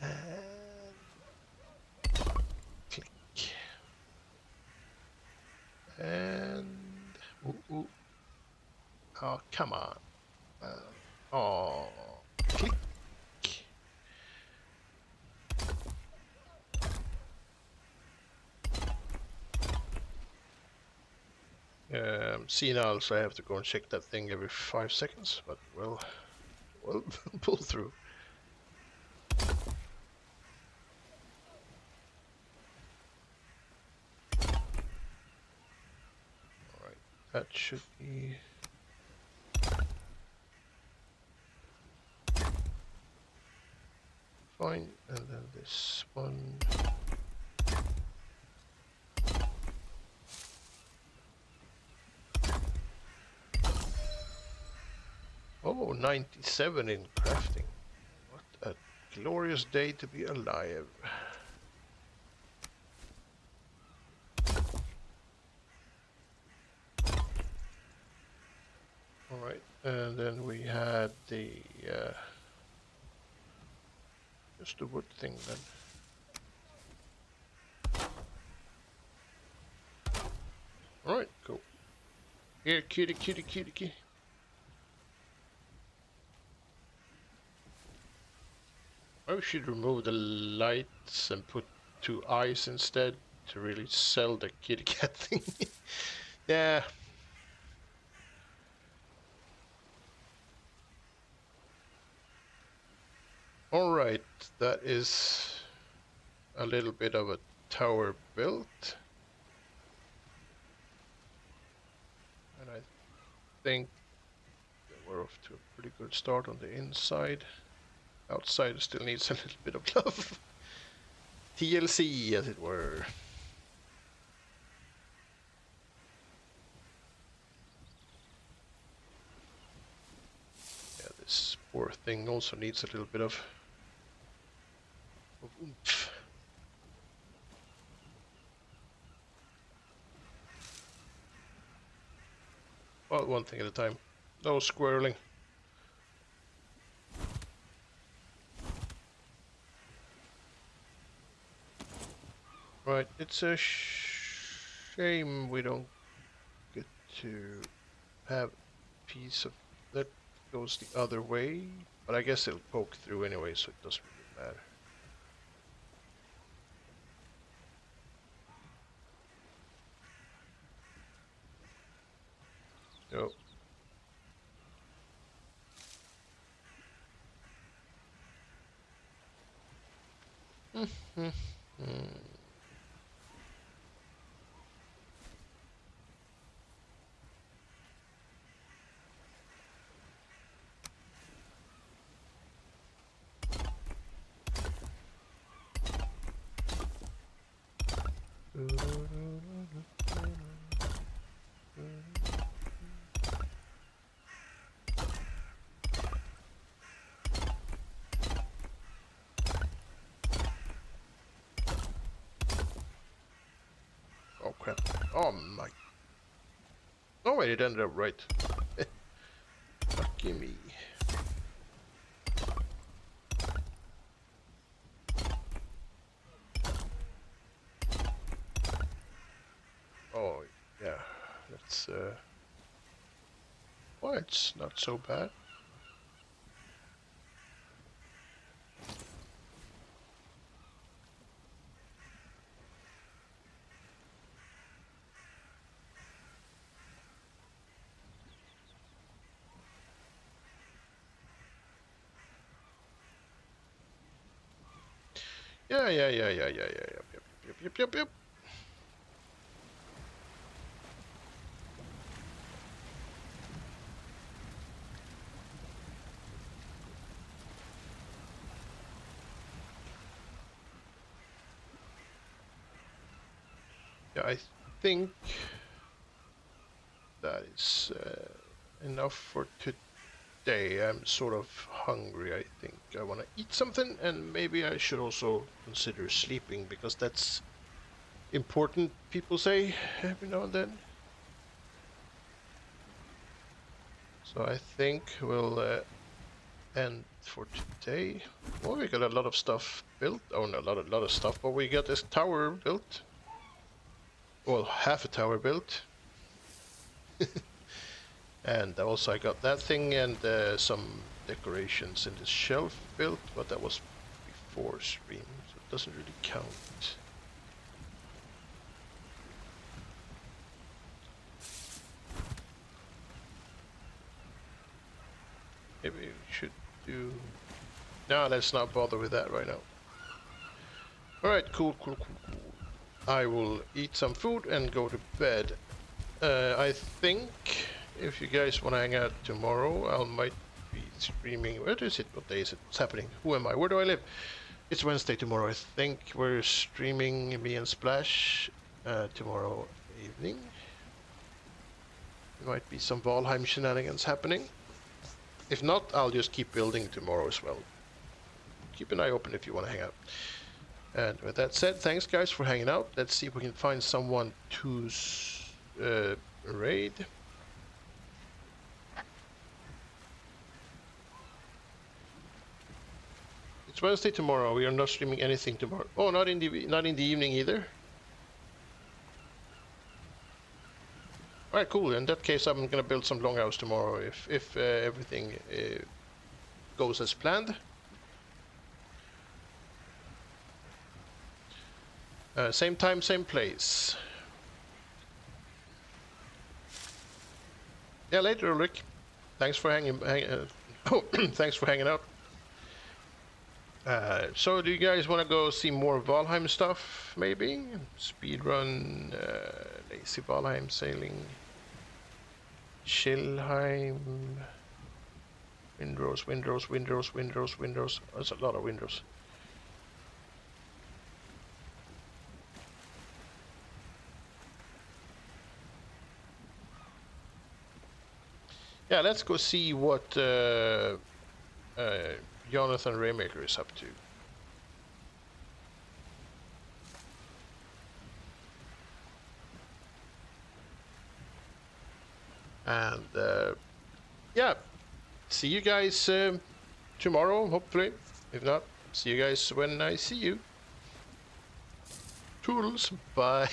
And click. And ooh. Oh, come on. Oh, click. See now, so I have to go and check that thing every 5 seconds, but we'll pull through. Alright, that should be... fine, and then this one... Oh, 97 in crafting. What a glorious day to be alive. Alright, and then we had the... just the wood thing then. Alright, cool. Here, kitty, kitty, kitty, kitty. I should remove the lights and put 2 eyes instead to really sell the kitty cat thing. Yeah. Alright, that is a little bit of a tower built. And I think that we're off to a pretty good start on the inside. Outside still needs a little bit of love. TLC, as it were. Yeah, this poor thing also needs a little bit of oomph. Well, one thing at a time. No squirreling. Right, it's a shame we don't get to have a piece of that goes the other way, but I guess it'll poke through anyway, so it doesn't really matter. Nope. Oh crap. Oh my. Oh wait, it ended up right. Lucky me. Oh yeah, that's well, it's not so bad. Yeah. Yep. Yeah, I think that is enough for today. I'm sort of hungry. I think I want to eat something, and maybe I should also consider sleeping because that's important, people say every now and then. So I think we'll end for today. Well, we got a lot of stuff built. Oh, no, a lot of stuff, but we got this tower built. Well, half a tower built. And also I got that thing and some decorations in the shelf built, but that was before stream, so it doesn't really count. Maybe we should do... No, let's not bother with that right now. Alright, cool. I will eat some food and go to bed. I think if you guys want to hang out tomorrow, I might be streaming. What is it? What day is it? What's happening? Who am I? Where do I live? It's Wednesday tomorrow. I think we're streaming me and Splash tomorrow evening. There might be some Valheim shenanigans happening. If not, I'll just keep building tomorrow as well. Keep an eye open if you want to hang out. And with that said, thanks guys for hanging out. Let's see if we can find someone to raid. It's Wednesday tomorrow. We are not streaming anything tomorrow. Oh, not in the evening either. All right, cool. In that case, I'm gonna build some Longhouse tomorrow if everything goes as planned. Same time, same place. Yeah, later, Ulrich. Thanks for thanks for hanging out. So do you guys want to go see more Valheim stuff, maybe? Speedrun, Lazy Valheim Sailing, Chillheim, Windrose. That's a lot of windows. Yeah, let's go see what Jonathan Raymaker is up to. And yeah, see you guys tomorrow, hopefully. If not, see you guys when I see you. Toodles, bye.